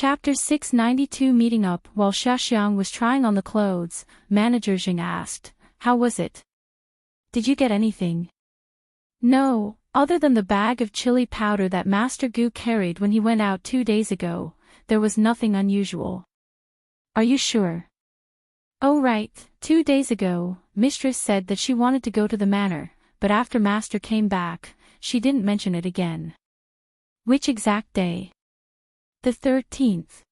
Chapter 692. Meeting up. While Xiaoxiang was trying on the clothes, Manager Jing asked, "How was it? Did you get anything?" "No, other than the bag of chili powder that Master Gu carried when he went out 2 days ago, there was nothing unusual." "Are you sure?" "Oh right, 2 days ago, Mistress said that she wanted to go to the manor, but after Master came back, she didn't mention it again." "Which exact day?" "The 13th.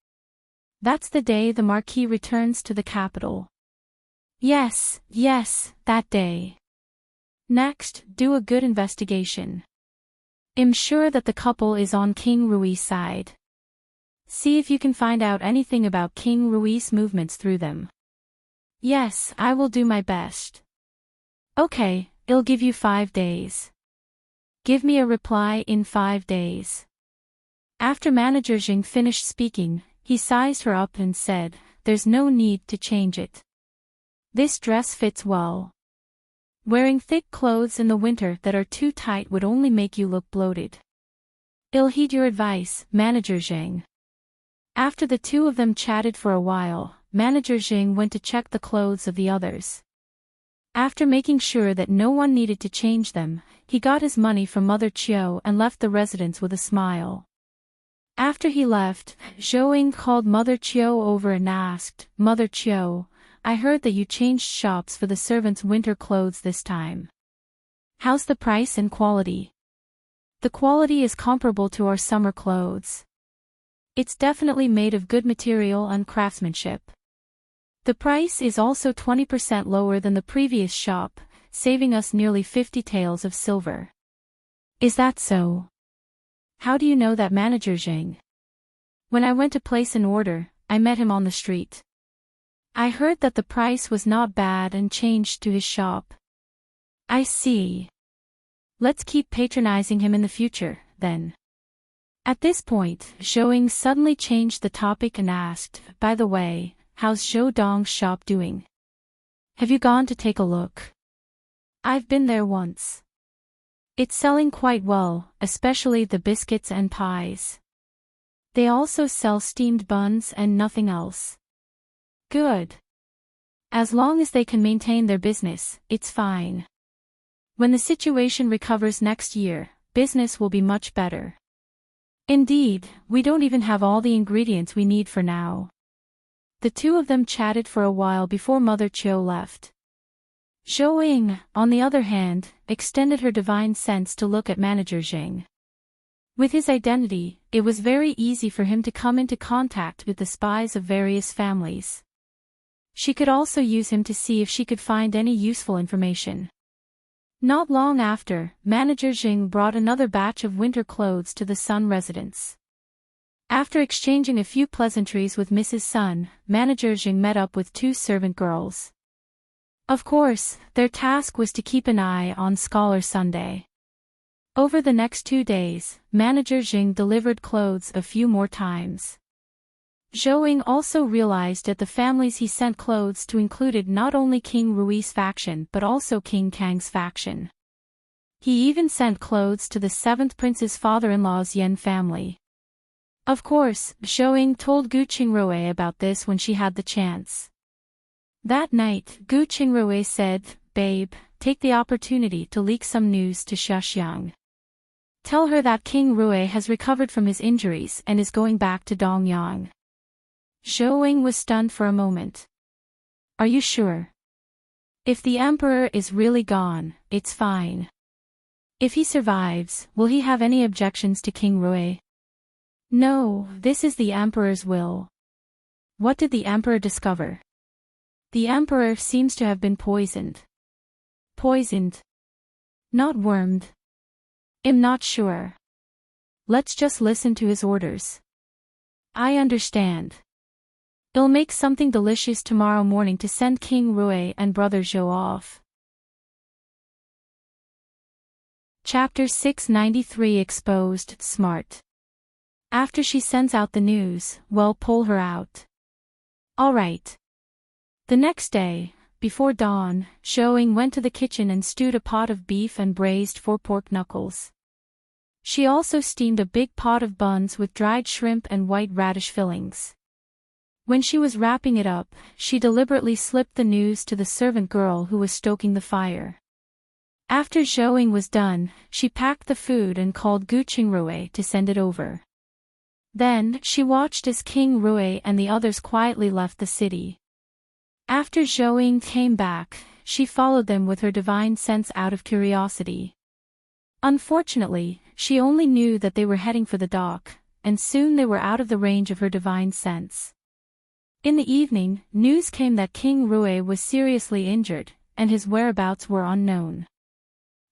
That's the day the Marquis returns to the capital." Yes, that day." "Next, do a good investigation. I'm sure that the couple is on King Rui's side. See if you can find out anything about King Rui's movements through them." "Yes, I will do my best." "Okay, I'll give you 5 days. Give me a reply in 5 days." After Manager Jing finished speaking, he sized her up and said, "There's no need to change it. This dress fits well. Wearing thick clothes in the winter that are too tight would only make you look bloated." "I'll heed your advice, Manager Jing." After the two of them chatted for a while, Manager Jing went to check the clothes of the others. After making sure that no one needed to change them, he got his money from Mother Chiu and left the residence with a smile. After he left, Zhou called Mother Chiu over and asked, "Mother Chiu, I heard that you changed shops for the servants' winter clothes this time. How's the price and quality?" "The quality is comparable to our summer clothes. It's definitely made of good material and craftsmanship. The price is also 20% lower than the previous shop, saving us nearly 50 taels of silver." "Is that so? How do you know that, Manager Jing?" "When I went to place an order, I met him on the street. I heard that the price was not bad and changed to his shop." "I see. Let's keep patronizing him in the future, then." At this point, Zhou suddenly changed the topic and asked, "By the way, how's Zhou Dong's shop doing? Have you gone to take a look?" "I've been there once. It's selling quite well, especially the biscuits and pies. They also sell steamed buns and nothing else." "Good. As long as they can maintain their business, it's fine. When the situation recovers next year, business will be much better." "Indeed, we don't even have all the ingredients we need for now." The two of them chatted for a while before Mother Chiu left. Zhou, on the other hand, extended her divine sense to look at Manager Jing. With his identity, it was very easy for him to come into contact with the spies of various families. She could also use him to see if she could find any useful information. Not long after, Manager Jing brought another batch of winter clothes to the Sun residence. After exchanging a few pleasantries with Mrs. Sun, Manager Jing met up with 2 servant girls. Of course, their task was to keep an eye on Scholar Sunday. Over the next 2 days, Manager Jing delivered clothes a few more times. Zhou also realized that the families he sent clothes to included not only King Rui's faction but also King Kang's faction. He even sent clothes to the 7th prince's father-in-law's Yan family. Of course, Zhou told Gu Qingrui about this when she had the chance. That night, Gu Qingrui said, "Babe, take the opportunity to leak some news to Xiaoxiang. Tell her that King Rui has recovered from his injuries and is going back to Dongyang." Zhou was stunned for a moment. "Are you sure? If the emperor is really gone, it's fine. If he survives, will he have any objections to King Rui?" "No, this is the emperor's will." "What did the emperor discover?" "The emperor seems to have been poisoned." "Poisoned? Not wormed?" "I'm not sure. Let's just listen to his orders." "I understand. I'll make something delicious tomorrow morning to send King Rui and Brother Zhou off." Chapter 693. Exposed. Smart. After she sends out the news, well, pull her out. All right. The next day, before dawn, Zhou went to the kitchen and stewed a pot of beef and braised 4 pork knuckles. She also steamed a big pot of buns with dried shrimp and white radish fillings. When she was wrapping it up, she deliberately slipped the news to the servant girl who was stoking the fire. After Zhouing was done, she packed the food and called Gu Qingrui to send it over. Then, she watched as King Rui and the others quietly left the city. After Zhouing came back, she followed them with her divine sense out of curiosity. Unfortunately, she only knew that they were heading for the dock, and soon they were out of the range of her divine sense. In the evening, news came that King Rui was seriously injured, and his whereabouts were unknown.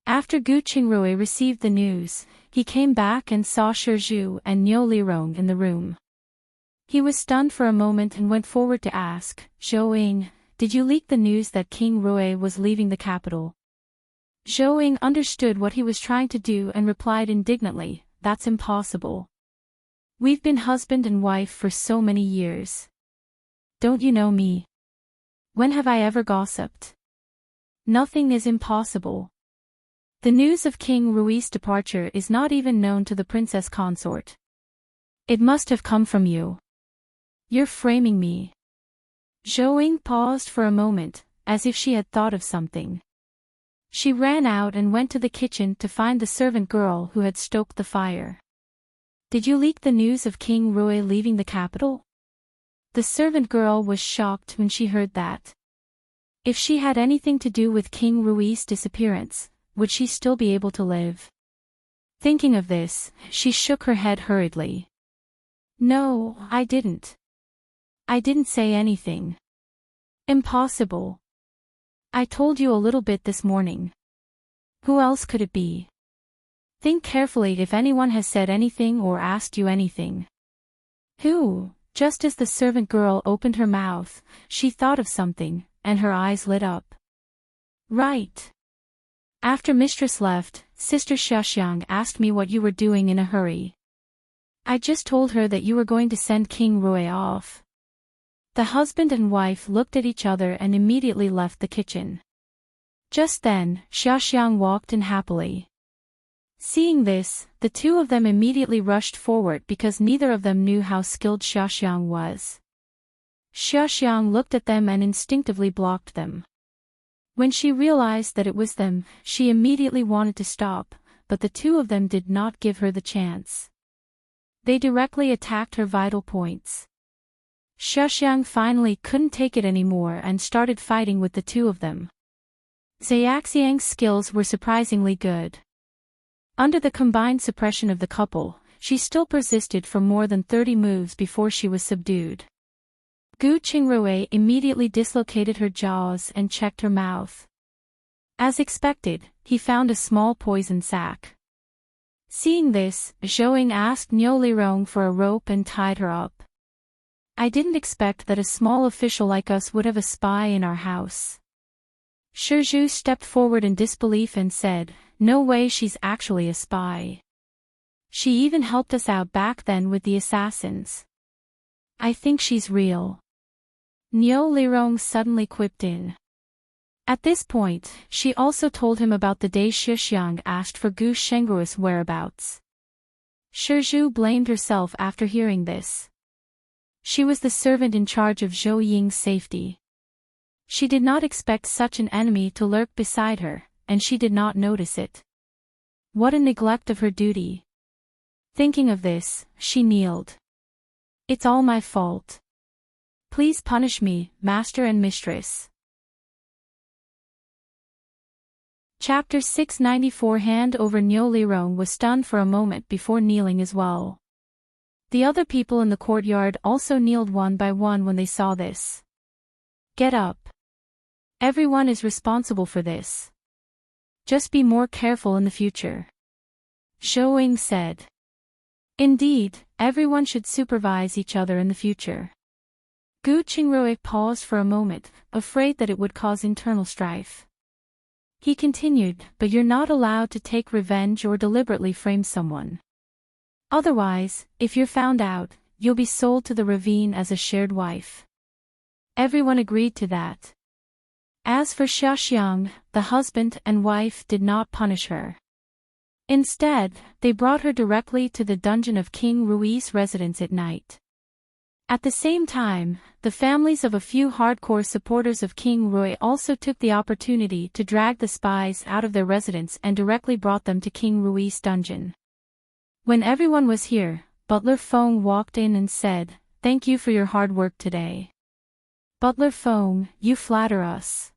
After Gu Qingrui received the news, he came back and saw Shizhu and Niu Lirong in the room. He was stunned for a moment and went forward to ask, Zhouing, did you leak the news that King Rui was leaving the capital? Zhouing understood what he was trying to do and replied indignantly, that's impossible. We've been husband and wife for so many years. Don't you know me? When have I ever gossiped? Nothing is impossible. The news of King Rui's departure is not even known to the princess consort. It must have come from you. You're framing me. Zhouing paused for a moment, as if she had thought of something. She ran out and went to the kitchen to find the servant girl who had stoked the fire. Did you leak the news of King Rui leaving the capital? The servant girl was shocked when she heard that. If she had anything to do with King Rui's disappearance, would she still be able to live? Thinking of this, she shook her head hurriedly. No, I didn't. I didn't say anything. Impossible. I told you a little bit this morning. Who else could it be? Think carefully if anyone has said anything or asked you anything. Who? Just as the servant girl opened her mouth, she thought of something, and her eyes lit up. Right. After mistress left, Sister Xiaoxiang asked me what you were doing in a hurry. I just told her that you were going to send King Rui off. The husband and wife looked at each other and immediately left the kitchen. Just then, Xiaoxiang walked in happily. Seeing this, the two of them immediately rushed forward because neither of them knew how skilled Xiaoxiang was. Xiaoxiang looked at them and instinctively blocked them. When she realized that it was them, she immediately wanted to stop, but the two of them did not give her the chance. They directly attacked her vital points. Xiaoxiang finally couldn't take it anymore and started fighting with the two of them. Xiaoxiang's skills were surprisingly good. Under the combined suppression of the couple, she still persisted for more than 30 moves before she was subdued. Gu Qingrui immediately dislocated her jaws and checked her mouth. As expected, he found a small poison sac. Seeing this, Zhouing asked Niu Lirong for a rope and tied her up. I didn't expect that a small official like us would have a spy in our house. Shizhu stepped forward in disbelief and said, no way, she's actually a spy. She even helped us out back then with the assassins. I think she's real. Niu Lirong suddenly quipped in. At this point, she also told him about the day Xiaoxiang asked for Gu Shengrui's whereabouts. Shizhu blamed herself after hearing this. She was the servant in charge of Zhou Ying's safety. She did not expect such an enemy to lurk beside her, and she did not notice it. What a neglect of her duty. Thinking of this, she kneeled. It's all my fault. Please punish me, master and mistress. Chapter 694. Hand over. Niu Lirong was stunned for a moment before kneeling as well. The other people in the courtyard also kneeled one by one when they saw this. Get up. Everyone is responsible for this. Just be more careful in the future. Zhouing said. Indeed, everyone should supervise each other in the future. Gu Qingrui paused for a moment, afraid that it would cause internal strife. He continued, but you're not allowed to take revenge or deliberately frame someone. Otherwise, if you're found out, you'll be sold to the ravine as a shared wife. Everyone agreed to that. As for Xiaoxiang, the husband and wife did not punish her. Instead, they brought her directly to the dungeon of King Rui's residence at night. At the same time, the families of a few hardcore supporters of King Rui also took the opportunity to drag the spies out of their residence and directly brought them to King Rui's dungeon. When everyone was here, Butler Fong walked in and said, "Thank you for your hard work today." "Butler Fong, you flatter us.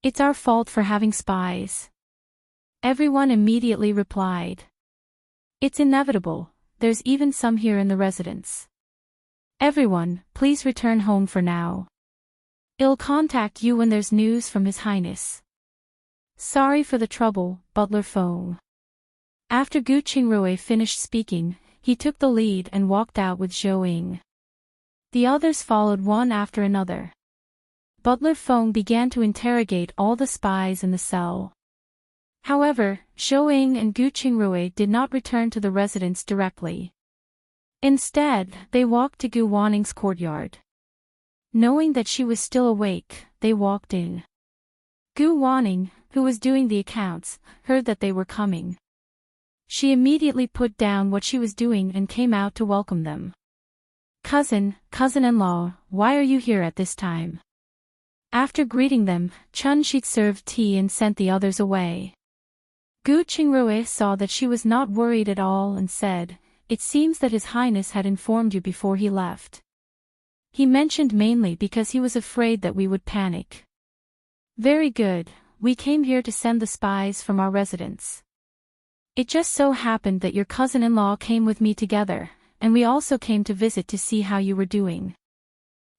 It's our fault for having spies." Everyone immediately replied. "It's inevitable, there's even some here in the residence. Everyone, please return home for now. I'll contact you when there's news from His Highness." "Sorry for the trouble, Butler Fong." After Gu Qingrui finished speaking, he took the lead and walked out with Zhou Ying. The others followed one after another. Butler Fong began to interrogate all the spies in the cell. However, Zhou Ying and Gu Qingrui did not return to the residence directly. Instead, they walked to Gu Wanning's courtyard. Knowing that she was still awake, they walked in. Gu Wanning, who was doing the accounts, heard that they were coming. She immediately put down what she was doing and came out to welcome them. Cousin-in-law, why are you here at this time?" After greeting them, Chun Shi served tea and sent the others away. Gu Qingrui saw that she was not worried at all and said, "It seems that His Highness had informed you before he left." "He mentioned mainly because he was afraid that we would panic." "Very good, we came here to send the spies from our residence. It just so happened that your cousin-in-law came with me together, and we also came to visit to see how you were doing."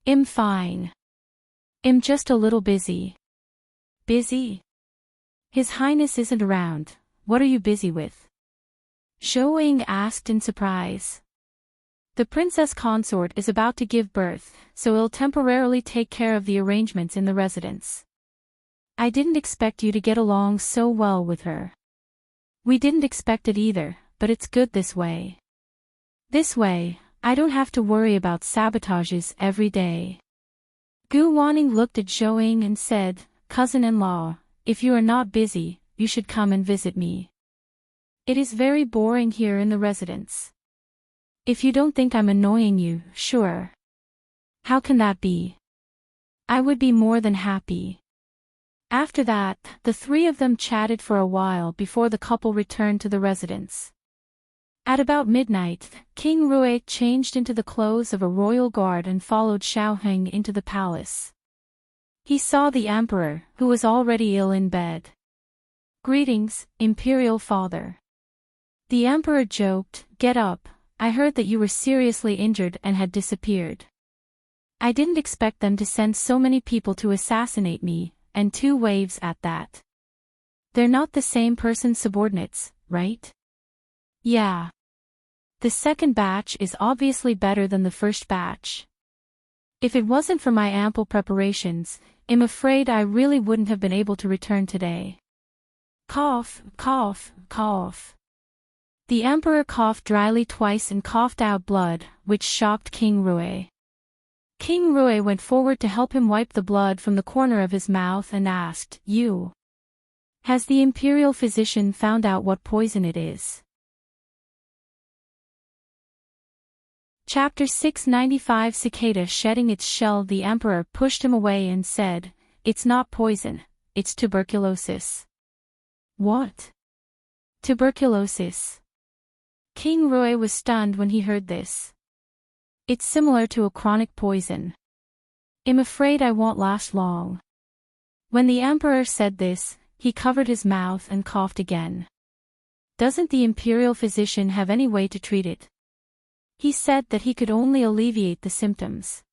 "I'm fine. I'm just a little busy." "Busy? His Highness isn't around, what are you busy with?" Zhou Ying asked in surprise. "The princess consort is about to give birth, so I'll temporarily take care of the arrangements in the residence. I didn't expect you to get along so well with her." "We didn't expect it either, but it's good this way. This way, I don't have to worry about sabotages every day." Gu Wanning looked at Zhou Ying and said, "Cousin-in-law, if you are not busy, you should come and visit me. It is very boring here in the residence. If you don't think I'm annoying you, sure. How can that be? I would be more than happy." After that, the three of them chatted for a while before the couple returned to the residence. At about midnight, King Rui changed into the clothes of a royal guard and followed Xiaoheng into the palace. He saw the emperor, who was already ill in bed. "Greetings, Imperial Father." The emperor joked, "Get up, I heard that you were seriously injured and had disappeared. I didn't expect them to send so many people to assassinate me, and 2 waves at that. They're not the same person's subordinates, right?" "Yeah. The second batch is obviously better than the first batch. If it wasn't for my ample preparations, I'm afraid I really wouldn't have been able to return today." Cough, cough, cough. The emperor coughed dryly twice and coughed out blood, which shocked King Rui. King Rui went forward to help him wipe the blood from the corner of his mouth and asked, "Has the imperial physician found out what poison it is?" Chapter 695 Cicada shedding its shell. The emperor pushed him away and said, "It's not poison, it's tuberculosis." "What? Tuberculosis?" King Rui was stunned when he heard this. "It's similar to a chronic poison. I'm afraid I won't last long." When the emperor said this, he covered his mouth and coughed again. "Doesn't the imperial physician have any way to treat it?" He said that he could only alleviate the symptoms.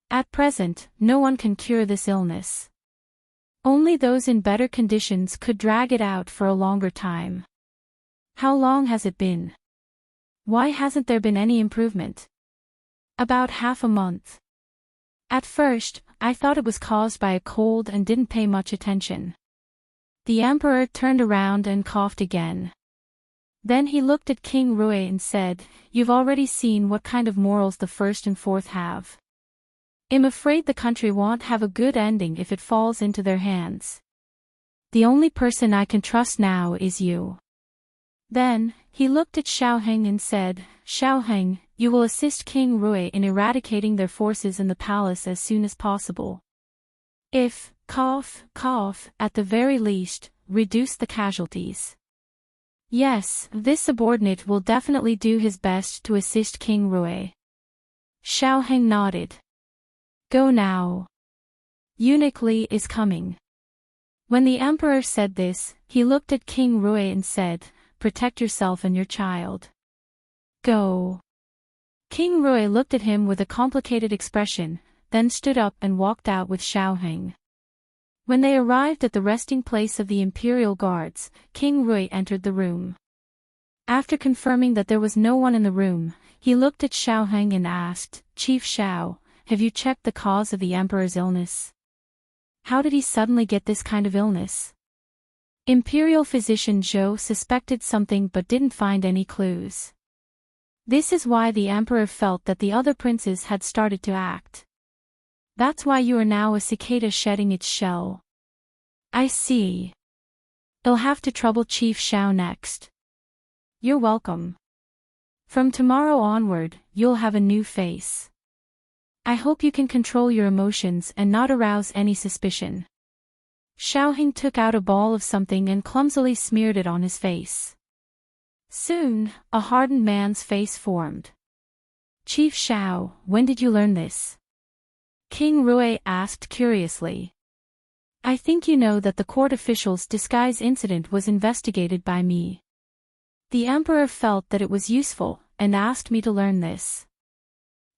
At present, no one can cure this illness. Only those in better conditions could drag it out for a longer time. "How long has it been? Why hasn't there been any improvement?" "About half a month. At first, I thought it was caused by a cold and didn't pay much attention." The emperor turned around and coughed again. Then he looked at King Rui and said, "You've already seen what kind of morals the first and fourth have. I'm afraid the country won't have a good ending if it falls into their hands. The only person I can trust now is you. Then, he looked at Xiaoheng and said, Xiaoheng, you will assist King Rui in eradicating their forces in the palace as soon as possible. If, at the very least, reduce the casualties. Yes, this subordinate will definitely do his best to assist King Rui. Xiaoheng nodded. Go now. Eunuch Li is coming. When the emperor said this, he looked at King Rui and said, protect yourself and your child. Go. King Rui looked at him with a complicated expression, then stood up and walked out with Xiaoheng. When they arrived at the resting place of the imperial guards, King Rui entered the room. After confirming that there was no one in the room, he looked at Xiaoheng and asked, Chief Xiao, have you checked the cause of the emperor's illness? How did he suddenly get this kind of illness? Imperial physician Zhou suspected something but didn't find any clues. This is why the emperor felt that the other princes had started to act. That's why you are now a cicada shedding its shell. I see. I'll have to trouble Chief Xiao next. You're welcome. From tomorrow onward, you'll have a new face. I hope you can control your emotions and not arouse any suspicion. Xiaoheng took out a ball of something and clumsily smeared it on his face. Soon, a hardened man's face formed. Chief Xiao, when did you learn this? King Rui asked curiously. I think you know that the court official's disguise incident was investigated by me. The emperor felt that it was useful, and asked me to learn this.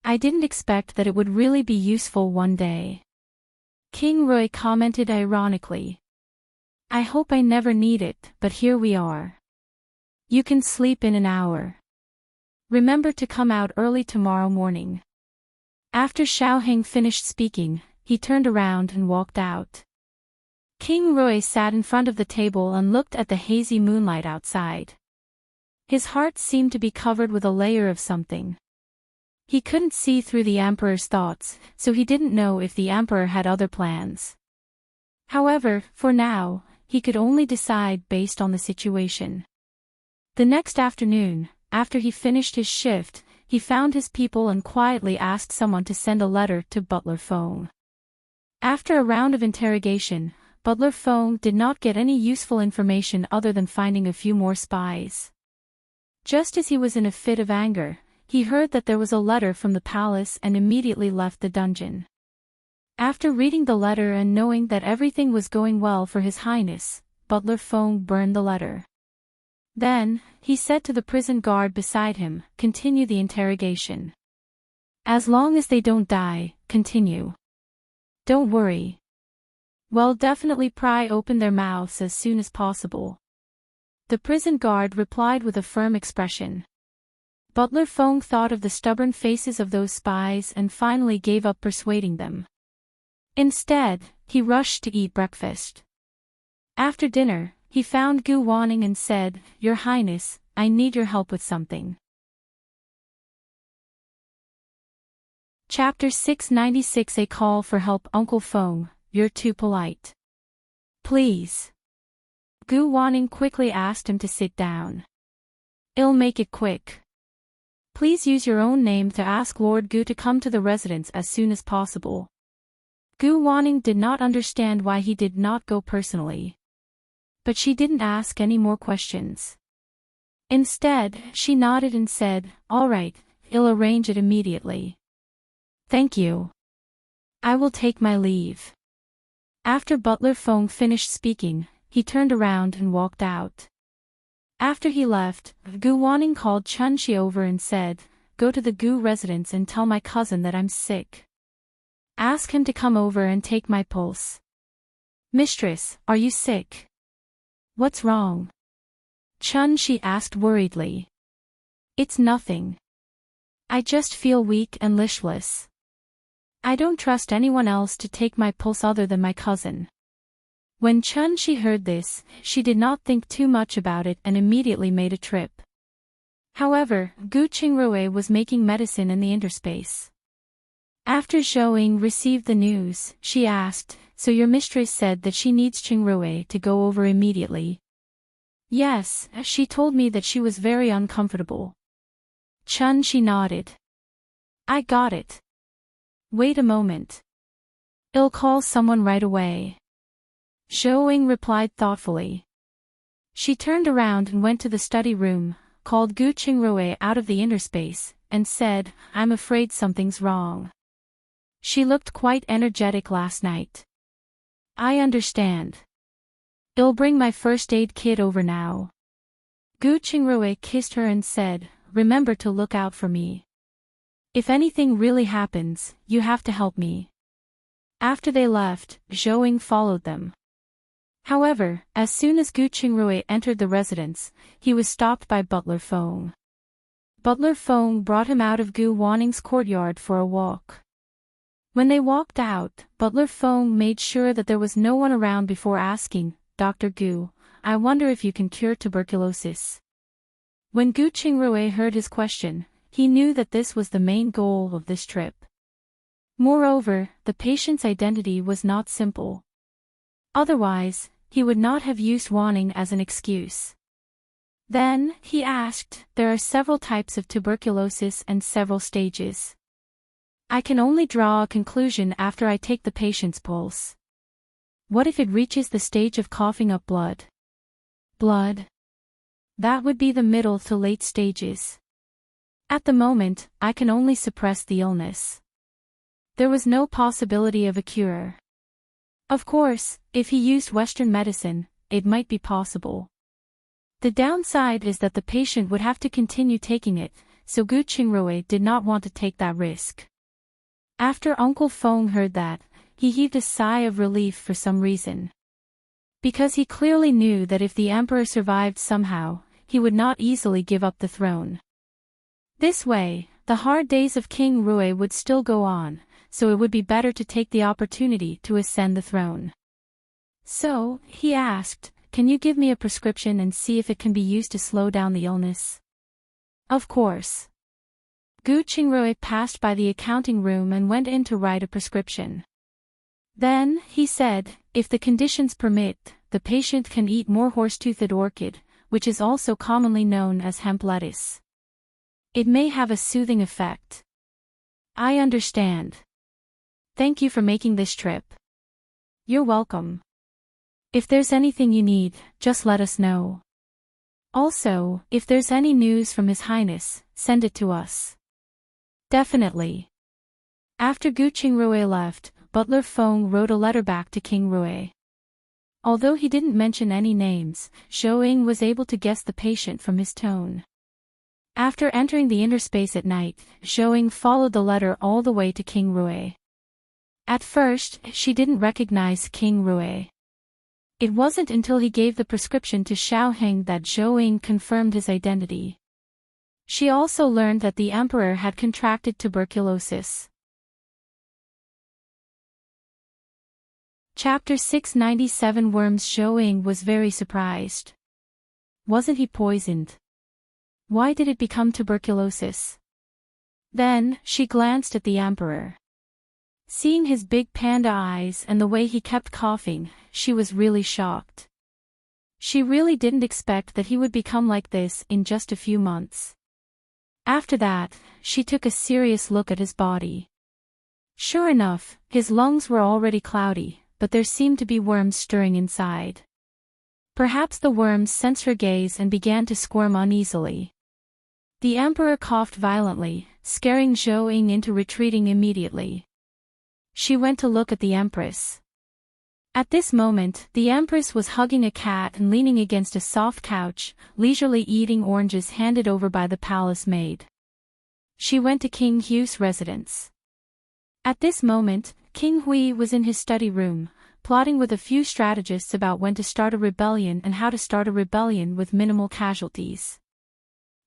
I didn't expect that it would really be useful one day. King Rui commented ironically. I hope I never need it, but here we are. You can sleep in an hour. Remember to come out early tomorrow morning. After Xiaoheng finished speaking, he turned around and walked out. King Rui sat in front of the table and looked at the hazy moonlight outside. His heart seemed to be covered with a layer of something. He couldn't see through the emperor's thoughts, so he didn't know if the emperor had other plans. However, for now, he could only decide based on the situation. The next afternoon, after he finished his shift, he found his people and quietly asked someone to send a letter to Butler Feng. After a round of interrogation, Butler Feng did not get any useful information other than finding a few more spies. Just as he was in a fit of anger, he heard that there was a letter from the palace and immediately left the dungeon. After reading the letter and knowing that everything was going well for His Highness, Butler Feng burned the letter. Then, he said to the prison guard beside him, continue the interrogation. As long as they don't die, continue. Don't worry. Well, definitely pry open their mouths as soon as possible. The prison guard replied with a firm expression. Butler Feng thought of the stubborn faces of those spies and finally gave up persuading them. Instead, he rushed to eat breakfast. After dinner, he found Gu Wanning and said, Your Highness, I need your help with something. Chapter 696 A Call for Help. Uncle Feng, you're too polite. Please. Gu Wanning quickly asked him to sit down. I'll make it quick. Please use your own name to ask Lord Gu to come to the residence as soon as possible. Gu Wanning did not understand why he did not go personally. But she didn't ask any more questions. Instead, she nodded and said, All right, I'll arrange it immediately. Thank you. I will take my leave. After Butler Feng finished speaking, he turned around and walked out. After he left, Gu Wanning called Chun Shi over and said, Go to the Gu residence and tell my cousin that I'm sick. Ask him to come over and take my pulse. Mistress, are you sick? What's wrong? Chun Shi asked worriedly. It's nothing. I just feel weak and listless. I don't trust anyone else to take my pulse other than my cousin. When Chun Shi heard this, she did not think too much about it and immediately made a trip. However, Gu Qingrui was making medicine in the interspace. After Zhou Ying received the news, she asked, So your mistress said that she needs Qingrui to go over immediately? Yes, she told me that she was very uncomfortable. Chun, she nodded. I got it. Wait a moment. I'll call someone right away. Zhou replied thoughtfully. She turned around and went to the study room, called Gu Qingrui out of the inner space, and said, I'm afraid something's wrong. She looked quite energetic last night. I understand. I'll bring my first aid kit over now. Gu Qingrui kissed her and said, remember to look out for me. If anything really happens, you have to help me. After they left, Zhou followed them. However, as soon as Gu Qingrui entered the residence, he was stopped by Butler Feng. Butler Feng brought him out of Gu Wanning's courtyard for a walk. When they walked out, Butler Feng made sure that there was no one around before asking, Dr. Gu, I wonder if you can cure tuberculosis. When Gu Qingrui heard his question, he knew that this was the main goal of this trip. Moreover, the patient's identity was not simple. Otherwise, he would not have used Wanning as an excuse. Then, he asked, there are several types of tuberculosis and several stages. I can only draw a conclusion after I take the patient's pulse. What if it reaches the stage of coughing up blood? Blood? That would be the middle to late stages. At the moment, I can only suppress the illness. There was no possibility of a cure. Of course, if he used Western medicine, it might be possible. The downside is that the patient would have to continue taking it, so Gu Qingrui did not want to take that risk. After Uncle Feng heard that, he heaved a sigh of relief for some reason. Because he clearly knew that if the emperor survived somehow, he would not easily give up the throne. This way, the hard days of King Rui would still go on, so it would be better to take the opportunity to ascend the throne. So, he asked, can you give me a prescription and see if it can be used to slow down the illness? Of course. Gu Qingrui passed by the accounting room and went in to write a prescription. Then, he said, if the conditions permit, the patient can eat more horse-toothed orchid, which is also commonly known as hemp lettuce. It may have a soothing effect. I understand. Thank you for making this trip. You're welcome. If there's anything you need, just let us know. Also, if there's any news from His Highness, send it to us. Definitely. After Gu Qingrui left, Butler Feng wrote a letter back to King Rui. Although he didn't mention any names, Zhou was able to guess the patient from his tone. After entering the inner space at night, Zhou followed the letter all the way to King Rui. At first, she didn't recognize King Rui. It wasn't until he gave the prescription to Xiaoheng that Zhou confirmed his identity. She also learned that the emperor had contracted tuberculosis. Chapter 697 Worms. Zhou was very surprised. Wasn't he poisoned? Why did it become tuberculosis? Then, she glanced at the emperor. Seeing his big panda eyes and the way he kept coughing, she was really shocked. She really didn't expect that he would become like this in just a few months. After that, she took a serious look at his body. Sure enough, his lungs were already cloudy, but there seemed to be worms stirring inside. Perhaps the worms sensed her gaze and began to squirm uneasily. The emperor coughed violently, scaring Zhou into retreating immediately. She went to look at the empress. At this moment, the empress was hugging a cat and leaning against a soft couch, leisurely eating oranges handed over by the palace maid. She went to King Hu's residence. At this moment, King Hui was in his study room, plotting with a few strategists about when to start a rebellion and how to start a rebellion with minimal casualties.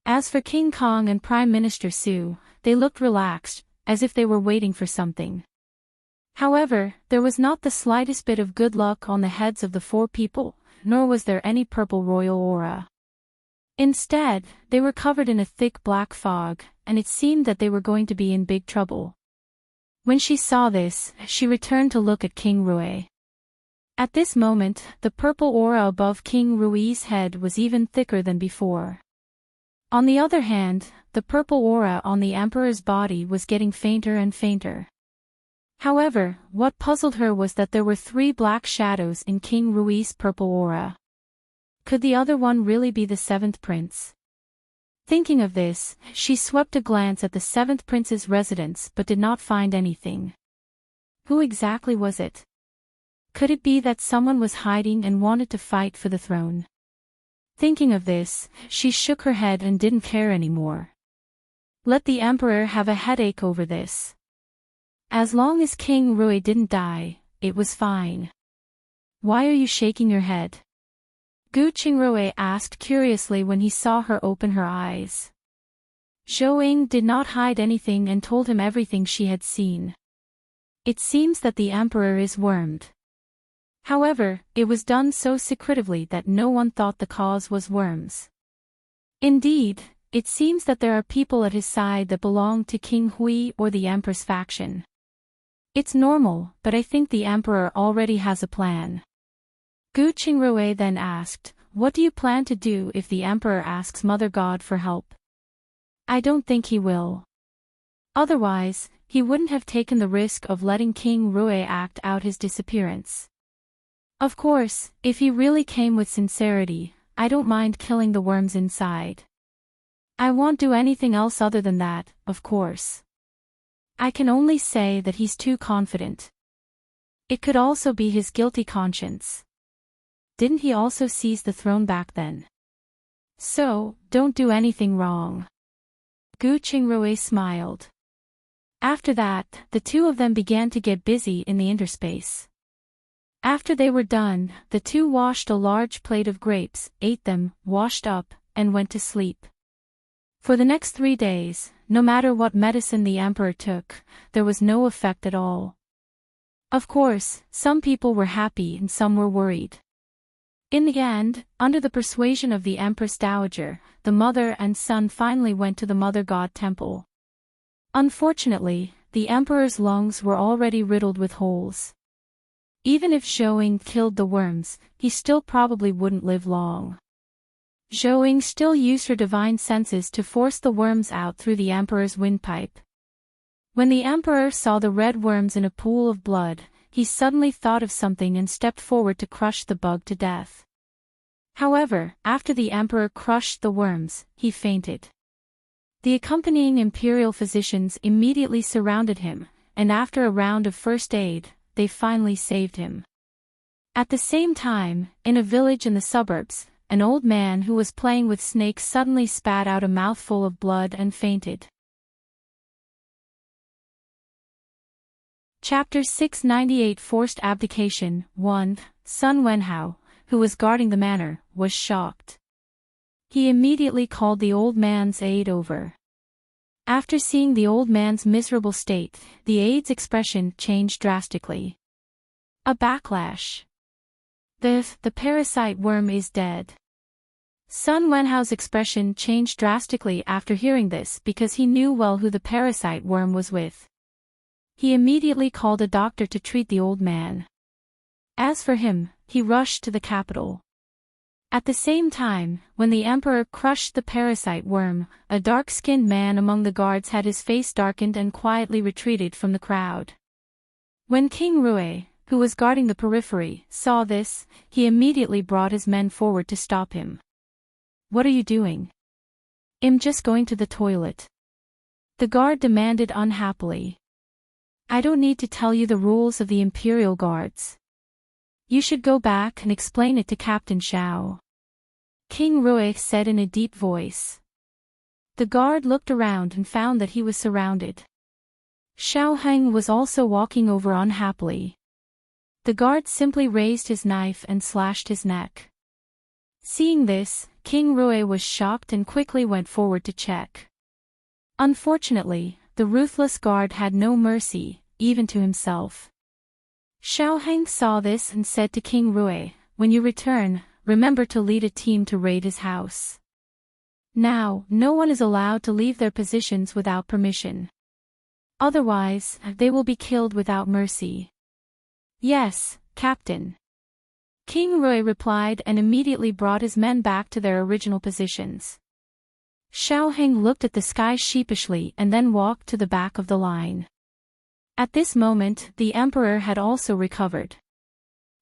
As for King Kong and Prime Minister Su, they looked relaxed, as if they were waiting for something. However, there was not the slightest bit of good luck on the heads of the four people, nor was there any purple royal aura. Instead, they were covered in a thick black fog, and it seemed that they were going to be in big trouble. When she saw this, she returned to look at King Rui. At this moment, the purple aura above King Rui's head was even thicker than before. On the other hand, the purple aura on the Emperor's body was getting fainter and fainter. However, what puzzled her was that there were 3 black shadows in King Rui's purple aura. Could the other one really be the 7th prince? Thinking of this, she swept a glance at the 7th prince's residence but did not find anything. Who exactly was it? Could it be that someone was hiding and wanted to fight for the throne? Thinking of this, she shook her head and didn't care anymore. Let the Emperor have a headache over this. As long as King Rui didn't die, it was fine. Why are you shaking your head? Gu Qingrui asked curiously when he saw her open her eyes. Zhou Ying did not hide anything and told him everything she had seen. It seems that the Emperor is wormed. However, it was done so secretively that no one thought the cause was worms. Indeed, it seems that there are people at his side that belong to King Hui or the Empress faction. It's normal, but I think the Emperor already has a plan. Gu Qingrui then asked, what do you plan to do if the Emperor asks Mother God for help? I don't think he will. Otherwise, he wouldn't have taken the risk of letting King Rui act out his disappearance. Of course, if he really came with sincerity, I don't mind killing the worms inside. I won't do anything else other than that, of course. I can only say that he's too confident. It could also be his guilty conscience. Didn't he also seize the throne back then? So, don't do anything wrong. Gu Qingrui smiled. After that, the 2 of them began to get busy in the interspace. After they were done, the 2 washed a large plate of grapes, ate them, washed up, and went to sleep. For the next 3 days, no matter what medicine the Emperor took, there was no effect at all. Of course, some people were happy and some were worried. In the end, under the persuasion of the Empress Dowager, the mother and son finally went to the Mother God Temple. Unfortunately, the Emperor's lungs were already riddled with holes. Even if Zhou Ying killed the worms, he still probably wouldn't live long. Zhou Ying still used her divine senses to force the worms out through the Emperor's windpipe. When the Emperor saw the red worms in a pool of blood, he suddenly thought of something and stepped forward to crush the bug to death. However, after the Emperor crushed the worms, he fainted. The accompanying imperial physicians immediately surrounded him, and after a round of first aid, they finally saved him. At the same time, in a village in the suburbs, an old man who was playing with snakes suddenly spat out a mouthful of blood and fainted. Chapter 698 Forced Abdication 1. Sun Wenhao, who was guarding the manor, was shocked. He immediately called the old man's aide over. After seeing the old man's miserable state, the aide's expression changed drastically. A backlash. The parasite worm is dead. Sun Wenhao's expression changed drastically after hearing this because he knew well who the parasite worm was with. He immediately called a doctor to treat the old man. As for him, he rushed to the capital. At the same time, when the Emperor crushed the parasite worm, a dark-skinned man among the guards had his face darkened and quietly retreated from the crowd. When King Rui, who was guarding the periphery, saw this, he immediately brought his men forward to stop him. What are you doing? I'm just going to the toilet. The guard demanded unhappily. I don't need to tell you the rules of the Imperial Guards. You should go back and explain it to Captain Xiao. King Rui said in a deep voice. The guard looked around and found that he was surrounded. Xiao Heng was also walking over unhappily. The guard simply raised his knife and slashed his neck. Seeing this, King Rui was shocked and quickly went forward to check. Unfortunately, the ruthless guard had no mercy, even to himself. Xiao Heng saw this and said to King Rui, when you return, remember to lead a team to raid his house. Now, no one is allowed to leave their positions without permission. Otherwise, they will be killed without mercy. Yes, Captain. King Rui replied and immediately brought his men back to their original positions. Xiaoheng looked at the sky sheepishly and then walked to the back of the line. At this moment, the emperor had also recovered.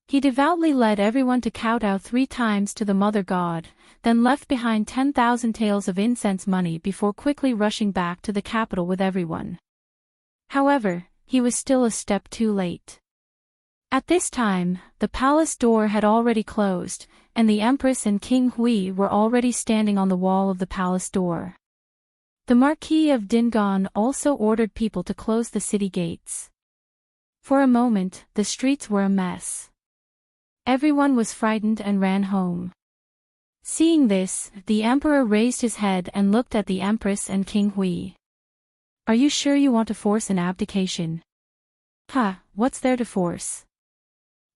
He devoutly led everyone to kowtow 3 times to the mother god, then left behind 10,000 taels of incense money before quickly rushing back to the capital with everyone. However, he was still a step too late. At this time, the palace door had already closed, and the empress and King Hui were already standing on the wall of the palace door. The Marquis of Dingon also ordered people to close the city gates. For a moment, the streets were a mess. Everyone was frightened and ran home. Seeing this, the emperor raised his head and looked at the empress and King Hui. "Are you sure you want to force an abdication?" What's there to force?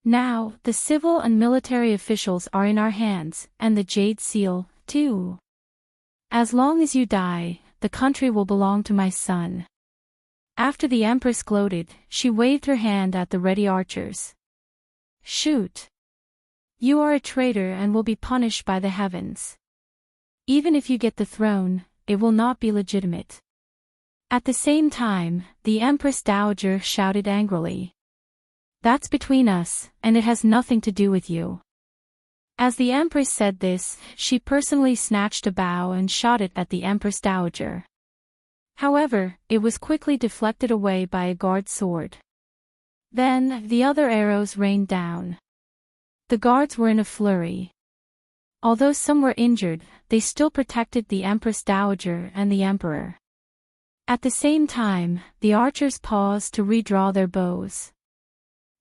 Now, the civil and military officials are in our hands, and the Jade Seal, too. As long as you die, the country will belong to my son. After the empress gloated, she waved her hand at the ready archers. "Shoot! You are a traitor and will be punished by the heavens. Even if you get the throne, it will not be legitimate." At the same time, the Empress Dowager shouted angrily. "That's between us, and it has nothing to do with you." As the Empress said this, she personally snatched a bow and shot it at the Empress Dowager. However, it was quickly deflected away by a guard's sword. Then, the other arrows rained down. The guards were in a flurry. Although some were injured, they still protected the Empress Dowager and the Emperor. At the same time, the archers paused to redraw their bows.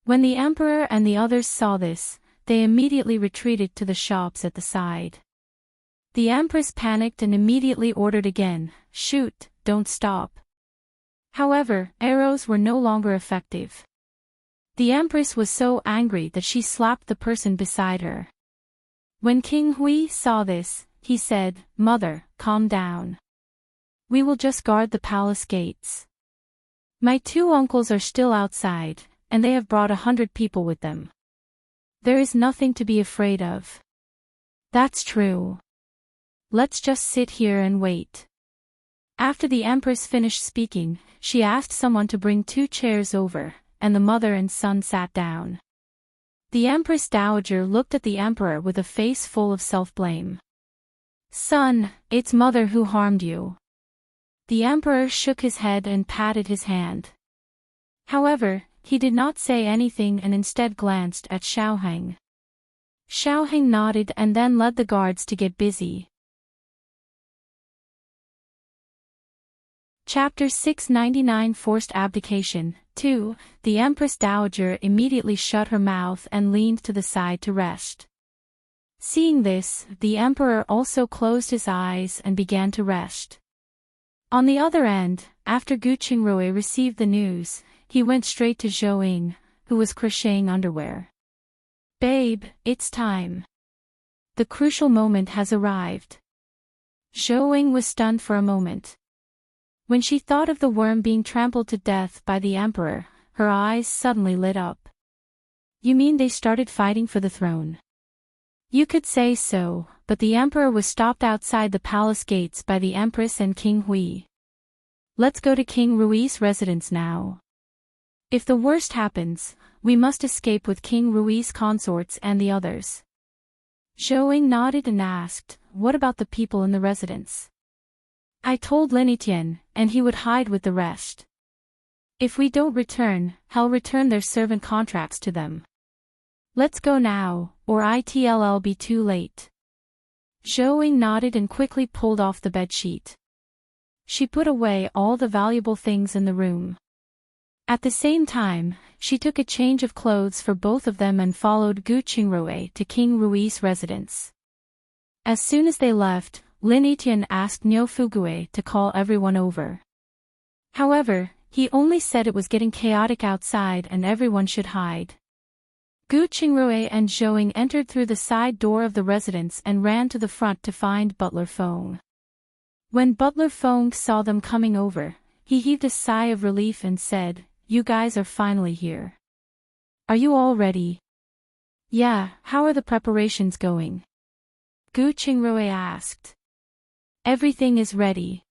When the Emperor and the others saw this, they immediately retreated to the shops at the side. The Empress panicked and immediately ordered again, "Shoot, don't stop." However, arrows were no longer effective. The Empress was so angry that she slapped the person beside her. When King Hui saw this, he said, "Mother, calm down. We will just guard the palace gates. My 2 uncles are still outside, and they have brought 100 people with them. There is nothing to be afraid of." "That's true. Let's just sit here and wait." After the Empress finished speaking, she asked someone to bring 2 chairs over, and the mother and son sat down. The Empress Dowager looked at the Emperor with a face full of self-blame. "Son, it's mother who harmed you." The Emperor shook his head and patted his hand. However, he did not say anything and instead glanced at Xiaoheng. Xiaoheng nodded and then led the guards to get busy. Chapter 699 Forced Abdication 2. The Empress Dowager immediately shut her mouth and leaned to the side to rest. Seeing this, the Emperor also closed his eyes and began to rest. On the other end, after Gu Qingrui received the news, he went straight to Zhou Ying, who was crocheting underwear. "Babe, it's time. The crucial moment has arrived." Zhou Ying was stunned for a moment. When she thought of the worm being trampled to death by the Emperor, her eyes suddenly lit up. "You mean they started fighting for the throne?" "You could say so, but the Emperor was stopped outside the palace gates by the Empress and King Hui. Let's go to King Rui's residence now. If the worst happens, we must escape with King Rui's consorts and the others." Zhou Ying nodded and asked, "What about the people in the residence?" "I told Lin Etienne, and he would hide with the rest. If we don't return, he'll return their servant contracts to them. Let's go now, or it'll be too late." Zhou Ying nodded and quickly pulled off the bedsheet. She put away all the valuable things in the room. At the same time, she took a change of clothes for both of them and followed Gu Qingrui to King Rui's residence. As soon as they left, Lin Etienne asked Niu Fugue to call everyone over. However, he only said it was getting chaotic outside and everyone should hide. Gu Qingrui and Zhou Ying entered through the side door of the residence and ran to the front to find Butler Feng. When Butler Feng saw them coming over, he heaved a sigh of relief and said, "You guys are finally here. Are you all ready?" Yeah, how are the preparations going? Gu Qingrui asked. Everything is ready.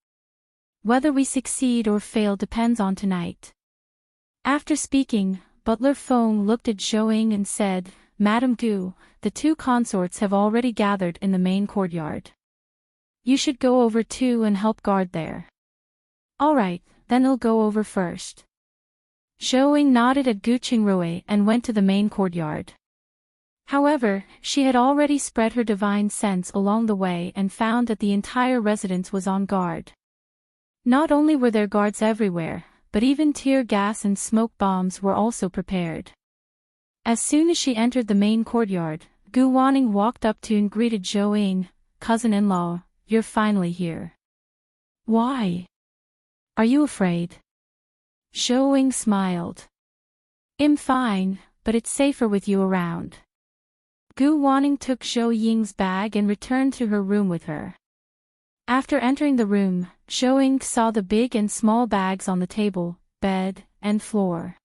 Whether we succeed or fail depends on tonight. After speaking, Butler Feng looked at Zhou and said, Madam Gu, the two consorts have already gathered in the main courtyard. You should go over too and help guard there. All right, then I'll go over first. Zhou nodded at Gu Qingrui and went to the main courtyard. However, she had already spread her divine sense along the way and found that the entire residence was on guard. Not only were there guards everywhere, but even tear gas and smoke bombs were also prepared. As soon as she entered the main courtyard, Gu Wanning walked up to and greeted Zhou, cousin-in-law, you're finally here. Why? Are you afraid? Zhou smiled. I'm fine, but it's safer with you around. Gu Wanning took Zhou Ying's bag and returned to her room with her. After entering the room, Zhou saw the big and small bags on the table, bed, and floor.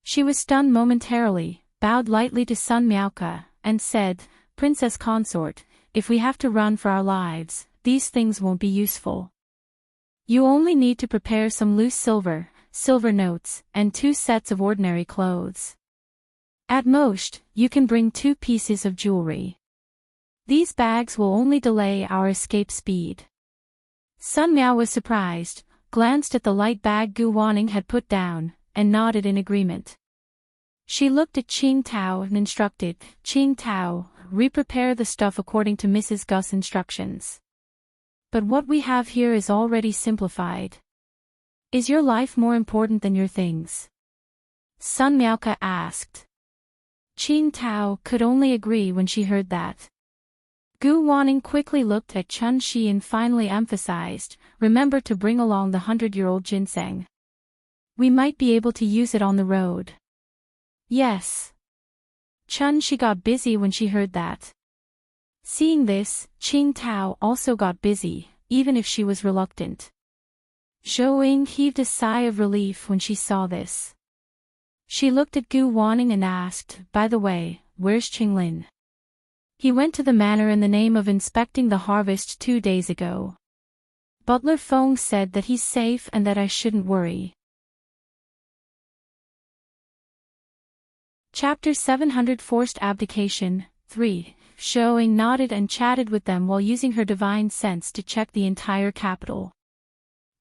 She was stunned momentarily, bowed lightly to Sun Miaoke, and said, Princess Consort, if we have to run for our lives, these things won't be useful. You only need to prepare some loose silver notes, and 2 sets of ordinary clothes. At most, you can bring 2 pieces of jewelry. These bags will only delay our escape speed. Sun Miao was surprised, glanced at the light bag Gu Wanning had put down, and nodded in agreement. She looked at Qing Tao and instructed, Qing Tao, re-prepare the stuff according to Mrs. Gus' instructions. But what we have here is already simplified. Is your life more important than your things? Sun Miaoke asked. Qing Tao could only agree when she heard that. Gu Wanning quickly looked at Chun Shi and finally emphasized, remember to bring along the 100-year-old ginseng. We might be able to use it on the road. Yes. Chun Shi got busy when she heard that. Seeing this, Qing Tao also got busy, even if she was reluctant. Zhou heaved a sigh of relief when she saw this. She looked at Gu Wanning and asked, by the way, where's Qinglin? He went to the manor in the name of inspecting the harvest 2 days ago. Butler Feng said that he's safe and that I shouldn't worry. Chapter 700 Forced Abdication, 3. Zhou nodded and chatted with them while using her divine sense to check the entire capital.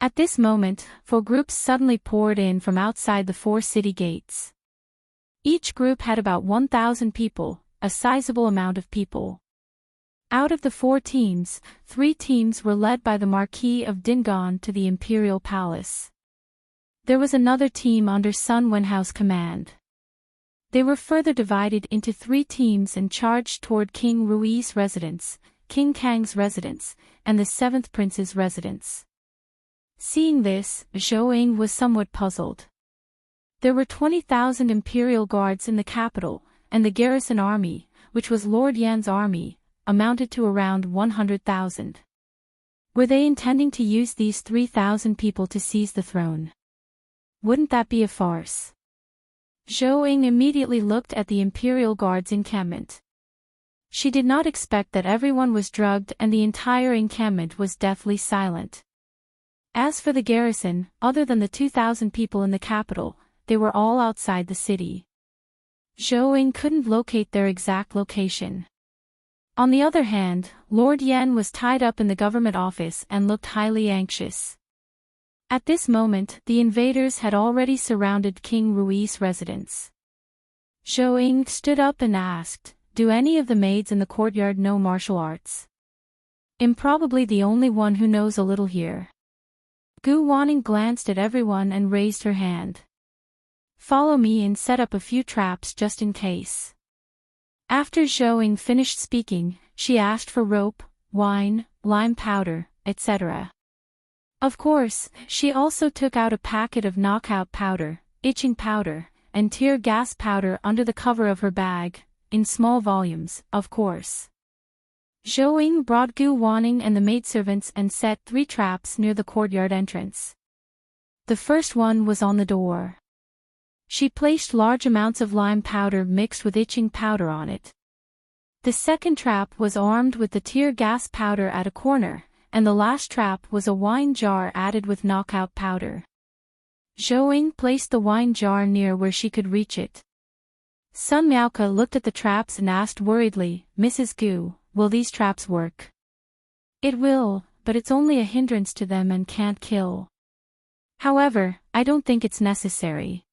At this moment, 4 groups suddenly poured in from outside the 4 city gates. Each group had about 1,000 people, a sizable amount of people. Out of the 4 teams, 3 teams were led by the Marquis of Dingon to the Imperial Palace. There was another team under Sun Wenhao's command. They were further divided into 3 teams and charged toward King Rui's residence, King Kang's residence, and the 7th Prince's residence. Seeing this, Zhou was somewhat puzzled. There were 20,000 imperial guards in the capital, and the garrison army, which was Lord Yan's army, amounted to around 100,000. Were they intending to use these 3,000 people to seize the throne? Wouldn't that be a farce? Zhou immediately looked at the imperial guards' encampment. She did not expect that everyone was drugged and the entire encampment was deathly silent. As for the garrison, other than the 2,000 people in the capital, they were all outside the city. Zhou couldn't locate their exact location. On the other hand, Lord Yan was tied up in the government office and looked highly anxious. At this moment, the invaders had already surrounded King Rui's residence. Zhou stood up and asked, do any of the maids in the courtyard know martial arts? I'm probably the only one who knows a little here. Gu Wanning glanced at everyone and raised her hand. Follow me and set up a few traps just in case. After Zhou finished speaking, she asked for rope, wine, lime powder, etc. Of course, she also took out a packet of knockout powder, itching powder, and tear gas powder under the cover of her bag, in small volumes, of course. Zhou brought Gu Wanning and the maidservants and set 3 traps near the courtyard entrance. The first one was on the door. She placed large amounts of lime powder mixed with itching powder on it. The second trap was armed with the tear gas powder at a corner, and the last trap was a wine jar added with knockout powder. Zhou placed the wine jar near where she could reach it. Sun Miaoke looked at the traps and asked worriedly, "Mrs. Gu, will these traps work?" "It will, but it's only a hindrance to them and can't kill. However, I don't think it's necessary.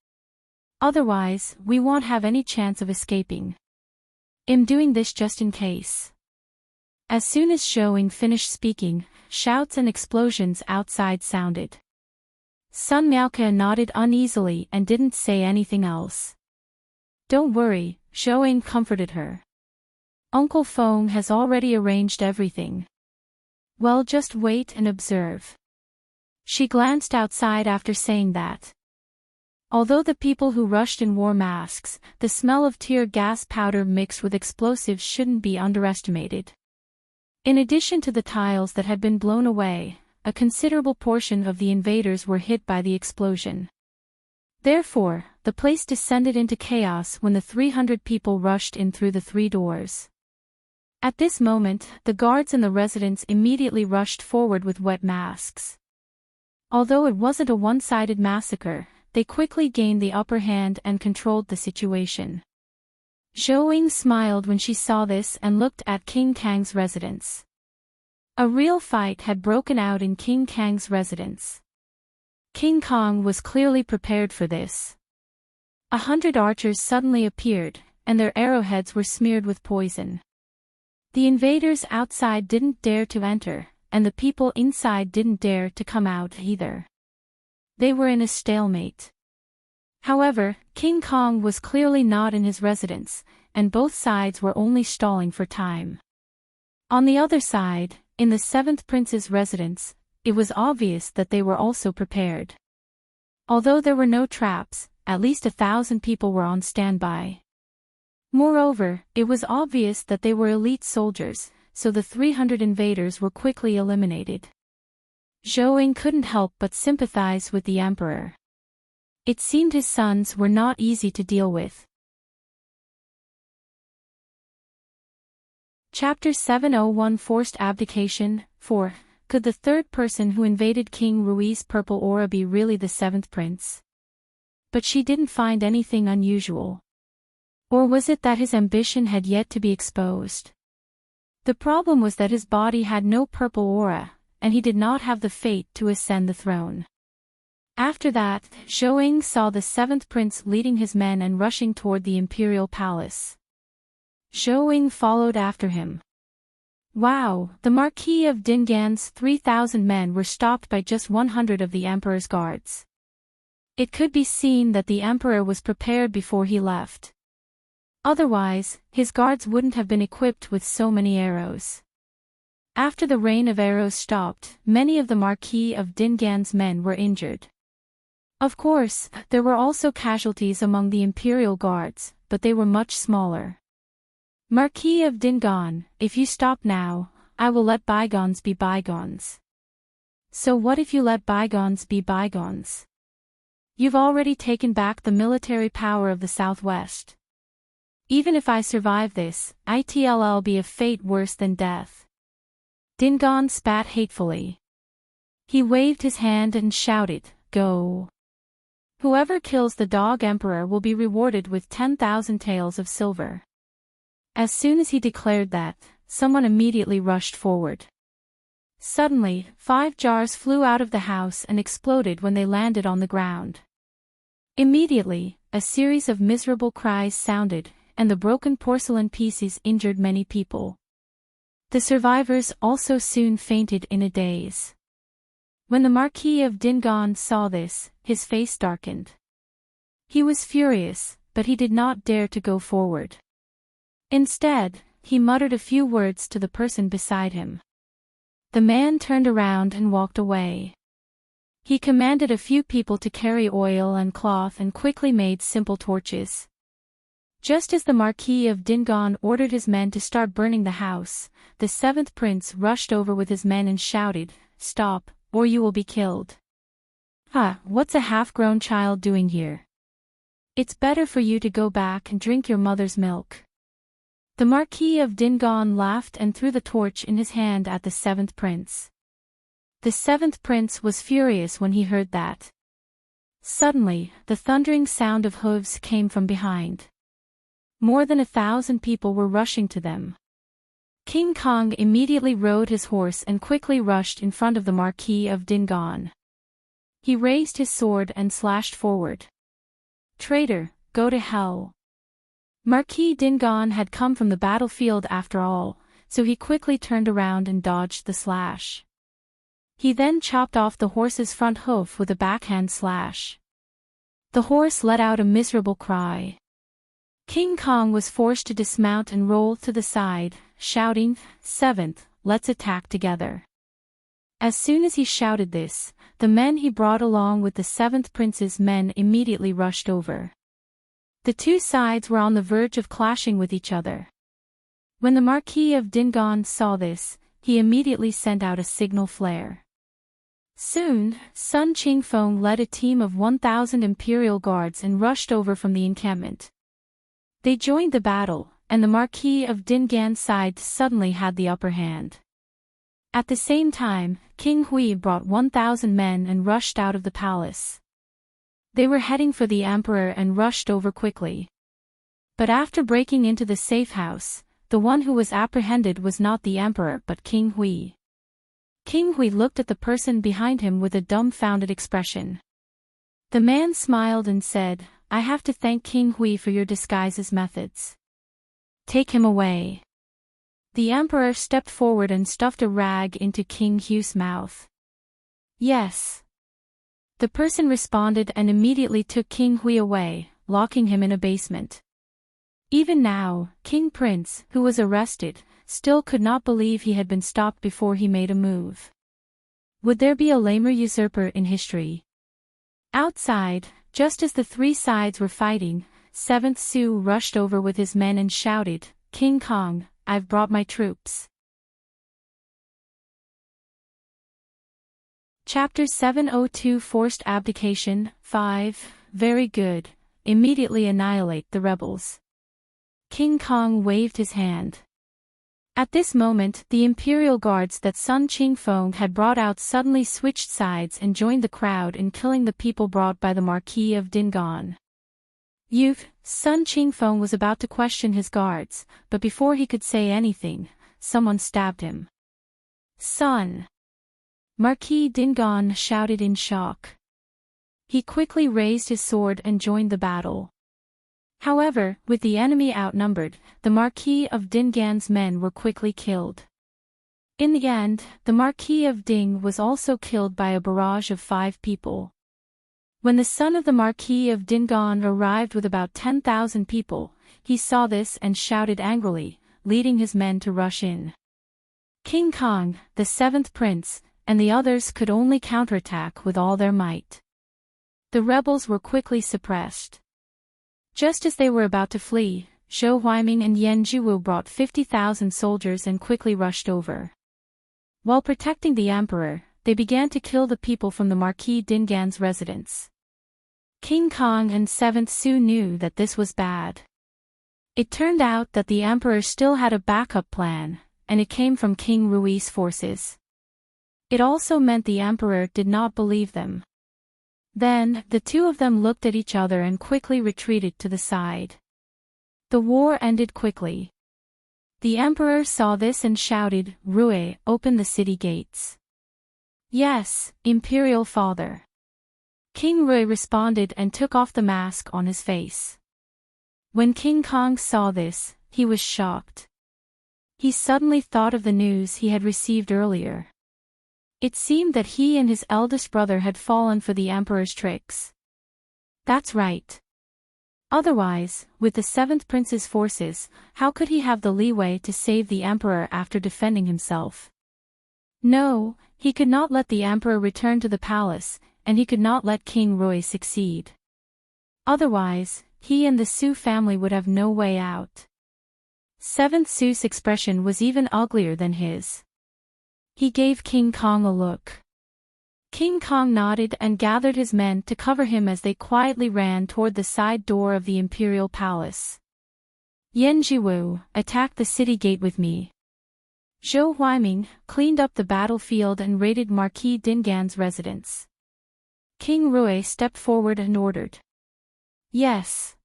Otherwise, we won't have any chance of escaping. I'm doing this just in case." As soon as Zhou finished speaking, shouts and explosions outside sounded. Sun Miaoke nodded uneasily and didn't say anything else. "Don't worry," Zhou comforted her. "Uncle Feng has already arranged everything. Well, just wait and observe." She glanced outside after saying that. Although the people who rushed in wore masks, the smell of tear gas powder mixed with explosives shouldn't be underestimated. In addition to the tiles that had been blown away, a considerable portion of the invaders were hit by the explosion. Therefore, the place descended into chaos when the 300 people rushed in through the 3 doors. At this moment, the guards and the residents immediately rushed forward with wet masks. Although it wasn't a one-sided massacre, they quickly gained the upper hand and controlled the situation. Zhou smiled when she saw this and looked at King Kang's residence. A real fight had broken out in King Kang's residence. King Kong was clearly prepared for this. 100 archers suddenly appeared, and their arrowheads were smeared with poison. The invaders outside didn't dare to enter, and the people inside didn't dare to come out either. They were in a stalemate. However, King Kong was clearly not in his residence, and both sides were only stalling for time. On the other side, in the 7th prince's residence, it was obvious that they were also prepared. Although there were no traps, at least 1,000 people were on standby. Moreover, it was obvious that they were elite soldiers, so the 300 invaders were quickly eliminated. Zhou couldn't help but sympathize with the emperor. It seemed his sons were not easy to deal with. Chapter 701 Forced Abdication 4. Could the third person who invaded King Rui's purple aura be really the 7th prince? But she didn't find anything unusual. Or was it that his ambition had yet to be exposed? The problem was that his body had no purple aura, and he did not have the fate to ascend the throne. After that, Zhou saw the 7th prince leading his men and rushing toward the imperial palace. Zhou followed after him. Wow, the Marquis of Dingan's 3,000 men were stopped by just 100 of the emperor's guards. It could be seen that the emperor was prepared before he left. Otherwise, his guards wouldn't have been equipped with so many arrows. After the rain of arrows stopped, many of the Marquis of Dingan's men were injured. Of course, there were also casualties among the imperial guards, but they were much smaller. Marquis of Dingan, if you stop now, I will let bygones be bygones. So what if you let bygones be bygones? You've already taken back the military power of the Southwest. Even if I survive this, it'll be a fate worse than death. Dingan spat hatefully. He waved his hand and shouted, "Go! Whoever kills the dog emperor will be rewarded with 10,000 taels of silver." As soon as he declared that, someone immediately rushed forward. Suddenly, 5 jars flew out of the house and exploded when they landed on the ground. Immediately, a series of miserable cries sounded, and the broken porcelain pieces injured many people. The survivors also soon fainted in a daze. When the Marquis of Dingan saw this, his face darkened. He was furious, but he did not dare to go forward. Instead, he muttered a few words to the person beside him. The man turned around and walked away. He commanded a few people to carry oil and cloth and quickly made simple torches. Just as the Marquis of Dingan ordered his men to start burning the house, the 7th prince rushed over with his men and shouted, "Stop, or you will be killed." What's a half-grown child doing here? It's better for you to go back and drink your mother's milk. The Marquis of Dingaan laughed and threw the torch in his hand at the seventh prince. The seventh prince was furious when he heard that. Suddenly, the thundering sound of hooves came from behind. More than 1,000 people were rushing to them. King Kong immediately rode his horse and quickly rushed in front of the Marquis of Dingaan. He raised his sword and slashed forward. "Traitor, go to hell." Marquis Dingaan had come from the battlefield after all, so he quickly turned around and dodged the slash. He then chopped off the horse's front hoof with a backhand slash. The horse let out a miserable cry. King Kong was forced to dismount and roll to the side, shouting, "Seventh, let's attack together." As soon as he shouted this, the men he brought along with the seventh prince's men immediately rushed over. The two sides were on the verge of clashing with each other. When the Marquis of Dingaan saw this, he immediately sent out a signal flare. Soon, Sun Qingfeng led a team of 1,000 imperial guards and rushed over from the encampment. They joined the battle, and the Marquis of Dingaan's side suddenly had the upper hand. At the same time, King Hui brought 1,000 men and rushed out of the palace. They were heading for the emperor and rushed over quickly. But after breaking into the safe house, the one who was apprehended was not the emperor but King Hui. King Hui looked at the person behind him with a dumbfounded expression. The man smiled and said, "I have to thank King Hui for your disguise's methods. Take him away." The emperor stepped forward and stuffed a rag into King Hui's mouth. "Yes." The person responded and immediately took King Hui away, locking him in a basement. Even now, King Prince, who was arrested, still could not believe he had been stopped before he made a move. Would there be a lamer usurper in history? Outside, just as the three sides were fighting, Seventh Su rushed over with his men and shouted, "King Kong, I've brought my troops." Chapter 702 Forced Abdication, 5, Very good, immediately annihilate the rebels. King Kong waved his hand. At this moment the imperial guards that Sun Qingfeng had brought out suddenly switched sides and joined the crowd in killing the people brought by the Marquis of Dingaan. Sun Qingfeng was about to question his guards, but before he could say anything, someone stabbed him. "Son!" Marquis Dingaan shouted in shock. He quickly raised his sword and joined the battle. However, with the enemy outnumbered, the Marquis of Dingaan's men were quickly killed. In the end, the Marquis of Ding was also killed by a barrage of 5 people. When the son of the Marquis of Dingaan arrived with about 10,000 people, he saw this and shouted angrily, leading his men to rush in. King Kong, the seventh prince, and the others could only counterattack with all their might. The rebels were quickly suppressed. Just as they were about to flee, Heartwarming and Yan Zhiwu brought 50,000 soldiers and quickly rushed over. While protecting the emperor, they began to kill the people from the Marquis Dingaan's residence. King Kong and Seventh Su knew that this was bad. It turned out that the emperor still had a backup plan, and it came from King Rui's forces. It also meant the emperor did not believe them. Then, the two of them looked at each other and quickly retreated to the side. The war ended quickly. The emperor saw this and shouted, "Rui, open the city gates." "Yes, imperial father." King Rui responded and took off the mask on his face. When King Kong saw this, he was shocked. He suddenly thought of the news he had received earlier. It seemed that he and his eldest brother had fallen for the emperor's tricks. That's right. Otherwise, with the seventh prince's forces, how could he have the leeway to save the emperor after defending himself? No, he could not let the emperor return to the palace, and he could not let King Rui succeed. Otherwise, he and the Su family would have no way out. Seventh Su's expression was even uglier than his. He gave King Kong a look. King Kong nodded and gathered his men to cover him as they quietly ran toward the side door of the imperial palace. Yan Jiwu, attack the city gate with me. Zhou Huaiming cleaned up the battlefield and raided Marquis Dingan's residence. King Rui stepped forward and ordered. Yes.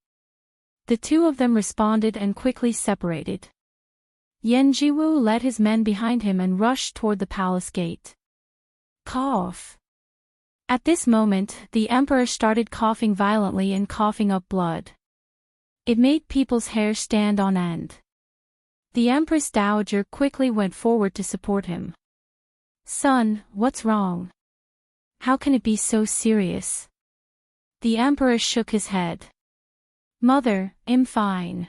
The two of them responded and quickly separated. Yan Jiwu led his men behind him and rushed toward the palace gate. Cough. At this moment, the emperor started coughing violently and coughing up blood. It made people's hair stand on end. The Empress Dowager quickly went forward to support him. Son, what's wrong? How can it be so serious? The emperor shook his head. Mother, I'm fine.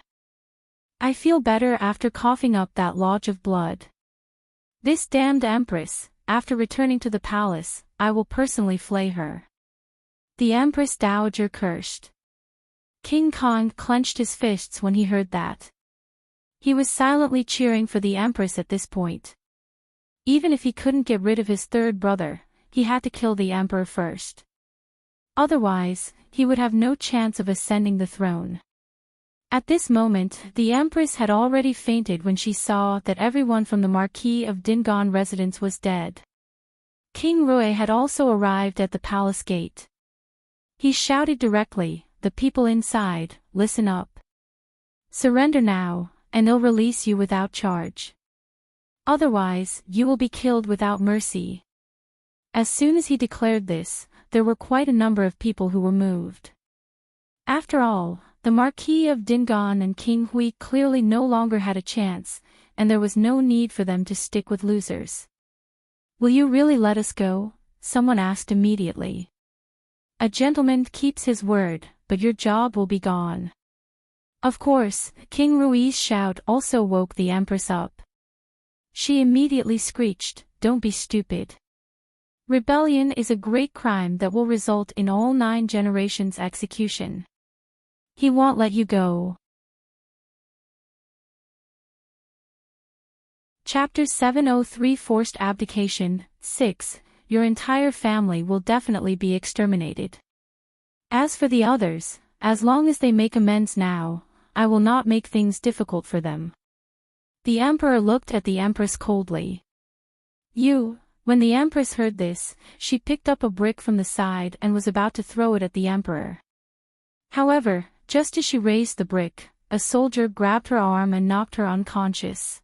I feel better after coughing up that lodge of blood. This damned empress, after returning to the palace, I will personally flay her. The Empress Dowager cursed. King Kong clenched his fists when he heard that. He was silently cheering for the Empress at this point. Even if he couldn't get rid of his third brother, he had to kill the Emperor first. Otherwise, he would have no chance of ascending the throne. At this moment, the Empress had already fainted when she saw that everyone from the Marquis of Dingan residence was dead. King Rui had also arrived at the palace gate. He shouted directly, "The people inside, listen up. Surrender now, and I'll release you without charge. Otherwise, you will be killed without mercy." As soon as he declared this, there were quite a number of people who were moved. After all, the Marquis of Dingan and King Hui clearly no longer had a chance, and there was no need for them to stick with losers. "Will you really let us go?" someone asked immediately. "A gentleman keeps his word, but your job will be gone." Of course, King Rui's shout also woke the Empress up. She immediately screeched, "Don't be stupid. Rebellion is a great crime that will result in all 9 generations' execution. He won't let you go." Chapter 703 Forced Abdication 6. Your entire family will definitely be exterminated. As for the others, as long as they make amends now, I will not make things difficult for them. The Emperor looked at the Empress coldly. When the Empress heard this, she picked up a brick from the side and was about to throw it at the Emperor. However, just as she raised the brick, a soldier grabbed her arm and knocked her unconscious.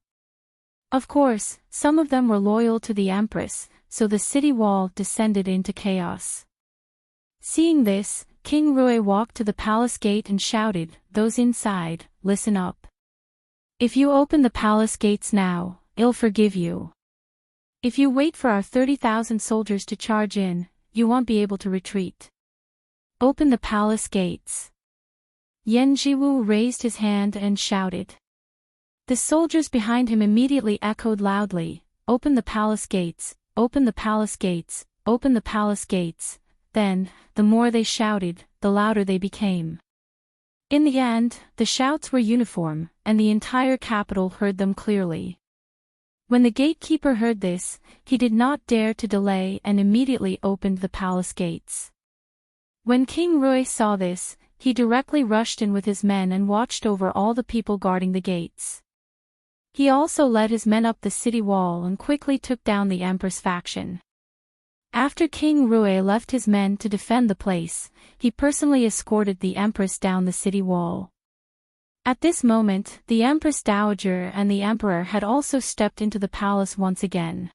Of course, some of them were loyal to the Empress, so the city wall descended into chaos. Seeing this, King Rui walked to the palace gate and shouted, "Those inside, listen up. If you open the palace gates now, I'll forgive you. If you wait for our 30,000 soldiers to charge in, you won't be able to retreat. Open the palace gates." Yan Jiwu raised his hand and shouted. The soldiers behind him immediately echoed loudly, "Open the palace gates, open the palace gates, open the palace gates." Then, the more they shouted, the louder they became. In the end, the shouts were uniform, and the entire capital heard them clearly. When the gatekeeper heard this, he did not dare to delay and immediately opened the palace gates. When King Rui saw this, he directly rushed in with his men and watched over all the people guarding the gates. He also led his men up the city wall and quickly took down the Empress faction. After King Rui left his men to defend the place, he personally escorted the Empress down the city wall. At this moment, the Empress Dowager and the Emperor had also stepped into the palace once again.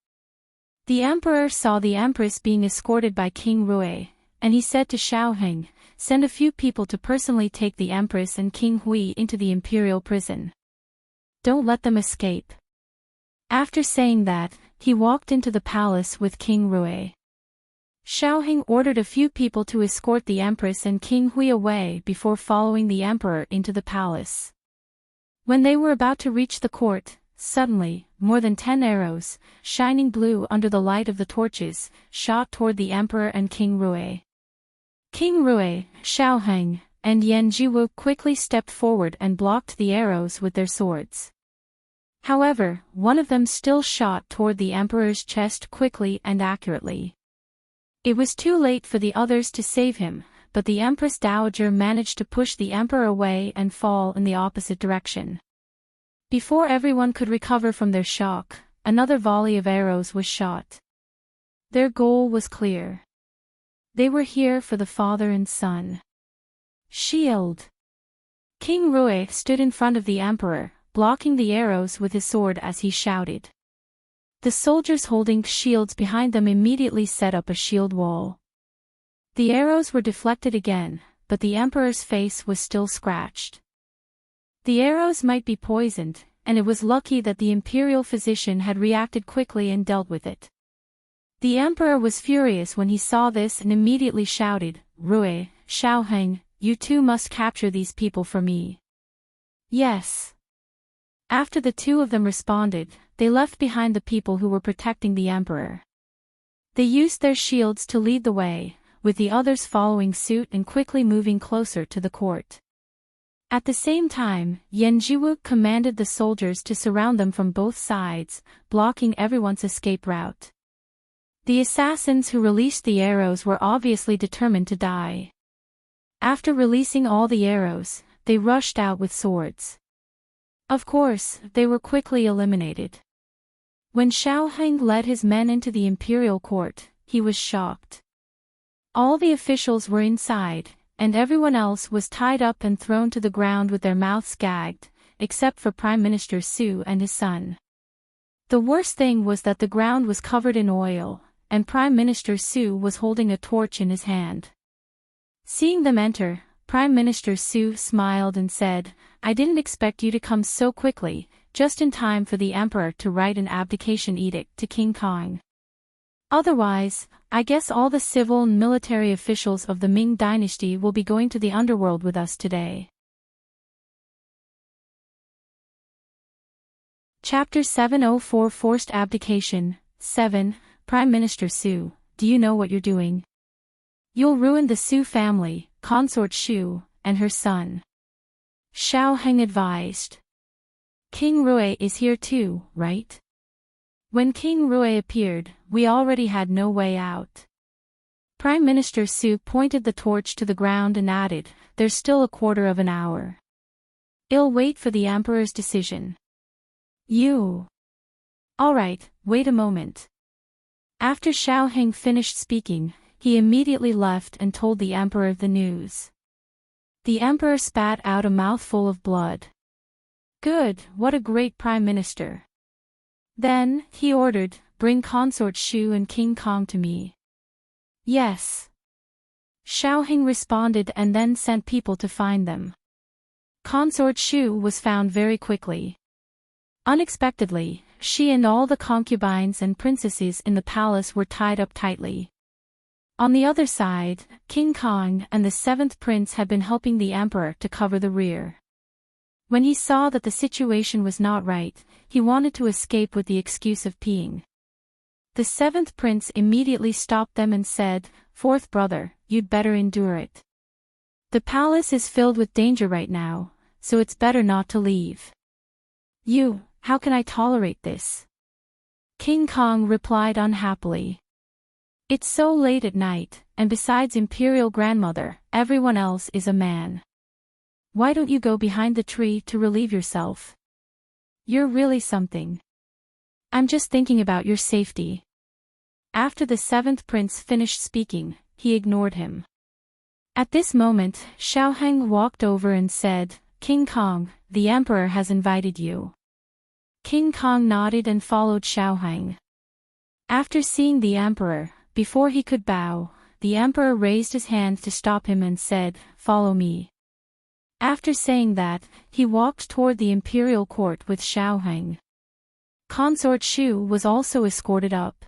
The Emperor saw the Empress being escorted by King Rui, and he said to Xiaoheng, "Send a few people to personally take the Empress and King Hui into the imperial prison. Don't let them escape." After saying that, he walked into the palace with King Rui. Xiaoheng ordered a few people to escort the Empress and King Hui away before following the Emperor into the palace. When they were about to reach the court, suddenly, more than 10 arrows, shining blue under the light of the torches, shot toward the Emperor and King Rui. King Rui, Xiaoheng, and Yan Jiwu quickly stepped forward and blocked the arrows with their swords. However, one of them still shot toward the Emperor's chest quickly and accurately. It was too late for the others to save him, but the Empress Dowager managed to push the Emperor away and fall in the opposite direction. Before everyone could recover from their shock, another volley of arrows was shot. Their goal was clear. They were here for the father and son. Shield! King Rui stood in front of the Emperor, blocking the arrows with his sword as he shouted. The soldiers holding shields behind them immediately set up a shield wall. The arrows were deflected again, but the Emperor's face was still scratched. The arrows might be poisoned, and it was lucky that the imperial physician had reacted quickly and dealt with it. The Emperor was furious when he saw this and immediately shouted, "Rui, Xiaoheng, you two must capture these people for me." Yes. After the two of them responded, they left behind the people who were protecting the Emperor. They used their shields to lead the way, with the others following suit and quickly moving closer to the court. At the same time, Yanjiwu commanded the soldiers to surround them from both sides, blocking everyone's escape route. The assassins who released the arrows were obviously determined to die. After releasing all the arrows, they rushed out with swords. Of course, they were quickly eliminated. When Xiaoheng led his men into the imperial court, he was shocked. All the officials were inside, and everyone else was tied up and thrown to the ground with their mouths gagged, except for Prime Minister Su and his son. The worst thing was that the ground was covered in oil, and Prime Minister Su was holding a torch in his hand. Seeing them enter, Prime Minister Su smiled and said, "I didn't expect you to come so quickly, just in time for the Emperor to write an abdication edict to King Kong. Otherwise, I guess all the civil and military officials of the Ming dynasty will be going to the underworld with us today." Chapter 704 Forced Abdication 7. Prime Minister Su, do you know what you're doing? You'll ruin the Su family, Consort Shu, and her son. Xiaoheng advised. King Rui is here too, right? When King Rui appeared, we already had no way out. Prime Minister Su pointed the torch to the ground and added, "There's still a quarter of an hour. I'll wait for the Emperor's decision." You. All right, wait a moment. After Xiaoheng finished speaking, he immediately left and told the Emperor the news. The Emperor spat out a mouthful of blood. Good, what a great Prime Minister. Then, he ordered, "Bring Consort Shu and King Kong to me." Yes. Xiaoheng responded and then sent people to find them. Consort Shu was found very quickly. Unexpectedly, she and all the concubines and princesses in the palace were tied up tightly. On the other side, King Kong and the seventh prince had been helping the Emperor to cover the rear. When he saw that the situation was not right, he wanted to escape with the excuse of peeing. The seventh prince immediately stopped them and said, "Fourth brother, you'd better endure it. The palace is filled with danger right now, so it's better not to leave." How can I tolerate this? King Kong replied unhappily. It's so late at night, and besides Imperial Grandmother, everyone else is a man. Why don't you go behind the tree to relieve yourself? You're really something. I'm just thinking about your safety. After the seventh prince finished speaking, he ignored him. At this moment, Xiaoheng walked over and said, "King Kong, the Emperor has invited you." King Kong nodded and followed Xiaoheng. After seeing the Emperor, before he could bow, the Emperor raised his hand to stop him and said, "Follow me." After saying that, he walked toward the imperial court with Xiaoheng. Consort Shu was also escorted up.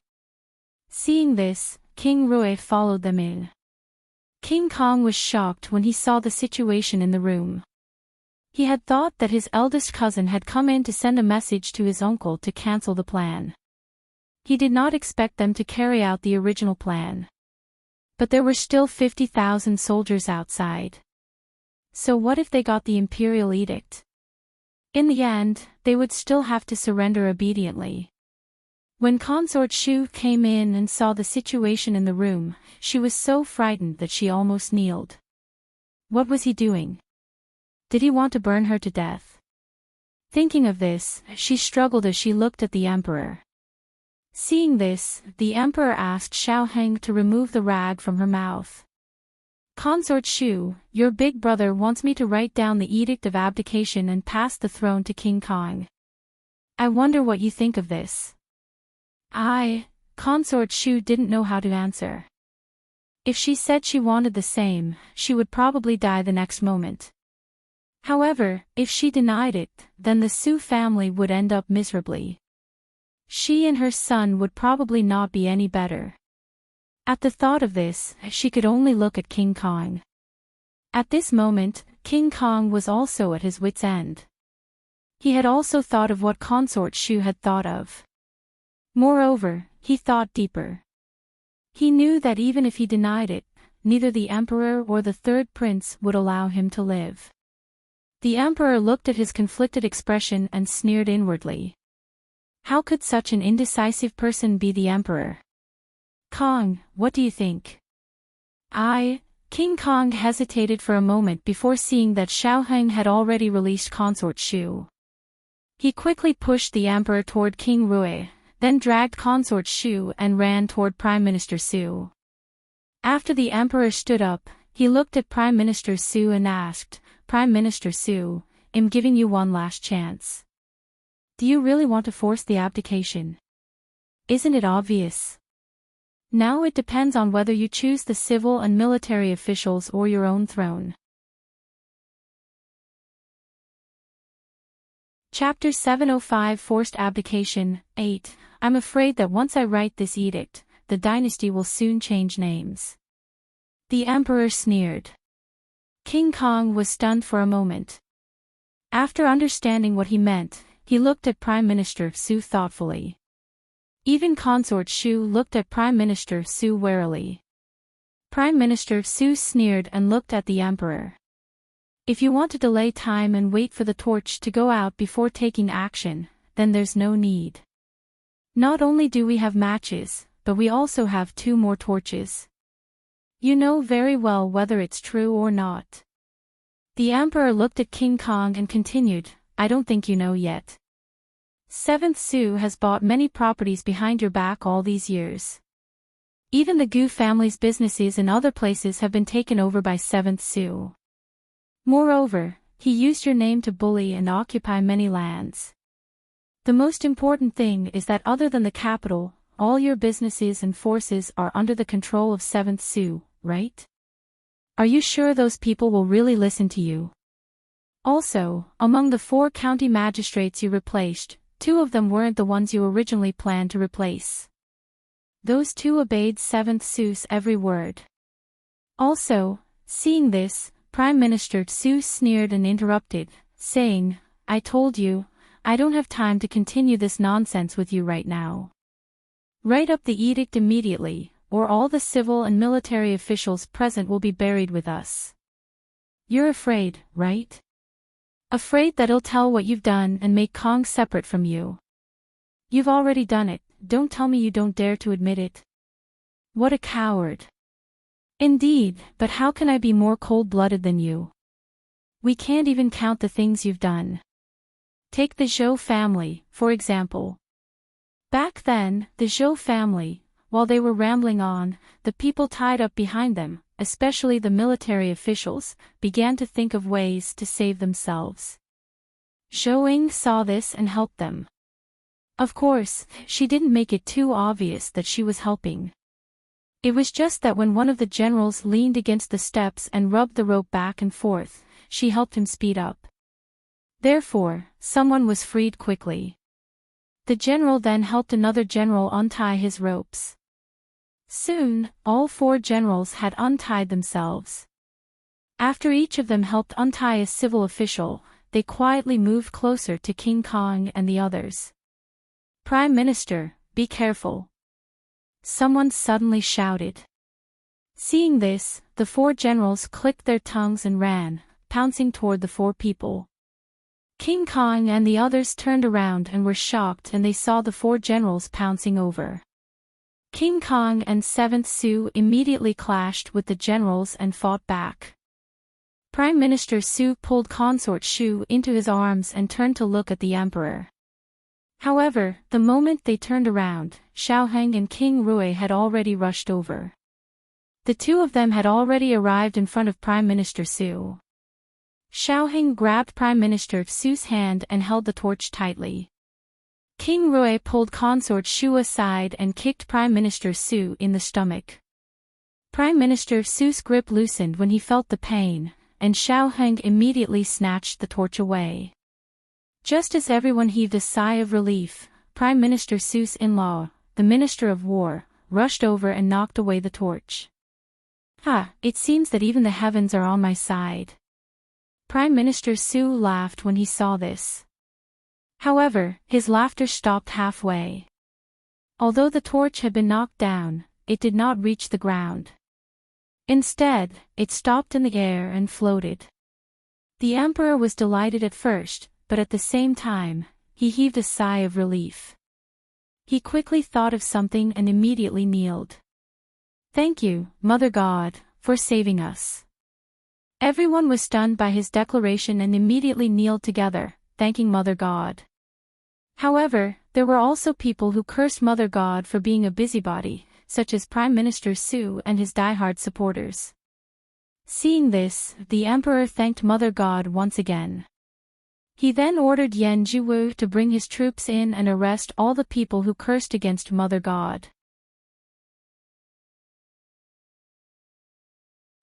Seeing this, King Rui followed them in. King Kong was shocked when he saw the situation in the room. He had thought that his eldest cousin had come in to send a message to his uncle to cancel the plan. He did not expect them to carry out the original plan. But there were still 50,000 soldiers outside. So what if they got the imperial edict? In the end, they would still have to surrender obediently. When Consort Shu came in and saw the situation in the room, she was so frightened that she almost kneeled. What was he doing? Did he want to burn her to death? Thinking of this, she struggled as she looked at the emperor. Seeing this, the emperor asked Xiaoheng to remove the rag from her mouth. Consort Shu, your big brother wants me to write down the edict of abdication and pass the throne to King Kong. I wonder what you think of this. Consort Shu didn't know how to answer. If she said she wanted the same, she would probably die the next moment. However, if she denied it, then the Su family would end up miserably. She and her son would probably not be any better. At the thought of this, she could only look at King Kong. At this moment, King Kong was also at his wits' end. He had also thought of what Consort Shu had thought of. Moreover, he thought deeper. He knew that even if he denied it, neither the emperor or the third prince would allow him to live. The emperor looked at his conflicted expression and sneered inwardly. How could such an indecisive person be the emperor? Kong, what do you think? King Kong hesitated for a moment before seeing that Xiaoheng had already released Consort Shu. He quickly pushed the emperor toward King Rui, then dragged Consort Shu and ran toward Prime Minister Su. After the emperor stood up, he looked at Prime Minister Su and asked, Prime Minister Su, I'm giving you one last chance. Do you really want to force the abdication? Isn't it obvious? Now it depends on whether you choose the civil and military officials or your own throne. Chapter 705 Forced Abdication, 8. I'm afraid that once I write this edict, the dynasty will soon change names. The emperor sneered. King Kong was stunned for a moment. After understanding what he meant, he looked at Prime Minister Su thoughtfully. Even Consort Shu looked at Prime Minister Su warily. Prime Minister Su sneered and looked at the emperor. If you want to delay time and wait for the torch to go out before taking action, then there's no need. Not only do we have matches, but we also have 2 more torches. You know very well whether it's true or not. The emperor looked at King Kong and continued, I don't think you know yet. 7th Su has bought many properties behind your back all these years. Even the Gu family's businesses in other places have been taken over by 7th Su. Moreover, he used your name to bully and occupy many lands. The most important thing is that other than the capital, all your businesses and forces are under the control of 7th Su, right? Are you sure those people will really listen to you? Also, among the 4 county magistrates you replaced, 2 of them weren't the ones you originally planned to replace. Those 2 obeyed 7th Su's every word. Also, seeing this, Prime Minister Su sneered and interrupted, saying, I told you, I don't have time to continue this nonsense with you right now. Write up the edict immediately, or all the civil and military officials present will be buried with us. You're afraid, right? Afraid that he'll tell what you've done and make Kong separate from you. You've already done it, don't tell me you don't dare to admit it. What a coward. Indeed, but how can I be more cold-blooded than you? We can't even count the things you've done. Take the Zhou family, for example. Back then, the Zhou family, while they were rambling on, the people tied up behind them, especially the military officials, began to think of ways to save themselves. Zhou Ying saw this and helped them. Of course, she didn't make it too obvious that she was helping. It was just that when one of the generals leaned against the steps and rubbed the rope back and forth, she helped him speed up. Therefore, someone was freed quickly. The general then helped another general untie his ropes. Soon, all 4 generals had untied themselves. After each of them helped untie a civil official, they quietly moved closer to King Kong and the others. Prime Minister, be careful. Someone suddenly shouted. Seeing this, the 4 generals clicked their tongues and ran, pouncing toward the 4 people. King Kong and the others turned around and were shocked, and they saw the 4 generals pouncing over. King Kong and 7th Su immediately clashed with the generals and fought back. Prime Minister Su pulled Consort Shu into his arms and turned to look at the emperor. However, the moment they turned around, Xiaoheng and King Rui had already rushed over. The 2 of them had already arrived in front of Prime Minister Su. Xiaoheng grabbed Prime Minister Su's hand and held the torch tightly. King Rui pulled Consort Shu aside and kicked Prime Minister Su in the stomach. Prime Minister Su's grip loosened when he felt the pain, and Xiaoheng immediately snatched the torch away. Just as everyone heaved a sigh of relief, Prime Minister Su's in-law, the Minister of War, rushed over and knocked away the torch. It seems that even the heavens are on my side. Prime Minister Su laughed when he saw this. However, his laughter stopped halfway. Although the torch had been knocked down, it did not reach the ground. Instead, it stopped in the air and floated. The emperor was delighted at first, but at the same time, he heaved a sigh of relief. He quickly thought of something and immediately kneeled. "Thank you, Mother God, for saving us." Everyone was stunned by his declaration and immediately kneeled together, thanking Mother God. However, there were also people who cursed Mother God for being a busybody, such as Prime Minister Su and his diehard supporters. Seeing this, the emperor thanked Mother God once again. He then ordered Yan Jiwu to bring his troops in and arrest all the people who cursed against Mother God.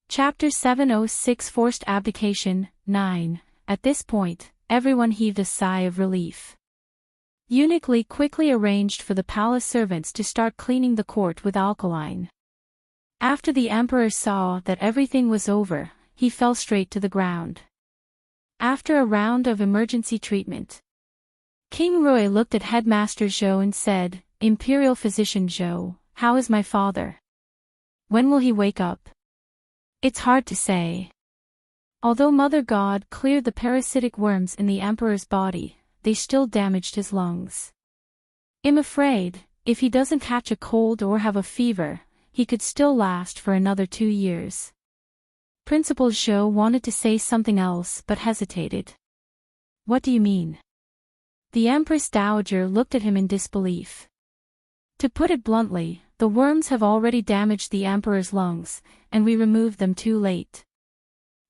Chapter 706 Forced Abdication, 9. At this point, everyone heaved a sigh of relief. Eunuch Li quickly arranged for the palace servants to start cleaning the court with alkaline. After the emperor saw that everything was over, he fell straight to the ground. After a round of emergency treatment, King Rui looked at Headmaster Zhou and said, "Imperial Physician Zhou, how is my father? When will he wake up?" "It's hard to say." Although Mother God cleared the parasitic worms in the emperor's body, they still damaged his lungs. "I'm afraid, if he doesn't catch a cold or have a fever, he could still last for another 2 years. Principal Zhou wanted to say something else but hesitated. "What do you mean?" The Empress Dowager looked at him in disbelief. "To put it bluntly, the worms have already damaged the emperor's lungs, and we removed them too late."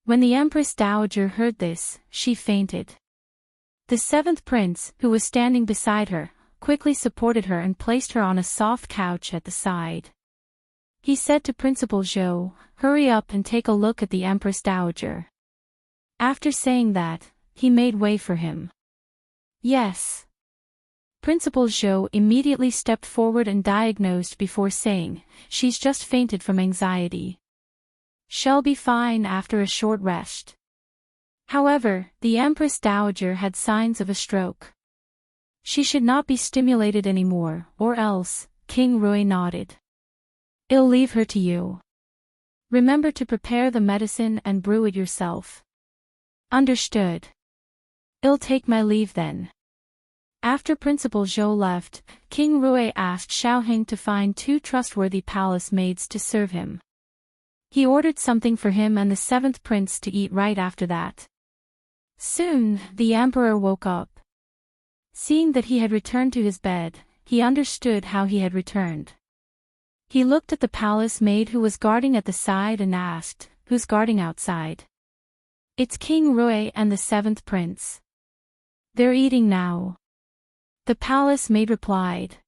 When the Empress Dowager heard this, she fainted. The 7th prince, who was standing beside her, quickly supported her and placed her on a soft couch at the side. He said to Principal Zhou, "Hurry up and take a look at the Empress Dowager." After saying that, he made way for him. "Yes." Principal Zhou immediately stepped forward and diagnosed before saying, "She's just fainted from anxiety. She'll be fine after a short rest." However, the Empress Dowager had signs of a stroke. She should not be stimulated anymore, or else, King Rui nodded. "I'll leave her to you. Remember to prepare the medicine and brew it yourself." "Understood. I'll take my leave then." After Principal Zhou left, King Rui asked Xiaoheng to find 2 trustworthy palace maids to serve him. He ordered something for him and the 7th prince to eat right after that. Soon, the emperor woke up. Seeing that he had returned to his bed, he understood how he had returned. He looked at the palace maid who was guarding at the side and asked, "Who's guarding outside?" "It's King Rui and the 7th prince. They're eating now." The palace maid replied.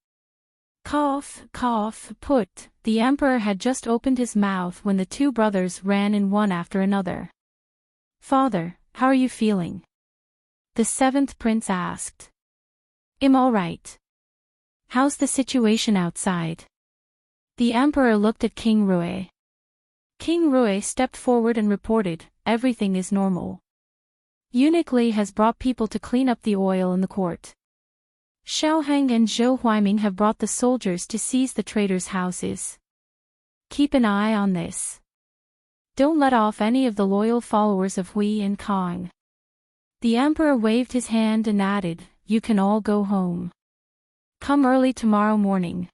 Cough, cough, put. The emperor had just opened his mouth when the 2 brothers ran in one after another. "Father, how are you feeling?" the 7th prince asked. "I'm all right. How's the situation outside?" The emperor looked at King Rui. King Rui stepped forward and reported, "Everything is normal. Eunuch Li has brought people to clean up the oil in the court. Xiaoheng and Zhou Huaiming have brought the soldiers to seize the traitors' houses. Keep an eye on this. Don't let off any of the loyal followers of Hui and Kong." The emperor waved his hand and added, "You can all go home. Come early tomorrow morning."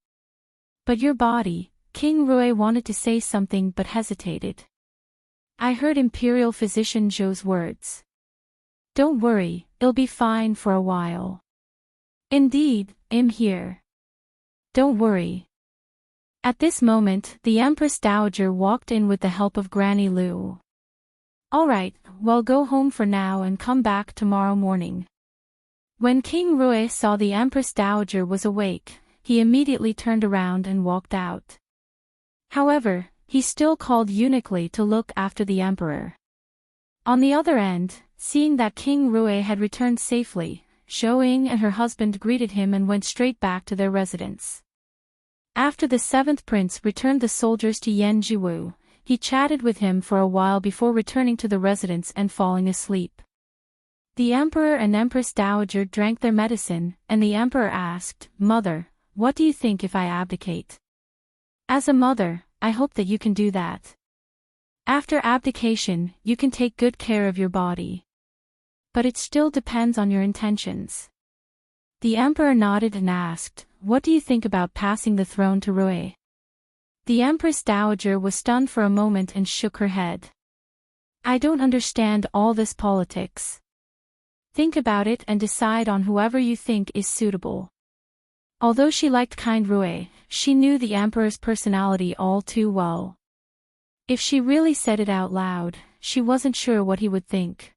"But your body," King Rui wanted to say something but hesitated. "I heard Imperial Physician Zhou's words. Don't worry, it'll be fine for a while." "Indeed, I'm here. Don't worry." At this moment, the Empress Dowager walked in with the help of Granny Lu. "All right, well, go home for now and come back tomorrow morning." When King Rui saw the Empress Dowager was awake, he immediately turned around and walked out. However, he still called Eunuch Li to look after the emperor. On the other end, seeing that King Rui had returned safely, Zhou Ying and her husband greeted him and went straight back to their residence. After the seventh prince returned the soldiers to Yanjiwu, he chatted with him for a while before returning to the residence and falling asleep. The emperor and Empress Dowager drank their medicine, and the emperor asked, "Mother, what do you think if I abdicate?" "As a mother, I hope that you can do that. After abdication, you can take good care of your body. But it still depends on your intentions." The emperor nodded and asked, "What do you think about passing the throne to Rui?" The Empress Dowager was stunned for a moment and shook her head. "I don't understand all this politics. Think about it and decide on whoever you think is suitable." Although she liked kind Rui, she knew the emperor's personality all too well. If she really said it out loud, she wasn't sure what he would think.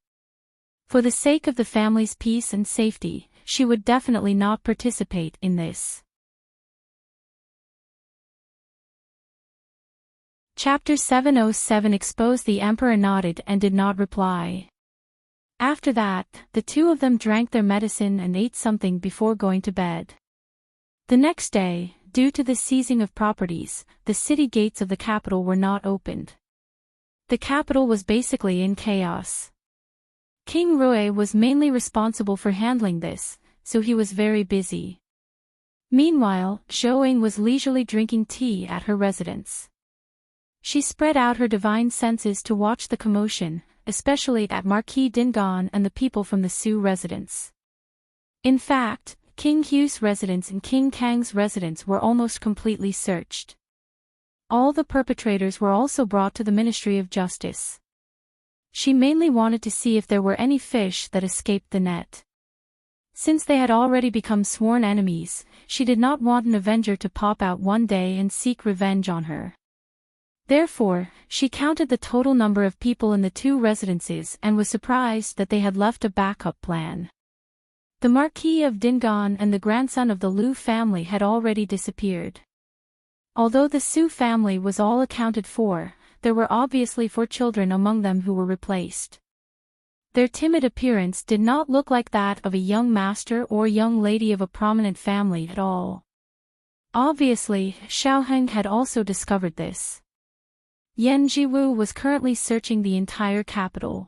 For the sake of the family's peace and safety, she would definitely not participate in this. Chapter 707 exposed. The emperor nodded and did not reply. After that, the two of them drank their medicine and ate something before going to bed. The next day, due to the seizing of properties, the city gates of the capital were not opened. The capital was basically in chaos. King Rui was mainly responsible for handling this, so he was very busy. Meanwhile, Zhou Ying was leisurely drinking tea at her residence. She spread out her divine senses to watch the commotion, especially at Marquis Dingon and the people from the Su residence. In fact, King Hu's residence and King Kang's residence were almost completely searched. All the perpetrators were also brought to the Ministry of Justice. She mainly wanted to see if there were any fish that escaped the net. Since they had already become sworn enemies, she did not want an avenger to pop out one day and seek revenge on her. Therefore, she counted the total number of people in the two residences and was surprised that they had left a backup plan. The Marquis of Dingon and the grandson of the Liu family had already disappeared. Although the Su family was all accounted for, there were obviously 4 children among them who were replaced. Their timid appearance did not look like that of a young master or young lady of a prominent family at all. Obviously, Xiaoheng had also discovered this. Yanjiwu was currently searching the entire capital.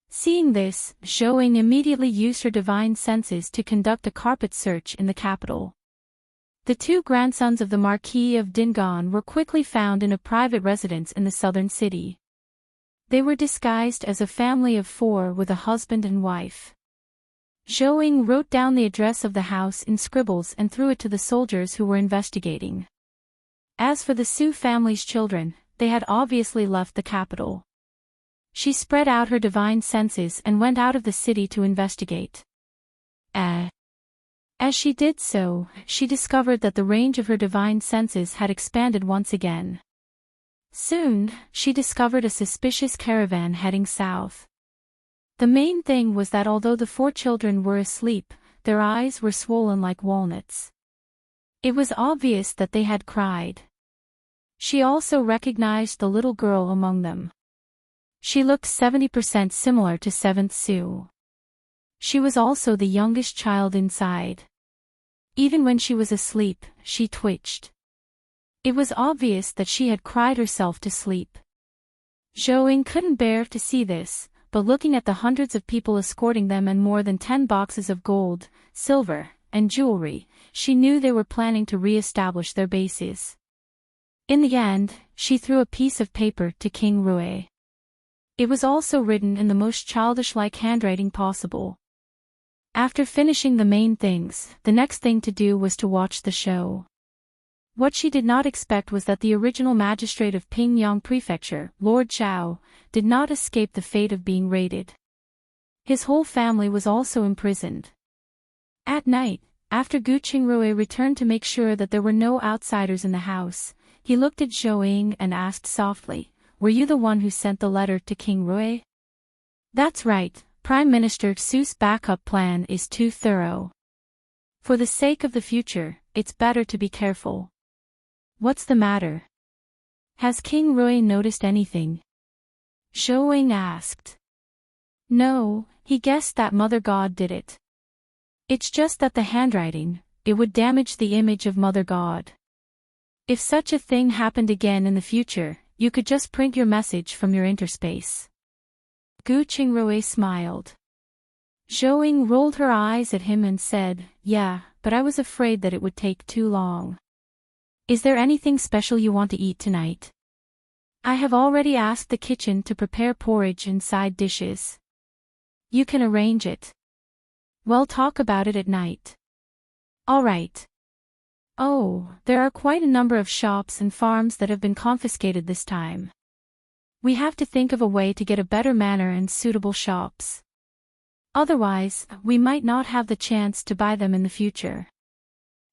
Seeing this, Zhou Ying immediately used her divine senses to conduct a carpet search in the capital. The 2 grandsons of the Marquis of Dingon were quickly found in a private residence in the southern city. They were disguised as a family of 4 with a husband and wife. Zhou Ying wrote down the address of the house in scribbles and threw it to the soldiers who were investigating. As for the Su family's children, they had obviously left the capital. She spread out her divine senses and went out of the city to investigate. As she did so, she discovered that the range of her divine senses had expanded once again. Soon, she discovered a suspicious caravan heading south. The main thing was that although the 4 children were asleep, their eyes were swollen like walnuts. It was obvious that they had cried. She also recognized the little girl among them. She looked 70% similar to 7th Su. She was also the youngest child inside. Even when she was asleep, she twitched. It was obvious that she had cried herself to sleep. Zhou Ying couldn't bear to see this, but looking at the hundreds of people escorting them and more than 10 boxes of gold, silver, and jewelry, she knew they were planning to re-establish their bases. In the end, she threw a piece of paper to King Rui. It was also written in the most childish-like handwriting possible. After finishing the main things, the next thing to do was to watch the show. What she did not expect was that the original magistrate of Pingyang Prefecture, Lord Zhao, did not escape the fate of being raided. His whole family was also imprisoned. At night, after Gu Qingrui returned to make sure that there were no outsiders in the house, he looked at Zhou Ying and asked softly, "Were you the one who sent the letter to King Rui?" "That's right, Prime Minister Xu's backup plan is too thorough. For the sake of the future, it's better to be careful." "What's the matter? Has King Rui noticed anything?" Zhou Ying asked. "No, he guessed that Mother God did it. It's just that the handwriting, it would damage the image of Mother God. If such a thing happened again in the future, you could just print your message from your interspace." Gu Qingrui smiled. Zhou Ying rolled her eyes at him and said, "Yeah, but I was afraid that it would take too long. Is there anything special you want to eat tonight? I have already asked the kitchen to prepare porridge and side dishes. You can arrange it. We'll talk about it at night." "All right." "Oh, there are quite a number of shops and farms that have been confiscated this time. We have to think of a way to get a better manner and suitable shops. Otherwise, we might not have the chance to buy them in the future.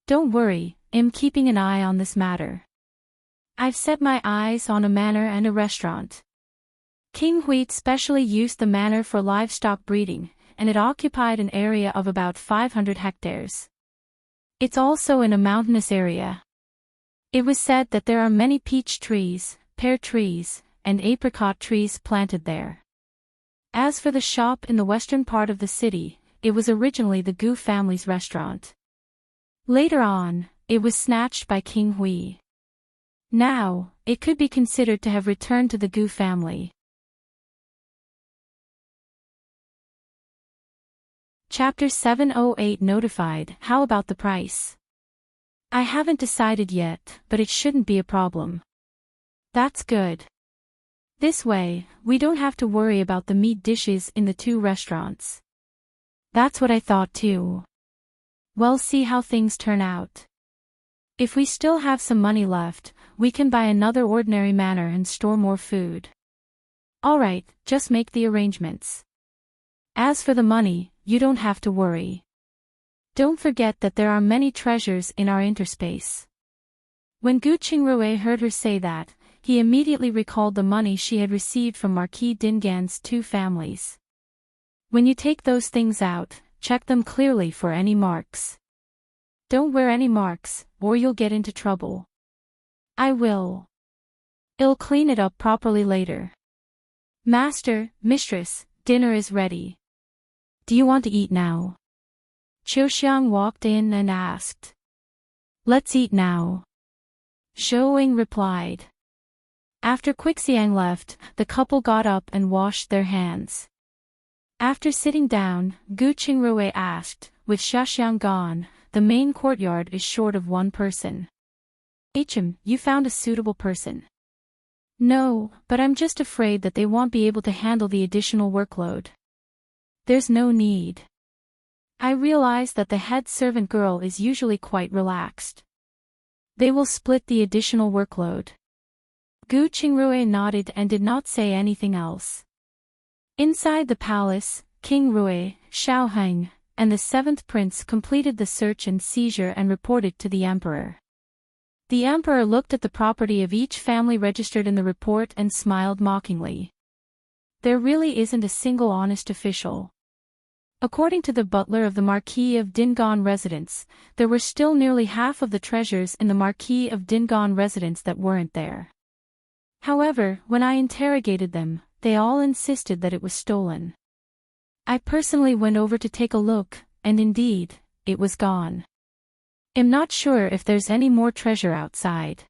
Don't worry, I'm keeping an eye on this matter. I've set my eyes on a manor and a restaurant. King Hui specially used the manor for livestock breeding, and it occupied an area of about 500 hectares. It's also in a mountainous area. It was said that there are many peach trees, pear trees, and apricot trees planted there. As for the shop in the western part of the city, it was originally the Gu family's restaurant. Later on, it was snatched by King Hui. Now, it could be considered to have returned to the Gu family." Chapter 708 Notified. How about the price? "I haven't decided yet, but it shouldn't be a problem." "That's good. This way, we don't have to worry about the meat dishes in the two restaurants." "That's what I thought too. We'll see how things turn out. If we still have some money left, we can buy another ordinary manor and store more food." "All right, just make the arrangements. As for the money, you don't have to worry. Don't forget that there are many treasures in our interspace." When Gu Qingrui heard her say that, he immediately recalled the money she had received from Marquis Dingan's two families. "When you take those things out, check them clearly for any marks. Don't wear any marks, or you'll get into trouble." "I will. I'll clean it up properly later." "Master, mistress, dinner is ready. Do you want to eat now?" Qiuxiang walked in and asked. "Let's eat now," Zhou Ying replied. After Quixiang left, the couple got up and washed their hands. After sitting down, Gu Qingrui asked, "With Xiaxiang gone, the main courtyard is short of one person. You found a suitable person?" "No, but I'm just afraid that they won't be able to handle the additional workload." "There's no need. I realize that the head servant girl is usually quite relaxed. They will split the additional workload." Gu Qingrui nodded and did not say anything else. Inside the palace, King Rui, Xiaoheng, and the seventh prince completed the search and seizure and reported to the emperor. The emperor looked at the property of each family registered in the report and smiled mockingly. There really isn't a single honest official. According to the butler of the Marquis of Dingan residence, there were still nearly half of the treasures in the Marquis of Dingan residence that weren't there. However, when I interrogated them, they all insisted that it was stolen. I personally went over to take a look, and indeed, it was gone. I'm not sure if there's any more treasure outside.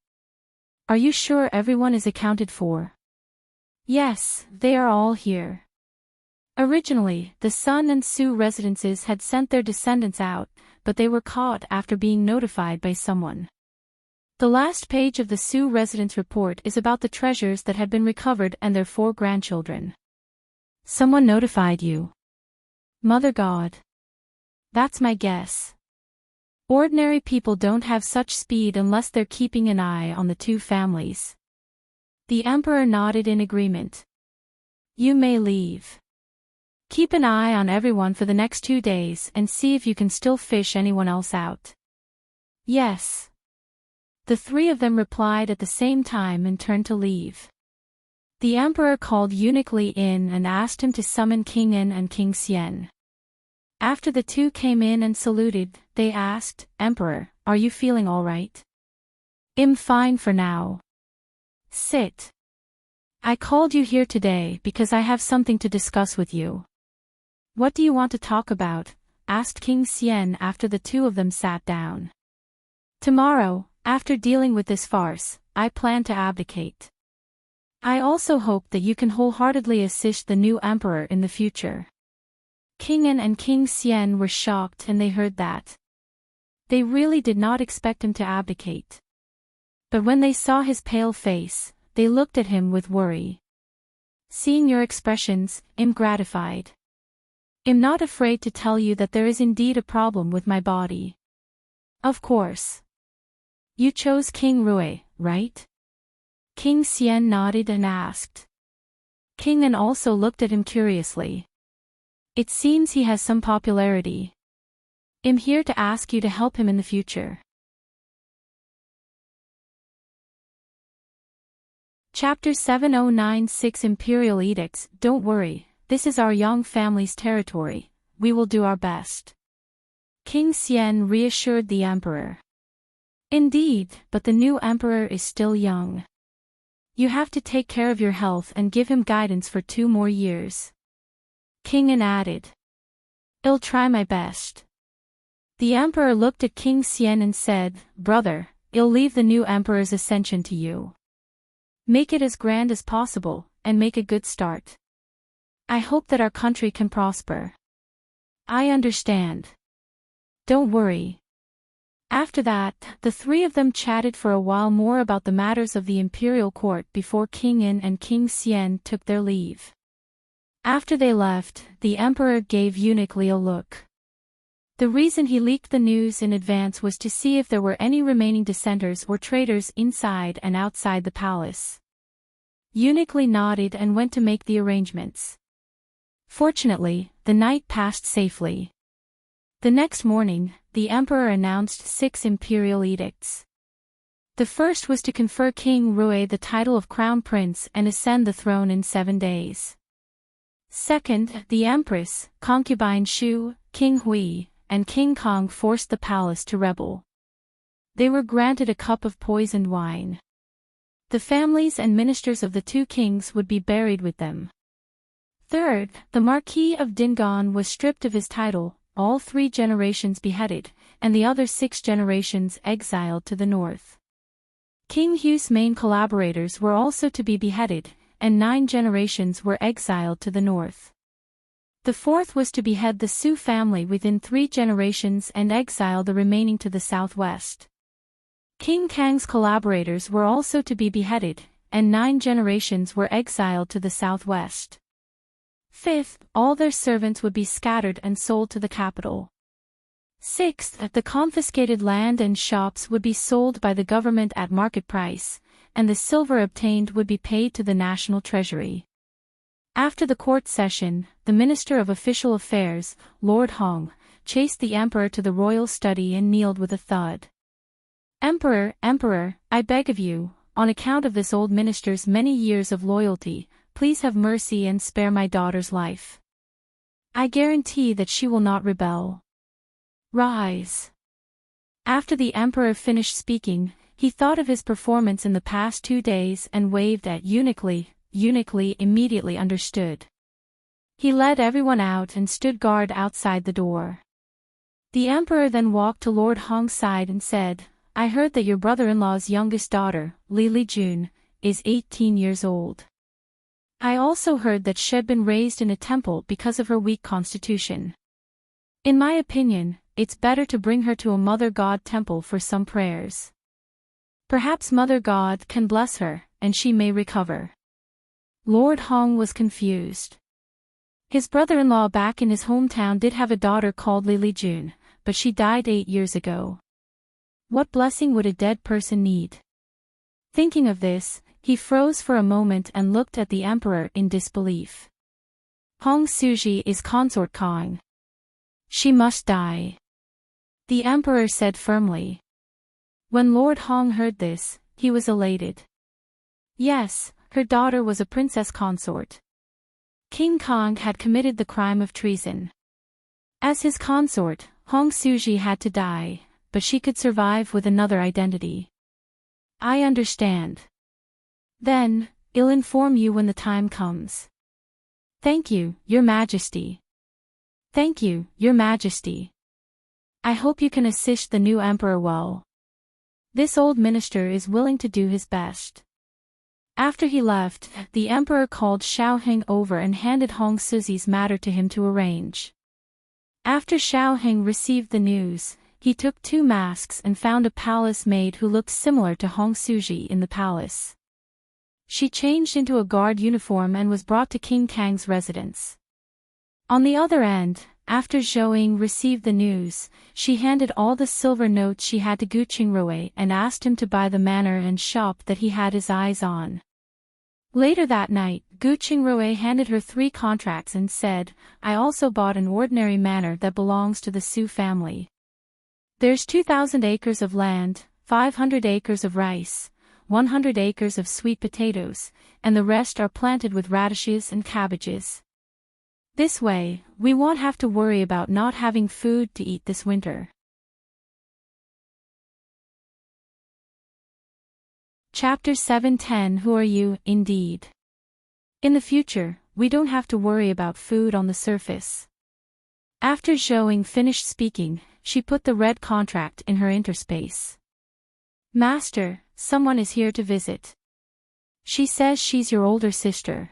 Are you sure everyone is accounted for? Yes, they are all here. Originally, the Sun and Su residences had sent their descendants out, but they were caught after being notified by someone. The last page of the Sioux residence report is about the treasures that had been recovered and their 4 grandchildren. Someone notified you. Mother God. That's my guess. Ordinary people don't have such speed unless they're keeping an eye on the 2 families. The Emperor nodded in agreement. You may leave. Keep an eye on everyone for the next 2 days and see if you can still fish anyone else out. Yes. The 3 of them replied at the same time and turned to leave. The Emperor called Eunuch Li in and asked him to summon King En and King Xian. After the 2 came in and saluted, they asked, Emperor, are you feeling all right? I'm fine for now. Sit. I called you here today because I have something to discuss with you. What do you want to talk about? Asked King Xian after the 2 of them sat down. Tomorrow, after dealing with this farce, I plan to abdicate. I also hope that you can wholeheartedly assist the new emperor in the future. King En and King Xian were shocked and they heard that. They really did not expect him to abdicate. But when they saw his pale face, they looked at him with worry. Seeing your expressions, I'm gratified. I'm not afraid to tell you that there is indeed a problem with my body. Of course. You chose King Rui, right? King Xian nodded and asked. King En also looked at him curiously. It seems he has some popularity. I'm here to ask you to help him in the future. Chapter 7096 Imperial Edicts. Don't worry, this is our young family's territory, we will do our best. King Xian reassured the emperor. Indeed, but the new emperor is still young. You have to take care of your health and give him guidance for 2 more years. King En added. I'll try my best. The emperor looked at King Xian and said, Brother, I'll leave the new emperor's ascension to you. Make it as grand as possible, and make a good start. I hope that our country can prosper. I understand. Don't worry. After that, the 3 of them chatted for a while more about the matters of the imperial court before King En and King Xian took their leave. After they left, the emperor gave Eunuch Li a look. The reason he leaked the news in advance was to see if there were any remaining dissenters or traitors inside and outside the palace. Eunuch Li nodded and went to make the arrangements. Fortunately, the night passed safely. The next morning, the emperor announced 6 imperial edicts. The first was to confer King Rui the title of crown prince and ascend the throne in 7 days. Second, the empress, concubine Shu, King Hui, and King Kong forced the palace to rebel. They were granted a cup of poisoned wine. The families and ministers of the 2 kings would be buried with them. Third, the Marquis of Dingon was stripped of his title, all 3 generations beheaded, and the other 6 generations exiled to the north. King Hu's main collaborators were also to be beheaded, and 9 generations were exiled to the north. The fourth was to behead the Su family within 3 generations and exile the remaining to the southwest. King Kang's collaborators were also to be beheaded, and 9 generations were exiled to the southwest. Fifth, all their servants would be scattered and sold to the capital. Sixth, the confiscated land and shops would be sold by the government at market price, and the silver obtained would be paid to the national treasury. After the court session, the Minister of Official Affairs, Lord Hong, chased the emperor to the royal study and kneeled with a thud. Emperor, I beg of you, on account of this old minister's many years of loyalty, please have mercy and spare my daughter's life. I guarantee that she will not rebel. Rise. After the emperor finished speaking, he thought of his performance in the past 2 days and waved at Eunuch Li. Eunuch Li immediately understood. He led everyone out and stood guard outside the door. The emperor then walked to Lord Hong's side and said, I heard that your brother-in-law's youngest daughter, Li Jun, is 18 years old. I also heard that she had been raised in a temple because of her weak constitution. In my opinion, it's better to bring her to a mother god temple for some prayers. Perhaps Mother God can bless her, and she may recover. Lord Hong was confused. His brother-in-law back in his hometown did have a daughter called Lily June, but she died 8 years ago. What blessing would a dead person need? Thinking of this, he froze for a moment and looked at the emperor in disbelief. Hong Suji is consort Kong. She must die, the emperor said firmly. When Lord Hong heard this, he was elated. Yes, her daughter was a princess consort. King Kong had committed the crime of treason. As his consort, Hong Suji had to die, but she could survive with another identity. I understand. Then, I'll inform you when the time comes. Thank you, Your Majesty. Thank you, Your Majesty. I hope you can assist the new emperor well. This old minister is willing to do his best. After he left, the emperor called Xiao Heng over and handed Hong Suzi's matter to him to arrange. After Xiao Heng received the news, he took 2 masks and found a palace maid who looked similar to Hong Suji in the palace. She changed into a guard uniform and was brought to King Kang's residence. On the other end, after Zhou Ying received the news, she handed all the silver notes she had to Gu Qingrui and asked him to buy the manor and shop that he had his eyes on. Later that night, Gu Qingrui handed her 3 contracts and said, I also bought an ordinary manor that belongs to the Su family. There's 2,000 acres of land, 500 acres of rice, 100 acres of sweet potatoes, and the rest are planted with radishes and cabbages. This way, we won't have to worry about not having food to eat this winter. Chapter 7:10 Who are you, indeed? In the future, we don't have to worry about food on the surface. After Zhou Ying finished speaking, she put the red contract in her interspace. Master, someone is here to visit. She says she's your older sister.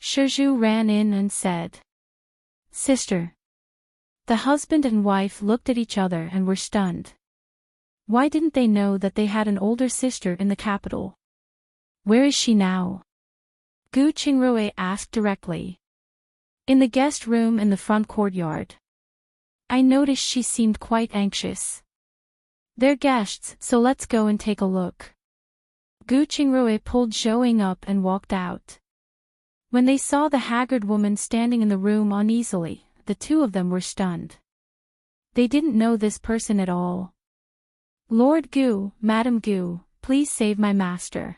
Shizhu ran in and said, Sister. The husband and wife looked at each other and were stunned. Why didn't they know that they had an older sister in the capital? Where is she now? Gu Qingrui asked directly. In the guest room in the front courtyard. I noticed she seemed quite anxious. They're guests, so let's go and take a look. Gu Qingrui pulled Zhou Ying up and walked out. When they saw the haggard woman standing in the room uneasily, the 2 of them were stunned. They didn't know this person at all. Lord Gu, Madam Gu, please save my master.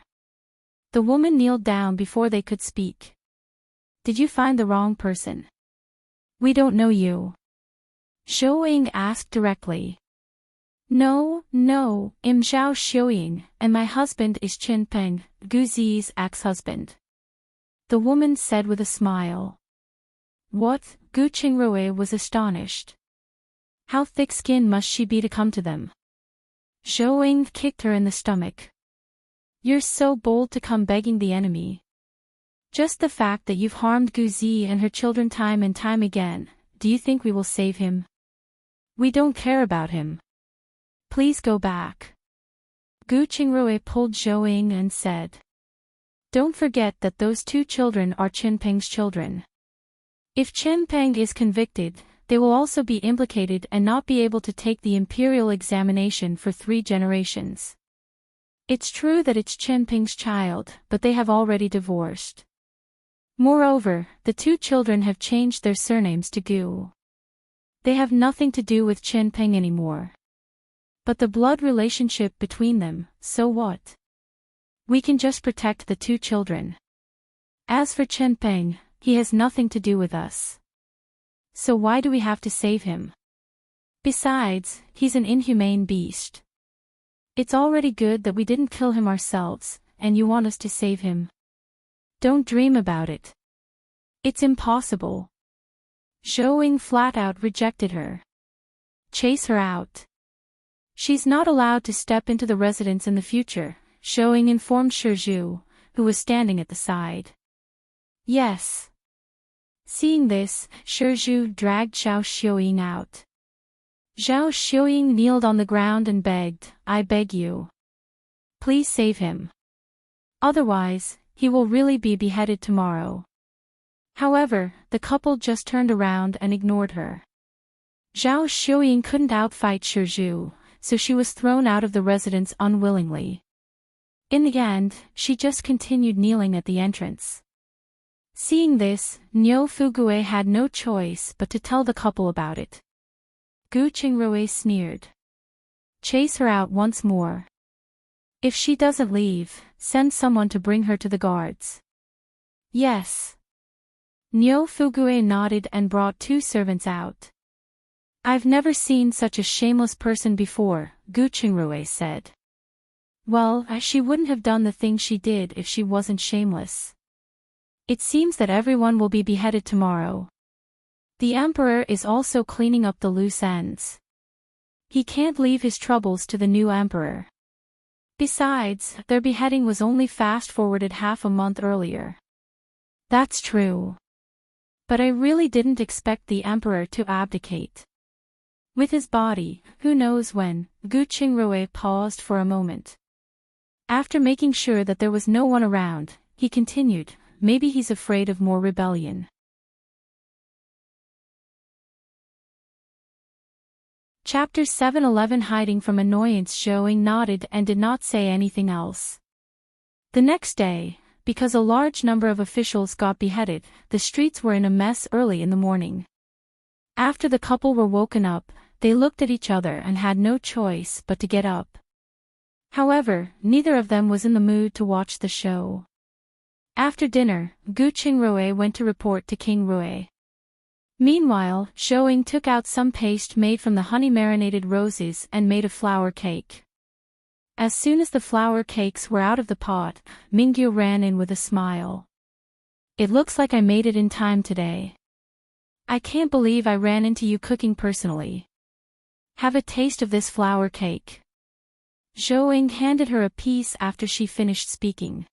The woman kneeled down before they could speak. Did you find the wrong person? We don't know you. Zhou Ying asked directly. No, I'm Zhao Xiuying, and my husband is Qin Peng, Gu Zi's ex-husband. The woman said with a smile. What? Gu Qingrui was astonished. How thick-skinned must she be to come to them? Zhou Ying kicked her in the stomach. You're so bold to come begging the enemy. Just the fact that you've harmed Gu Zi and her children time and time again, do you think we will save him? We don't care about him. Please go back. Gu Qingrui pulled Zhou Ying and said. Don't forget that those 2 children are Qin Peng's children. If Qin Peng is convicted, they will also be implicated and not be able to take the imperial examination for 3 generations. It's true that it's Qin Peng's child, but they have already divorced. Moreover, the 2 children have changed their surnames to Gu. They have nothing to do with Qin Peng anymore. But the blood relationship between them, so what? We can just protect the 2 children. As for Qin Peng, he has nothing to do with us. So why do we have to save him? Besides, he's an inhumane beast. It's already good that we didn't kill him ourselves, and you want us to save him. Don't dream about it. It's impossible. Zhou Ying flat out rejected her. Chase her out. She's not allowed to step into the residence in the future, Zhou Ying informed Shizhu, who was standing at the side. Yes. Seeing this, Shizhu dragged Zhao Xiuying out. Zhao Xiuying kneeled on the ground and begged, I beg you. Please save him. Otherwise, he will really be beheaded tomorrow. However, the couple just turned around and ignored her. Zhao Xiuying couldn't outfight Shi Zhu, so she was thrown out of the residence unwillingly. In the end, she just continued kneeling at the entrance. Seeing this, Niu Fugue had no choice but to tell the couple about it. Gu Qingrui sneered. Chase her out once more. If she doesn't leave, send someone to bring her to the guards. Yes. Niu Fugue nodded and brought 2 servants out. I've never seen such a shameless person before, Gu Qingrui said. Well, she wouldn't have done the thing she did if she wasn't shameless. It seems that everyone will be beheaded tomorrow. The emperor is also cleaning up the loose ends. He can't leave his troubles to the new emperor. Besides, their beheading was only fast-forwarded half a month earlier. That's true. But I really didn't expect the emperor to abdicate. With his body, who knows when, Gu Qingrui paused for a moment. After making sure that there was no one around, he continued, maybe he's afraid of more rebellion. Chapter 7:11 Hiding from annoyance. Xiuying nodded and did not say anything else. The next day, because a large number of officials got beheaded, the streets were in a mess early in the morning. After the couple were woken up, they looked at each other and had no choice but to get up. However, neither of them was in the mood to watch the show. After dinner, Gu Qingrui went to report to King Rui. Meanwhile, Xiuying took out some paste made from the honey-marinated roses and made a flower cake. As soon as the flower cakes were out of the pot, Mingyu ran in with a smile. It looks like I made it in time today. I can't believe I ran into you cooking personally. Have a taste of this flower cake. Xiuying handed her a piece after she finished speaking.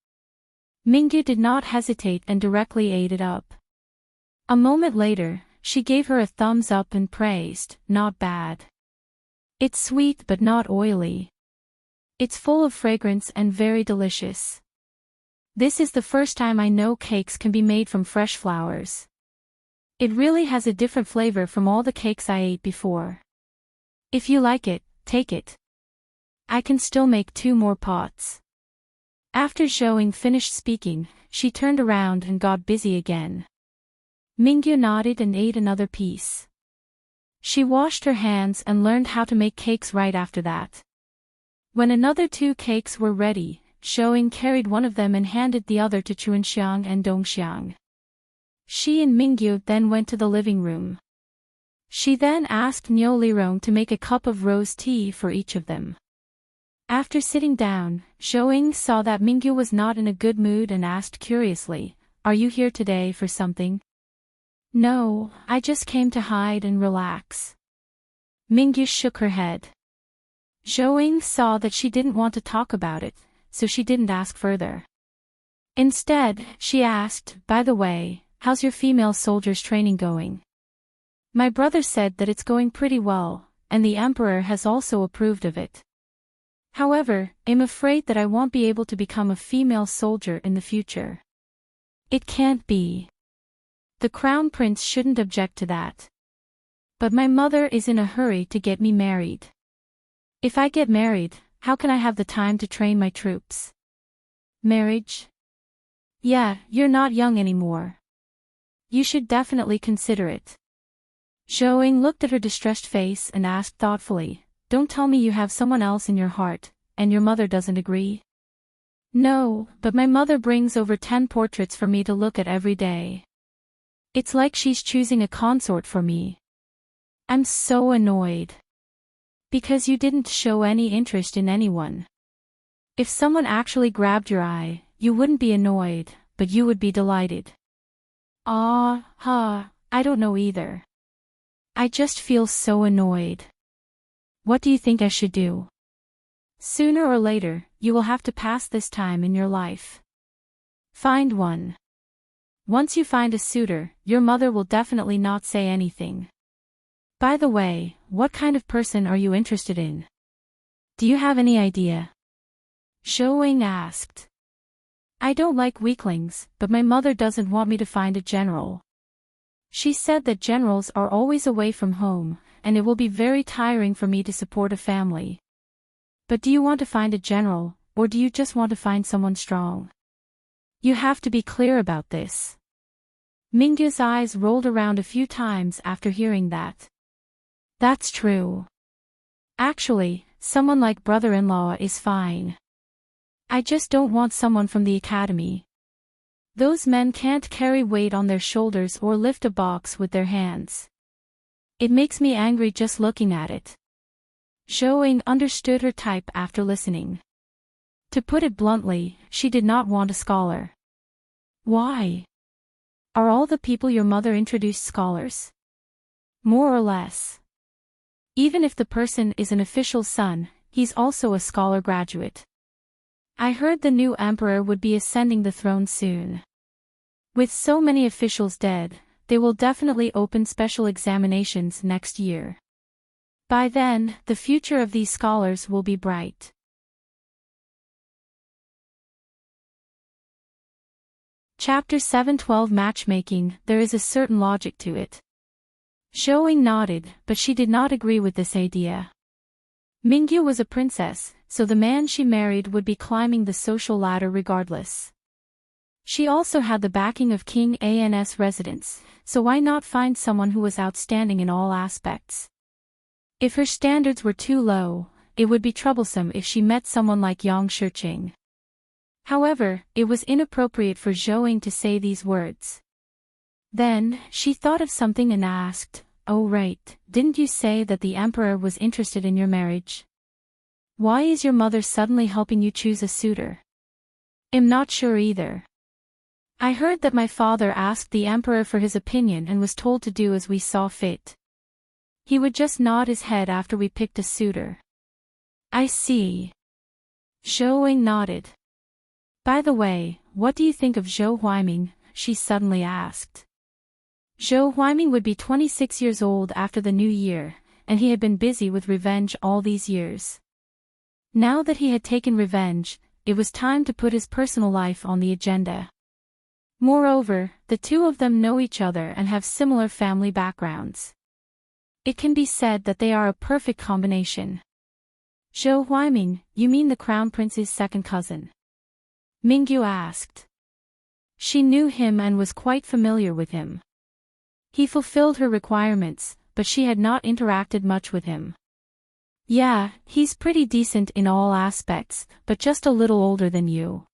Mingyu did not hesitate and directly ate it up. A moment later, she gave her a thumbs up and praised, not bad. It's sweet but not oily. It's full of fragrance and very delicious. This is the first time I know cakes can be made from fresh flowers. It really has a different flavor from all the cakes I ate before. If you like it, take it. I can still make 2 more pots. After Xiuying finished speaking, she turned around and got busy again. Mingyu nodded and ate another piece. She washed her hands and learned how to make cakes right after that. When another 2 cakes were ready, Xiuying carried one of them and handed the other to Chuanxiang and Dongxiang. She and Mingyu then went to the living room. She then asked Niu Lirong to make a cup of rose tea for each of them. After sitting down, Xiuying saw that Mingyu was not in a good mood and asked curiously, "Are you here today for something?" "No, I just came to hide and relax." Mingyu shook her head. Xiuying saw that she didn't want to talk about it, so she didn't ask further. Instead, she asked, "By the way, how's your female soldiers' training going?" "My brother said that it's going pretty well, and the emperor has also approved of it. However, I'm afraid that I won't be able to become a female soldier in the future." "It can't be. The crown prince shouldn't object to that. But my mother is in a hurry to get me married. If I get married, how can I have the time to train my troops?" "Marriage? Yeah, you're not young anymore. You should definitely consider it." Xiuying looked at her distressed face and asked thoughtfully, "Don't tell me you have someone else in your heart, and your mother doesn't agree?" "No, but my mother brings over 10 portraits for me to look at every day. It's like she's choosing a consort for me. I'm so annoyed. Because you didn't show any interest in anyone. If someone actually grabbed your eye, you wouldn't be annoyed, but you would be delighted." I don't know either. I just feel so annoyed. What do you think I should do?" "Sooner or later, you will have to pass this time in your life. Find one. Once you find a suitor, your mother will definitely not say anything. By the way, what kind of person are you interested in? Do you have any idea?" Zhou asked. I don't like weaklings, but my mother doesn't want me to find a general. She said that generals are always away from home, and it will be very tiring for me to support a family. But do you want to find a general, or do you just want to find someone strong? You have to be clear about this. Mingyu's eyes rolled around a few times after hearing that. That's true. Actually, someone like brother-in-law is fine. I just don't want someone from the academy. Those men can't carry weight on their shoulders or lift a box with their hands. It makes me angry just looking at it. Zhou understood her type after listening. To put it bluntly, she did not want a scholar. Why? Are all the people your mother introduced scholars? More or less. Even if the person is an official's son, he's also a scholar graduate. I heard the new emperor would be ascending the throne soon. With so many officials dead, they will definitely open special examinations next year. By then, the future of these scholars will be bright. Chapter 7:12 Matchmaking. There is a certain logic to it. Zhou nodded, but she did not agree with this idea. Mingyu was a princess, so the man she married would be climbing the social ladder regardless. She also had the backing of King An's residence, so why not find someone who was outstanding in all aspects? If her standards were too low, it would be troublesome if she met someone like Yang Shiqing. However, it was inappropriate for Zhou to say these words. Then, she thought of something and asked, "Oh right, didn't you say that the emperor was interested in your marriage? Why is your mother suddenly helping you choose a suitor?" "I'm not sure either. I heard that my father asked the emperor for his opinion and was told to do as we saw fit. He would just nod his head after we picked a suitor." "I see." Zhou nodded. "By the way, what do you think of Zhou Huaiming?" she suddenly asked. Zhou Huaiming would be 26 years old after the new year, and he had been busy with revenge all these years. Now that he had taken revenge, it was time to put his personal life on the agenda. Moreover, the two of them know each other and have similar family backgrounds. It can be said that they are a perfect combination. "Zhou Huaiming, you mean the crown prince's second cousin?" Mingyu asked. She knew him and was quite familiar with him. He fulfilled her requirements, but she had not interacted much with him. "Yeah, he's pretty decent in all aspects, but just a little older than you.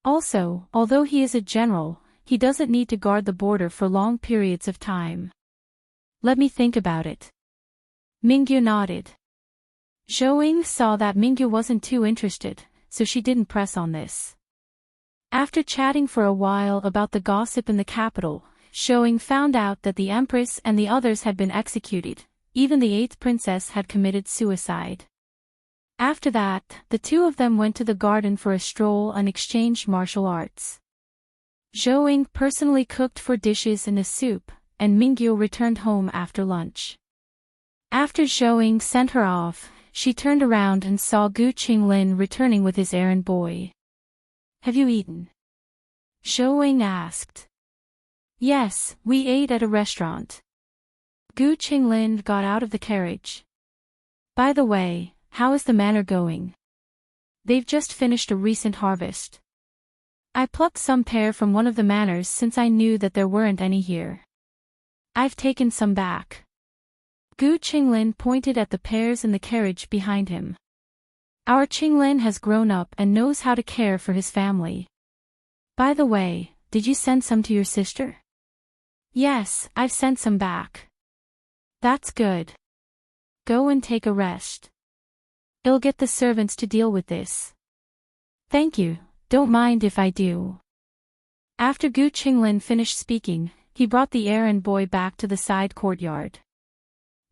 Also, although he is a general, he doesn't need to guard the border for long periods of time." "Let me think about it." Mingyu nodded. Zhou saw that Mingyu wasn't too interested, so she didn't press on this. After chatting for a while about the gossip in the capital, Zhou found out that the empress and the others had been executed. Even the 8th princess had committed suicide. After that, the two of them went to the garden for a stroll and exchanged martial arts. Zhou personally cooked 4 dishes and a soup, and Mingyu returned home after lunch. After Zhou sent her off, she turned around and saw Gu Qinglin returning with his errand boy. "Have you eaten?" Zhou asked. "Yes, we ate at a restaurant." Gu Qinglin got out of the carriage. "By the way, how is the manor going?" "They've just finished a recent harvest. I plucked some pear from one of the manors since I knew that there weren't any here. I've taken some back." Gu Qinglin pointed at the pears in the carriage behind him. "Our Qinglin has grown up and knows how to care for his family. By the way, did you send some to your sister?" "Yes, I've sent some back." "That's good. Go and take a rest. I'll get the servants to deal with this." "Thank you, don't mind if I do." After Gu Qinglin finished speaking, he brought the errand boy back to the side courtyard.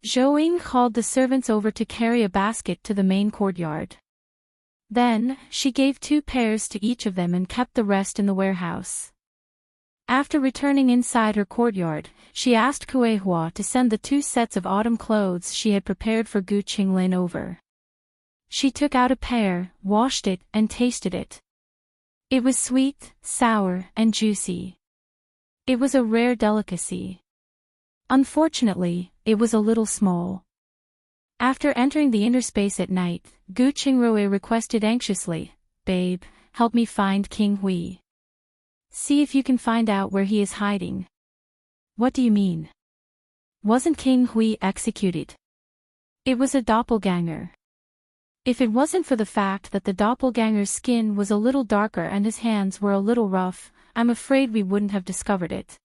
Zhou called the servants over to carry a basket to the main courtyard. Then, she gave 2 pears to each of them and kept the rest in the warehouse. After returning inside her courtyard, she asked Kuehua to send the 2 sets of autumn clothes she had prepared for Gu Qinglin over. She took out a pear, washed it, and tasted it. It was sweet, sour, and juicy. It was a rare delicacy. Unfortunately, it was a little small. After entering the inner space at night, Gu Qingrui requested anxiously, "Babe, help me find King Hui. See if you can find out where he is hiding." "What do you mean? Wasn't King Hui executed?" "It was a doppelganger. If it wasn't for the fact that the doppelganger's skin was a little darker and his hands were a little rough, I'm afraid we wouldn't have discovered it."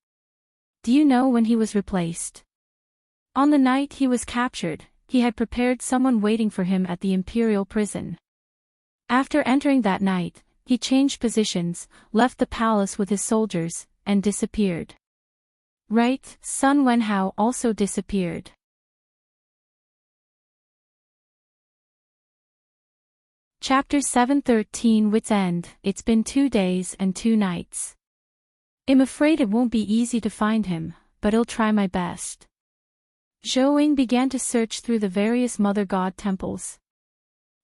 "Do you know when he was replaced?" "On the night he was captured, he had prepared someone waiting for him at the imperial prison. After entering that night, he changed positions, left the palace with his soldiers, and disappeared." "Right, Sun Wenhao also disappeared." Chapter 713 Wit's End. It's been 2 days and 2 nights. I'm afraid it won't be easy to find him, but I'll try my best. Zhou Ying began to search through the various mother god temples.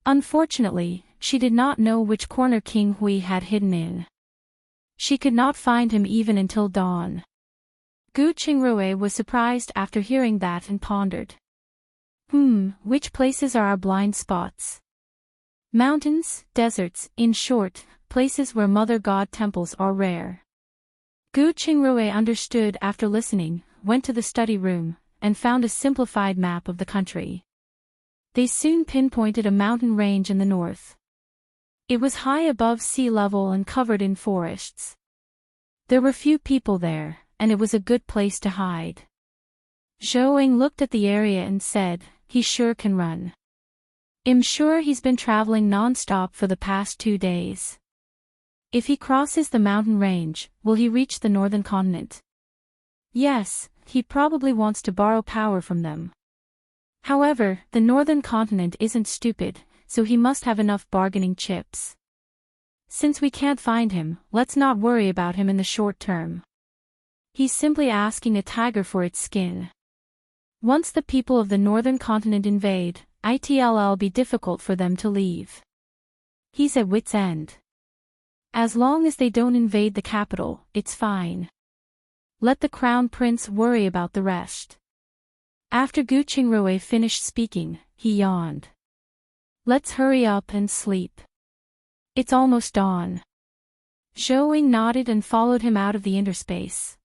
Unfortunately, she did not know which corner King Hui had hidden in. She could not find him even until dawn. Gu Qingrui was surprised after hearing that and pondered. Which places are our blind spots? Mountains, deserts, in short, places where mother god temples are rare. Gu Qingrui understood after listening, went to the study room, and found a simplified map of the country. They soon pinpointed a mountain range in the north. It was high above sea level and covered in forests. There were few people there, and it was a good place to hide. Zhou Ying looked at the area and said, "He sure can run. I'm sure he's been traveling non-stop for the past 2 days. If he crosses the mountain range, will he reach the northern continent?" "Yes, he probably wants to borrow power from them. However, the northern continent isn't stupid, so he must have enough bargaining chips. Since we can't find him, let's not worry about him in the short term. He's simply asking a tiger for its skin. Once the people of the northern continent invade, it'll be difficult for them to leave. He's at wit's end. As long as they don't invade the capital, it's fine. Let the crown prince worry about the rest." After Gu Qingrui finished speaking, he yawned. "Let's hurry up and sleep. It's almost dawn." Zhou Ying nodded and followed him out of the inner space.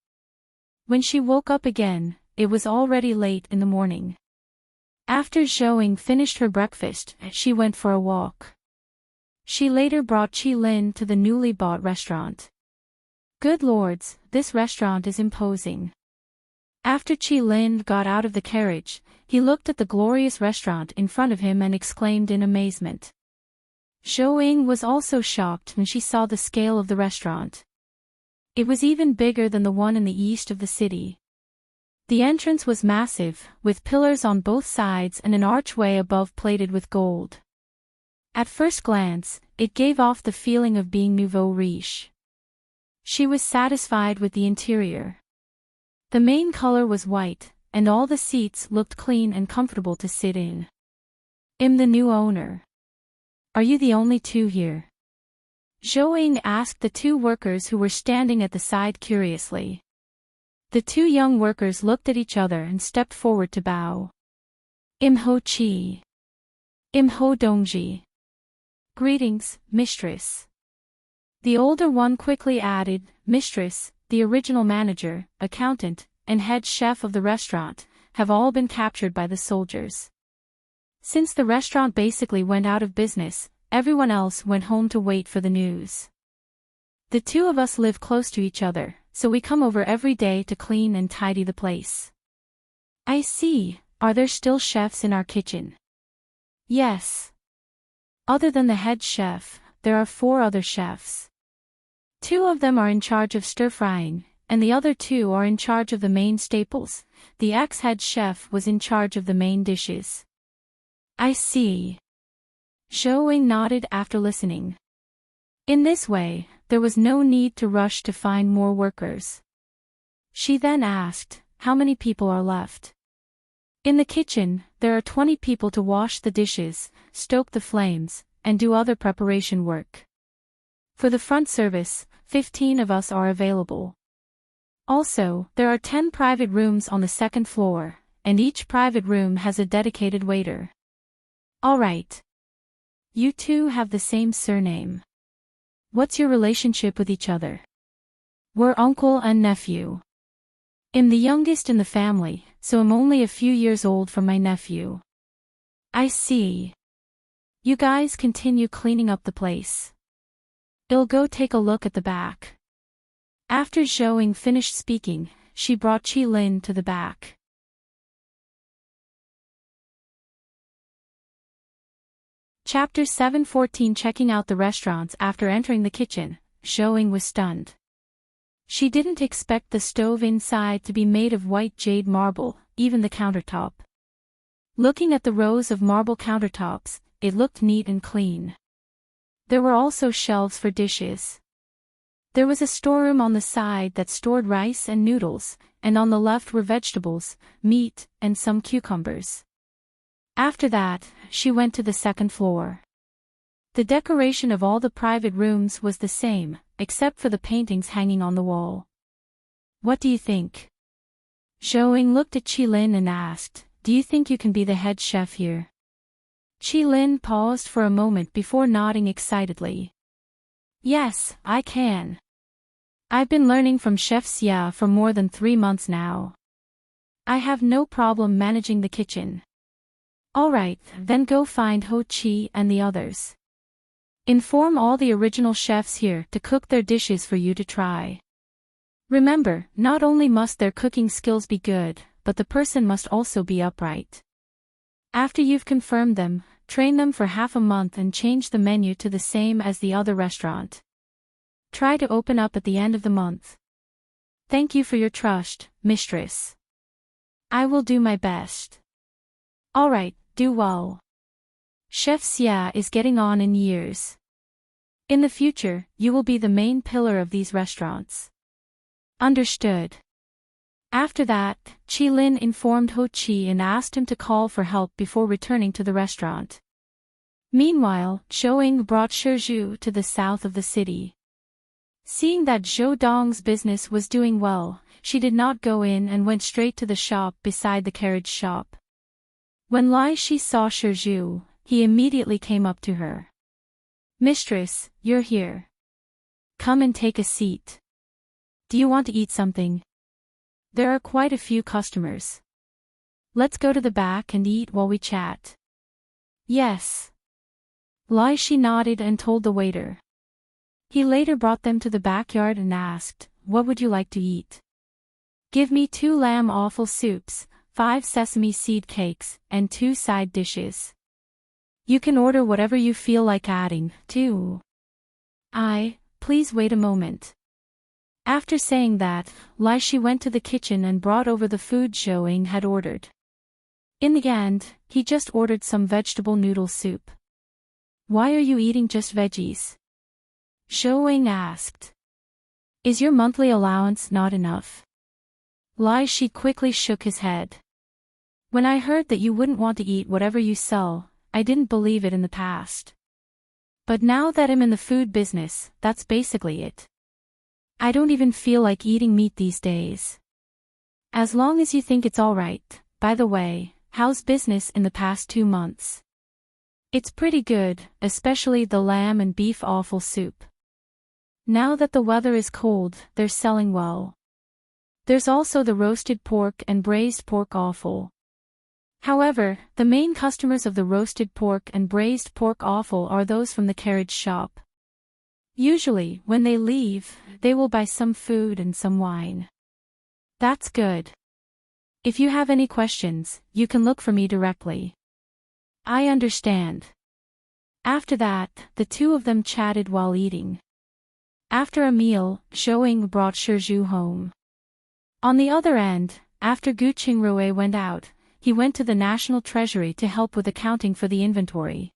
When she woke up again, it was already late in the morning. After Zhou Ying finished her breakfast, she went for a walk. She later brought Qi Lin to the newly bought restaurant. Good lords, this restaurant is imposing. After Qi Lin got out of the carriage, he looked at the glorious restaurant in front of him and exclaimed in amazement. Zhou Ying was also shocked when she saw the scale of the restaurant. It was even bigger than the one in the east of the city. The entrance was massive, with pillars on both sides and an archway above plated with gold. At first glance, it gave off the feeling of being nouveau riche. She was satisfied with the interior. The main color was white, and all the seats looked clean and comfortable to sit in. "I'm the new owner. Are you the only two here?" Zhou Ying asked the 2 workers who were standing at the side curiously. The 2 young workers looked at each other and stepped forward to bow. "Im Ho Chi. Im Ho Dongji. Greetings, mistress." The older one quickly added, "Mistress, the original manager, accountant, and head chef of the restaurant, have all been captured by the soldiers. Since the restaurant basically went out of business, everyone else went home to wait for the news. The 2 of us live close to each other, so we come over every day to clean and tidy the place." "I see. Are there still chefs in our kitchen?" "Yes. Other than the head chef, there are 4 other chefs. 2 of them are in charge of stir-frying, and the other 2 are in charge of the main staples. The ex-head chef was in charge of the main dishes." "I see." Zhou Ying nodded after listening. In this way, there was no need to rush to find more workers. She then asked, "How many people are left?" In the kitchen, there are 20 people to wash the dishes, stoke the flames, and do other preparation work. For the front service, 15 of us are available. Also, there are 10 private rooms on the second floor, and each private room has a dedicated waiter. Alright. You two have the same surname. What's your relationship with each other? We're uncle and nephew. I'm the youngest in the family, so I'm only a few years old from my nephew. I see. You guys continue cleaning up the place. I'll go take a look at the back. After Zhou finished speaking, she brought Qilin to the back. Chapter 7:14. Checking out the restaurants. After entering the kitchen, Zhou was stunned. She didn't expect the stove inside to be made of white jade marble, even the countertop. Looking at the rows of marble countertops, it looked neat and clean. There were also shelves for dishes. There was a storeroom on the side that stored rice and noodles, and on the left were vegetables, meat, and some cucumbers. After that, she went to the second floor. The decoration of all the private rooms was the same, except for the paintings hanging on the wall. What do you think? Zhou looked at Qilin and asked, do you think you can be the head chef here? Qilin paused for a moment before nodding excitedly. Yes, I can. I've been learning from Chef Xia for more than 3 months now. I have no problem managing the kitchen. Alright, then go find Ho Chi and the others. Inform all the original chefs here to cook their dishes for you to try. Remember, not only must their cooking skills be good, but the person must also be upright. After you've confirmed them, train them for half a month and change the menu to the same as the other restaurant. Try to open up at the end of the month. Thank you for your trust, mistress. I will do my best. Alright, do well. Chef Xia is getting on in years. In the future, you will be the main pillar of these restaurants. Understood. After that, Qilin informed Ho Chi and asked him to call for help before returning to the restaurant. Meanwhile, Zhou brought Shizhu to the south of the city. Seeing that Zhou Dong's business was doing well, she did not go in and went straight to the shop beside the carriage shop. When Lai Shi saw Shizhu, he immediately came up to her. Mistress, you're here. Come and take a seat. Do you want to eat something? There are quite a few customers. Let's go to the back and eat while we chat. Yes. Lai Shi nodded and told the waiter. He later brought them to the backyard and asked, what would you like to eat? Give me 2 lamb offal soups, 5 sesame seed cakes, and 2 side dishes. You can order whatever you feel like adding, too. Please wait a moment. After saying that, Lai Shi went to the kitchen and brought over the food Zhou had ordered. In the end, he just ordered some vegetable noodle soup. Why are you eating just veggies? Zhou asked. Is your monthly allowance not enough? Lai Shi quickly shook his head. When I heard that you wouldn't want to eat whatever you sell, I didn't believe it in the past. But now that I'm in the food business, that's basically it. I don't even feel like eating meat these days. As long as you think it's alright. By the way, how's business in the past 2 months? It's pretty good, especially the lamb and beef offal soup. Now that the weather is cold, they're selling well. There's also the roasted pork and braised pork offal. However, the main customers of the roasted pork and braised pork offal are those from the carriage shop. Usually, when they leave, they will buy some food and some wine. That's good. If you have any questions, you can look for me directly. I understand. After that, the two of them chatted while eating. After a meal, Zhou brought Shizhu home. On the other end, after Gu Qingrui went out, he went to the National Treasury to help with accounting for the inventory.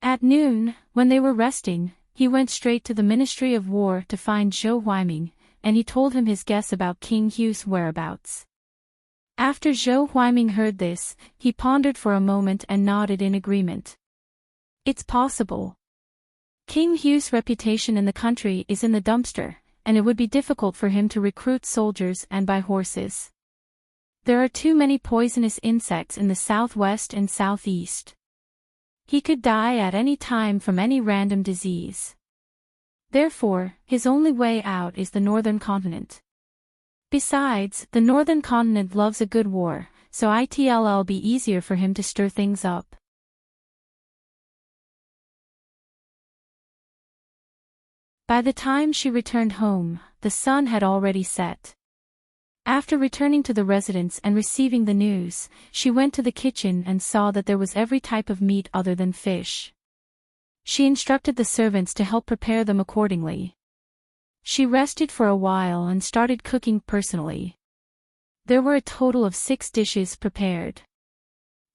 At noon, when they were resting, he went straight to the Ministry of War to find Zhou Huaiming, and he told him his guess about King Hu's whereabouts. After Zhou Huaiming heard this, he pondered for a moment and nodded in agreement. It's possible. King Hu's reputation in the country is in the dumpster, and it would be difficult for him to recruit soldiers and buy horses. There are too many poisonous insects in the southwest and southeast. He could die at any time from any random disease. Therefore, his only way out is the northern continent. Besides, the northern continent loves a good war, so it'll be easier for him to stir things up. By the time she returned home, the sun had already set. After returning to the residence and receiving the news, she went to the kitchen and saw that there was every type of meat other than fish. She instructed the servants to help prepare them accordingly. She rested for a while and started cooking personally. There were a total of 6 dishes prepared.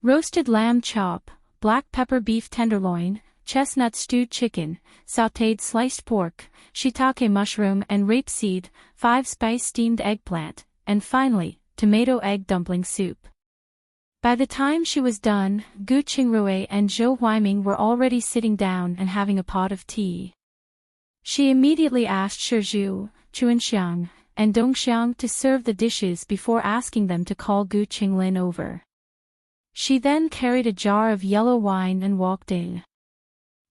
Roasted lamb chop, black pepper beef tenderloin, chestnut stewed chicken, sautéed sliced pork, shiitake mushroom and rapeseed, 5-spice steamed eggplant, and finally, tomato egg dumpling soup. By the time she was done, Gu Qingrui and Zhou Huaiming were already sitting down and having a pot of tea. She immediately asked Shizhu, Chuanxiang, and Dongxiang to serve the dishes before asking them to call Gu Qinglin over. She then carried a jar of yellow wine and walked in.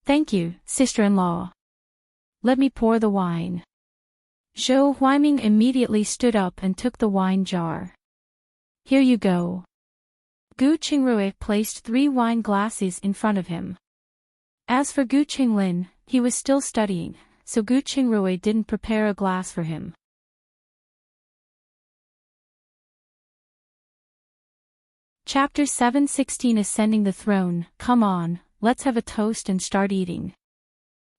"Thank you, sister-in-law. Let me pour the wine." Zhou Huaiming immediately stood up and took the wine jar. "Here you go." Gu Qingrui placed 3 wine glasses in front of him. As for Gu Qinglin, he was still studying, so Gu Qingrui didn't prepare a glass for him. Chapter 716 Ascending the Throne. "Come on, let's have a toast and start eating."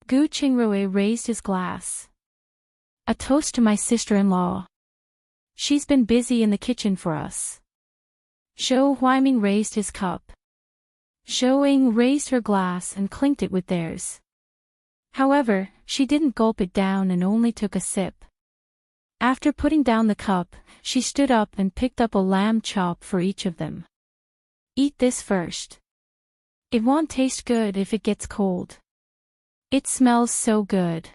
Gu Qingrui raised his glass. "A toast to my sister-in-law. She's been busy in the kitchen for us." Zhou Huaiming raised his cup. Zhou Ying raised her glass and clinked it with theirs. However, she didn't gulp it down and only took a sip. After putting down the cup, she stood up and picked up a lamb chop for each of them. "Eat this first. It won't taste good if it gets cold. It smells so good.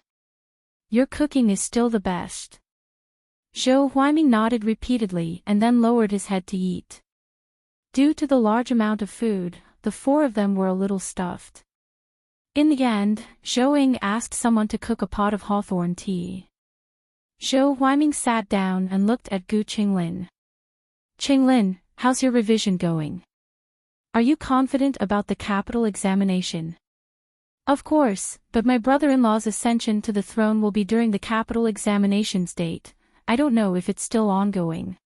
Your cooking is still the best." Zhou Huaiming nodded repeatedly and then lowered his head to eat. Due to the large amount of food, the 4 of them were a little stuffed. In the end, Zhou Ying asked someone to cook a pot of hawthorn tea. Zhou Huaiming sat down and looked at Gu Qinglin. "Qinglin, how's your revision going? Are you confident about the capital examination?" "Of course, but my brother-in-law's ascension to the throne will be during the capital examinations date. I don't know if it's still ongoing.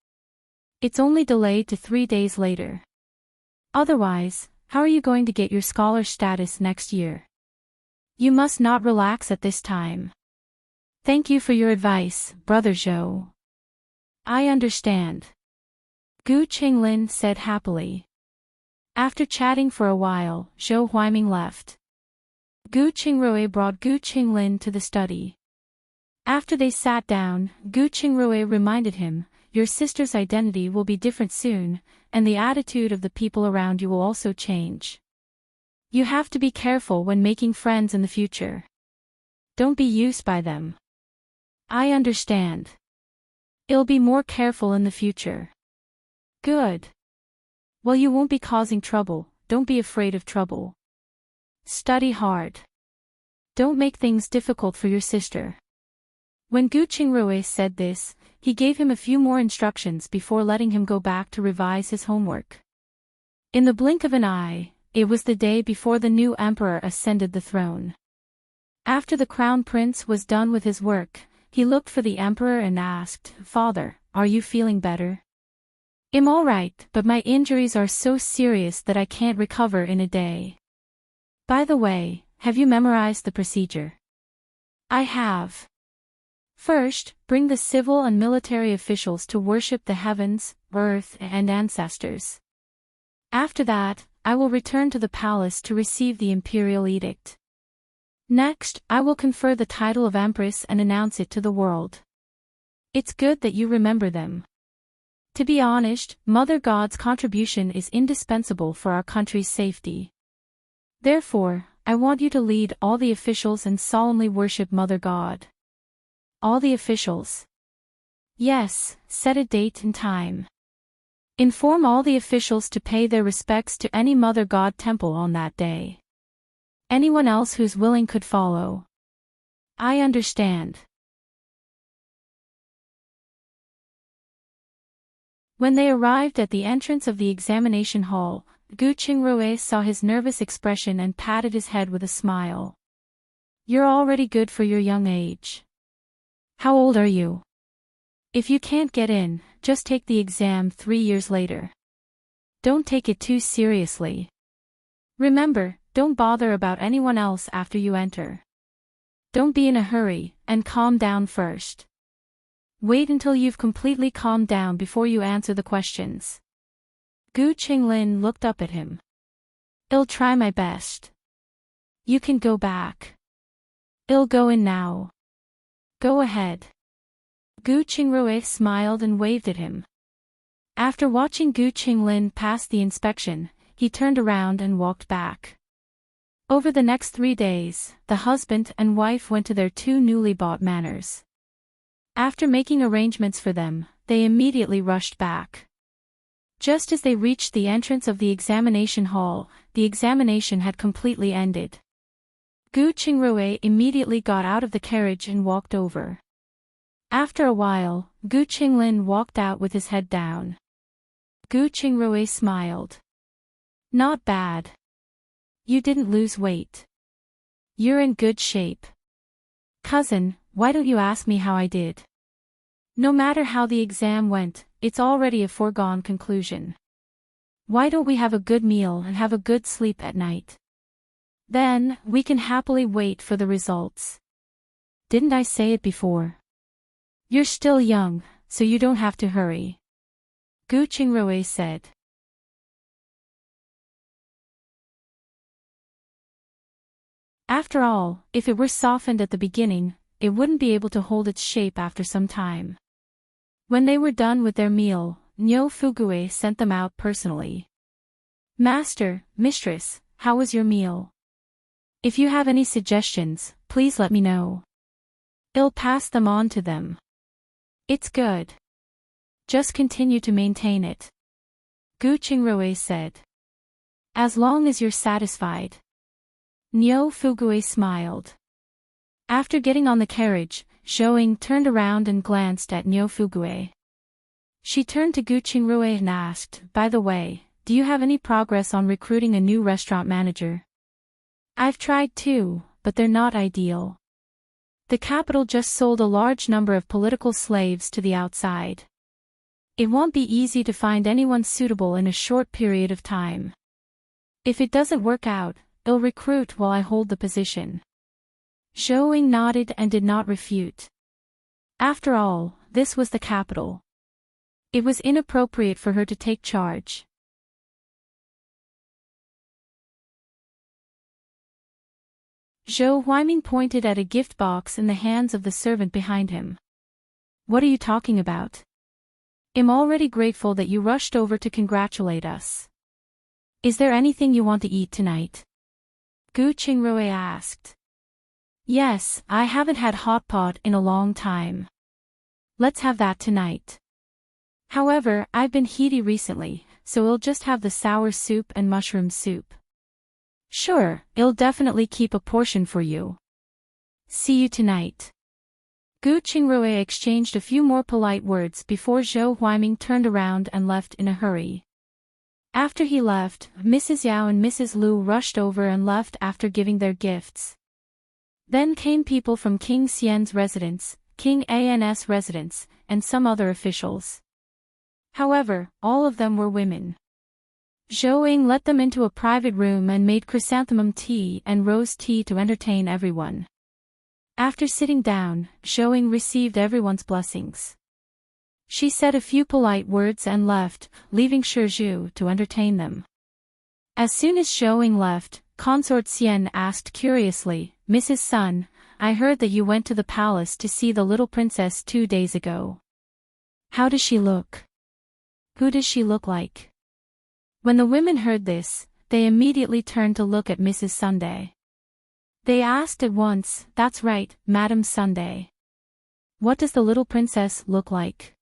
It's only delayed to 3 days later. Otherwise, how are you going to get your scholar status next year? You must not relax at this time." "Thank you for your advice, Brother Zhou. I understand," Gu Qinglin said happily. After chatting for a while, Zhou Huaiming left. Gu Qingrui brought Gu Qinglin to the study. After they sat down, Gu Qingrui reminded him, "Your sister's identity will be different soon, and the attitude of the people around you will also change. You have to be careful when making friends in the future. Don't be used by them." "I understand. I'll be more careful in the future." "Good. Well, you won't be causing trouble. Don't be afraid of trouble. Study hard. Don't make things difficult for your sister." When Gu Qingrui said this, he gave him a few more instructions before letting him go back to revise his homework. In the blink of an eye, it was the day before the new emperor ascended the throne. After the crown prince was done with his work, he looked for the emperor and asked, "Father, are you feeling better?" "I'm all right, but my injuries are so serious that I can't recover in a day." "By the way, have you memorized the procedure?" "I have. First, bring the civil and military officials to worship the heavens, earth, and ancestors. After that, I will return to the palace to receive the imperial edict. Next, I will confer the title of empress and announce it to the world. It's good that you remember them." To be honest, Mother God's contribution is indispensable for our country's safety. Therefore, I want you to lead all the officials and solemnly worship Mother God. All the officials? Yes, set a date and time. Inform all the officials to pay their respects to any Mother God temple on that day. Anyone else who's willing could follow. I understand. When they arrived at the entrance of the examination hall, Gu Qingrui saw his nervous expression and patted his head with a smile. You're already good for your young age. How old are you? If you can't get in, just take the exam 3 years later. Don't take it too seriously. Remember, don't bother about anyone else after you enter. Don't be in a hurry, and calm down first. Wait until you've completely calmed down before you answer the questions. Gu Qinglin looked up at him. I'll try my best. You can go back. I'll go in now. Go ahead. Gu Qingrui smiled and waved at him. After watching Gu Qinglin pass the inspection, he turned around and walked back. Over the next 3 days, the husband and wife went to their 2 newly bought manors. After making arrangements for them, they immediately rushed back. Just as they reached the entrance of the examination hall, the examination had completely ended. Gu Qingrui immediately got out of the carriage and walked over. After a while, Gu Qinglin walked out with his head down. Gu Qingrui smiled. Not bad. You didn't lose weight. You're in good shape. Cousin, why don't you ask me how I did? No matter how the exam went, it's already a foregone conclusion. Why don't we have a good meal and have a good sleep at night? Then, we can happily wait for the results. Didn't I say it before? You're still young, so you don't have to hurry. Gu Qingrui said. After all, if it were softened at the beginning, it wouldn't be able to hold its shape after some time. When they were done with their meal, Nyo Fugue sent them out personally. Master, Mistress, how was your meal? If you have any suggestions, please let me know. I'll pass them on to them. It's good. Just continue to maintain it. Gu Qingrui said. As long as you're satisfied. Nyo Fugue smiled. After getting on the carriage, Zhou turned around and glanced at Nyo Fugue. She turned to Gu Qingrui and asked, by the way, do you have any progress on recruiting a new restaurant manager? I've tried too, but they're not ideal. The capital just sold a large number of political slaves to the outside. It won't be easy to find anyone suitable in a short period of time. If it doesn't work out, I'll recruit while I hold the position. Zhou nodded and did not refute. After all, this was the capital. It was inappropriate for her to take charge. Heartwarming pointed at a gift box in the hands of the servant behind him. What are you talking about? I'm already grateful that you rushed over to congratulate us. Is there anything you want to eat tonight? Gu Qingrui asked. Yes, I haven't had hot pot in a long time. Let's have that tonight. However, I've been heaty recently, so we'll just have the sour soup and mushroom soup. Sure, I'll definitely keep a portion for you. See you tonight. Gu Qingrui exchanged a few more polite words before Zhou Huaiming turned around and left in a hurry. After he left, Mrs. Yao and Mrs. Liu rushed over and left after giving their gifts. Then came people from King Xian's residence, King An's residence, and some other officials. However, all of them were women. Zhou let them into a private room and made chrysanthemum tea and rose tea to entertain everyone. After sitting down, Zhou received everyone's blessings. She said a few polite words and left, leaving Shizhu to entertain them. As soon as Zhou left, Consort Xian asked curiously, Mrs. Sun, I heard that you went to the palace to see the little princess 2 days ago. How does she look? Who does she look like? When the women heard this, they immediately turned to look at Mrs. Sunday. They asked at once, "That's right, Madam Sunday. What does the little princess look like?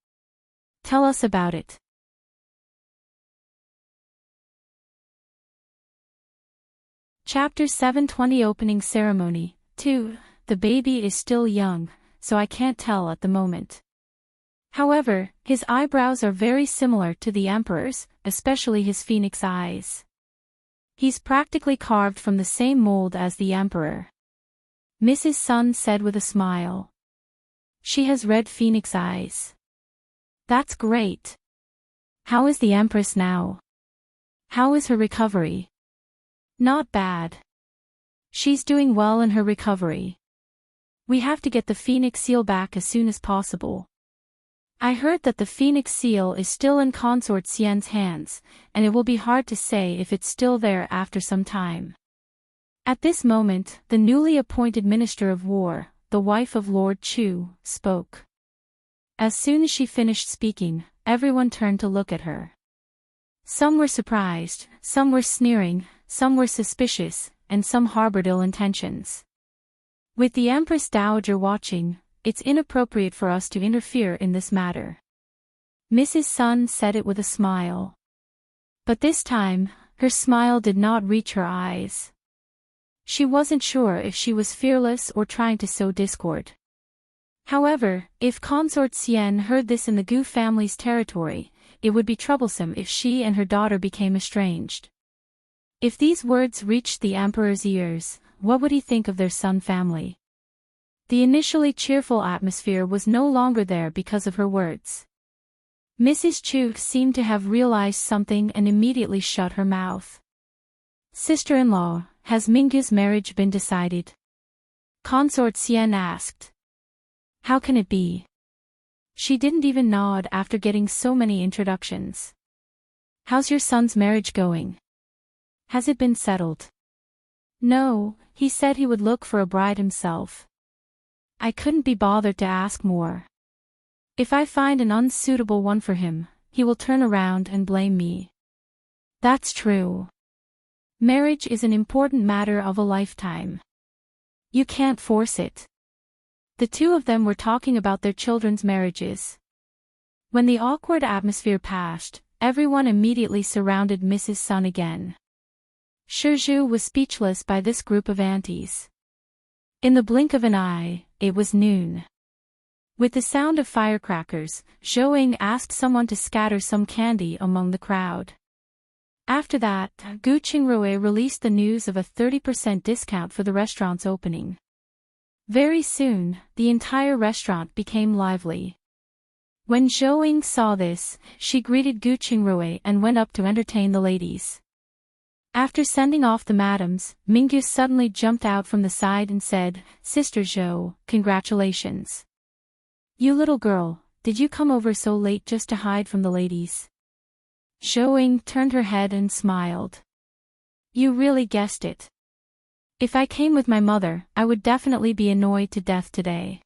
Tell us about it." Chapter 720 Opening Ceremony 2. The baby is still young, so I can't tell at the moment. However, his eyebrows are very similar to the emperor's, especially his phoenix eyes. He's practically carved from the same mold as the emperor. Mrs. Sun said with a smile. She has red phoenix eyes. That's great. How is the empress now? How is her recovery? Not bad. She's doing well in her recovery. We have to get the phoenix seal back as soon as possible. I heard that the phoenix seal is still in Consort Xian's hands, and it will be hard to say if it's still there after some time. At this moment, the newly appointed Minister of War, the wife of Lord Chu, spoke. As soon as she finished speaking, everyone turned to look at her. Some were surprised, some were sneering, some were suspicious, and some harbored ill intentions. With the Empress Dowager watching, it's inappropriate for us to interfere in this matter. Mrs. Sun said it with a smile. But this time, her smile did not reach her eyes. She wasn't sure if she was fearless or trying to sow discord. However, if Consort Xian heard this in the Gu family's territory, it would be troublesome if she and her daughter became estranged. If these words reached the emperor's ears, what would he think of their Sun family? The initially cheerful atmosphere was no longer there because of her words. Mrs. Chu seemed to have realized something and immediately shut her mouth. "Sister-in-law, has Mingyu's marriage been decided?" Consort Xian asked. "How can it be?" She didn't even nod after getting so many introductions. "How's your son's marriage going? Has it been settled?" "No, he said he would look for a bride himself. I couldn't be bothered to ask more. If I find an unsuitable one for him, he will turn around and blame me." That's true. Marriage is an important matter of a lifetime. You can't force it. The two of them were talking about their children's marriages. When the awkward atmosphere passed, everyone immediately surrounded Mrs. Sun again. Shizhu was speechless by this group of aunties. In the blink of an eye, it was noon. With the sound of firecrackers, Zhou asked someone to scatter some candy among the crowd. After that, Gu Qingrui released the news of a 30% discount for the restaurant's opening. Very soon, the entire restaurant became lively. When Zhou saw this, she greeted Gu Qingrui and went up to entertain the ladies. After sending off the madams, Mingyu suddenly jumped out from the side and said, "Sister Zhou, congratulations. You little girl, did you come over so late just to hide from the ladies?" Zhou turned her head and smiled. "You really guessed it. If I came with my mother, I would definitely be annoyed to death today."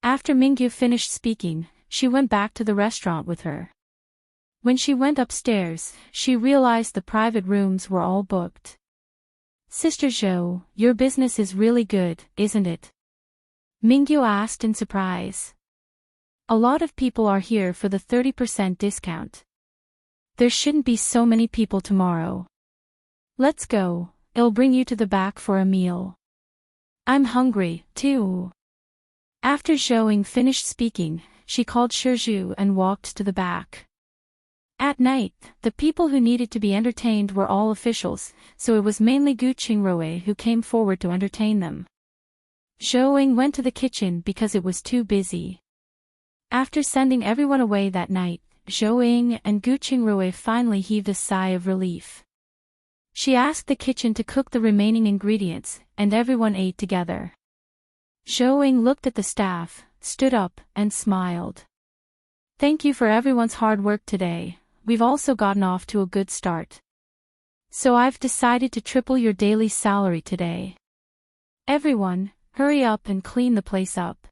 After Mingyu finished speaking, she went back to the restaurant with her. When she went upstairs, she realized the private rooms were all booked. "Sister Zhou, your business is really good, isn't it?" Mingyu asked in surprise. "A lot of people are here for the 30% discount. There shouldn't be so many people tomorrow. Let's go, it'll bring you to the back for a meal. I'm hungry, too." After Zhou finished speaking, she called Shizhu and walked to the back. At night, the people who needed to be entertained were all officials, so it was mainly Gu Qingrui who came forward to entertain them. Zhou went to the kitchen because it was too busy. After sending everyone away that night, Zhou and Gu Qingrui finally heaved a sigh of relief. She asked the kitchen to cook the remaining ingredients, and everyone ate together. Zhou looked at the staff, stood up, and smiled. "Thank you for everyone's hard work today. We've also gotten off to a good start. So I've decided to triple your daily salary today. Everyone, hurry up and clean the place up.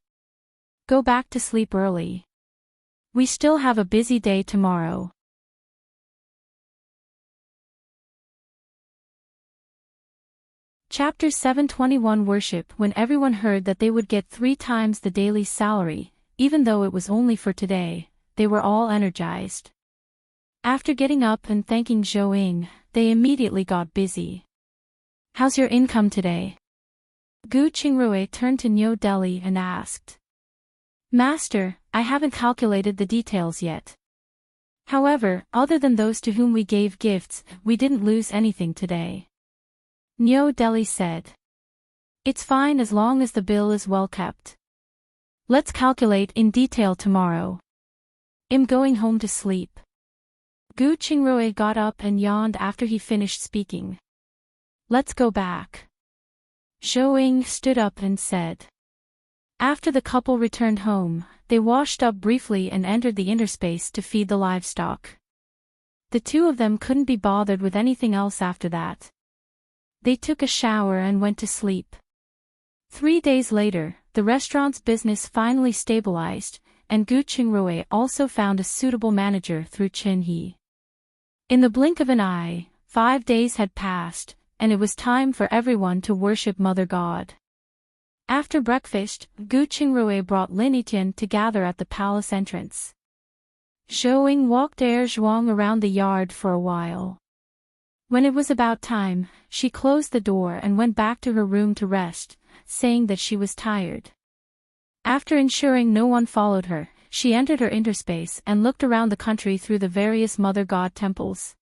Go back to sleep early." We still have a busy day tomorrow. Chapter 721 Worship. When everyone heard that they would get 3 times the daily salary, even though it was only for today, they were all energized. After getting up and thanking Zhou, they immediately got busy. How's your income today? Gu Qingrui turned to New Delhi and asked. Master, I haven't calculated the details yet. However, other than those to whom we gave gifts, we didn't lose anything today. New Delhi said. It's fine as long as the bill is well kept. Let's calculate in detail tomorrow. I'm going home to sleep. Gu Qingrui got up and yawned after he finished speaking. Let's go back. Zhou stood up and said. After the couple returned home, they washed up briefly and entered the interspace to feed the livestock. The two of them couldn't be bothered with anything else after that. They took a shower and went to sleep. 3 days later, the restaurant's business finally stabilized, and Gu Qingrui also found a suitable manager through Qin He. In the blink of an eye, 5 days had passed, and it was time for everyone to worship Mother God. After breakfast, Gu Qingrui brought Lin Yitian to gather at the palace entrance. Zhou walked Zhuang around the yard for a while. When it was about time, she closed the door and went back to her room to rest, saying that she was tired. After ensuring no one followed her, she entered her interspace and looked around the country through the various Mother God temples.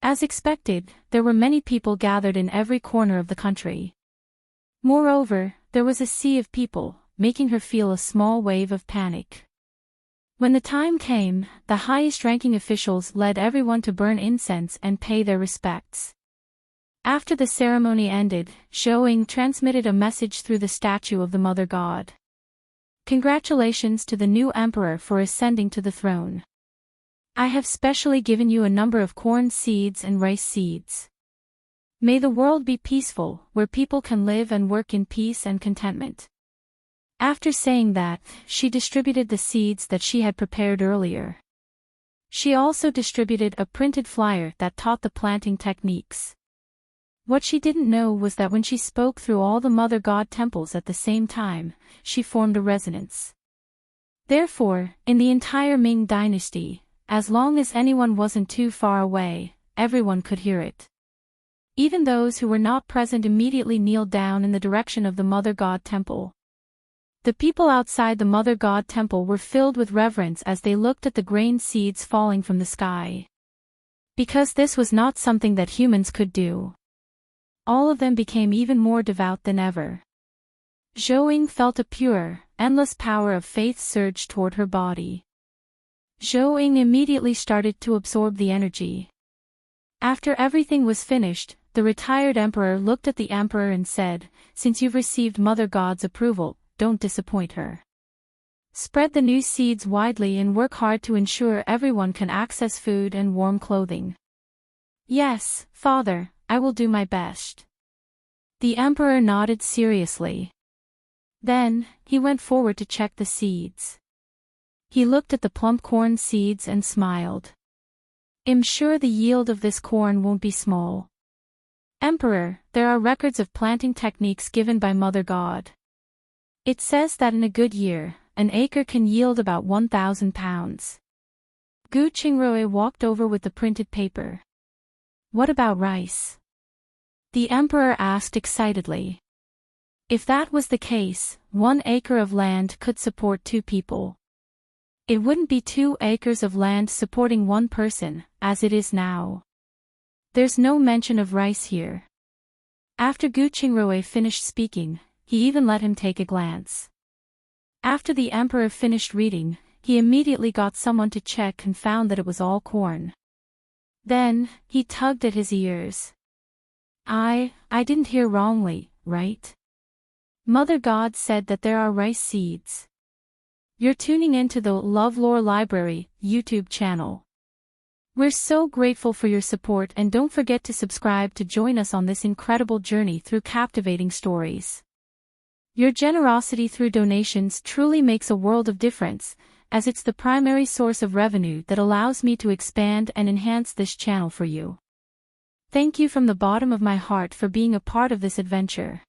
As expected, there were many people gathered in every corner of the country. Moreover, there was a sea of people, making her feel a small wave of panic. When the time came, the highest-ranking officials led everyone to burn incense and pay their respects. After the ceremony ended, Zhou transmitted a message through the statue of the Mother God. Congratulations to the new emperor for ascending to the throne. I have specially given you a number of corn seeds and rice seeds. May the world be peaceful, where people can live and work in peace and contentment. After saying that, she distributed the seeds that she had prepared earlier. She also distributed a printed flyer that taught the planting techniques. What she didn't know was that when she spoke through all the Mother God temples at the same time, she formed a resonance. Therefore, in the entire Ming dynasty, as long as anyone wasn't too far away, everyone could hear it. Even those who were not present immediately kneeled down in the direction of the Mother God temple. The people outside the Mother God temple were filled with reverence as they looked at the grain seeds falling from the sky. Because this was not something that humans could do. All of them became even more devout than ever. Zhou felt a pure, endless power of faith surge toward her body. Zhou immediately started to absorb the energy. After everything was finished, the retired emperor looked at the emperor and said, "Since you've received Mother God's approval, don't disappoint her. Spread the new seeds widely and work hard to ensure everyone can access food and warm clothing." "Yes, Father, I will do my best." The emperor nodded seriously. Then, he went forward to check the seeds. He looked at the plump corn seeds and smiled. "I'm sure the yield of this corn won't be small. Emperor, there are records of planting techniques given by Mother God. It says that in a good year, an acre can yield about 1,000 pounds. Gu Qingrui walked over with the printed paper. "What about rice?" the emperor asked excitedly. If that was the case, 1 acre of land could support 2 people. It wouldn't be 2 acres of land supporting 1 person, as it is now. There's no mention of rice here. After Gu Qingrui finished speaking, he even let him take a glance. After the emperor finished reading, he immediately got someone to check and found that it was all corn. Then, he tugged at his ears. I didn't hear wrongly, right? Mother God said that there are rice seeds. You're tuning into the LoveLore Library YouTube channel. We're so grateful for your support, and don't forget to subscribe to join us on this incredible journey through captivating stories. Your generosity through donations truly makes a world of difference, as it's the primary source of revenue that allows me to expand and enhance this channel for you. Thank you from the bottom of my heart for being a part of this adventure.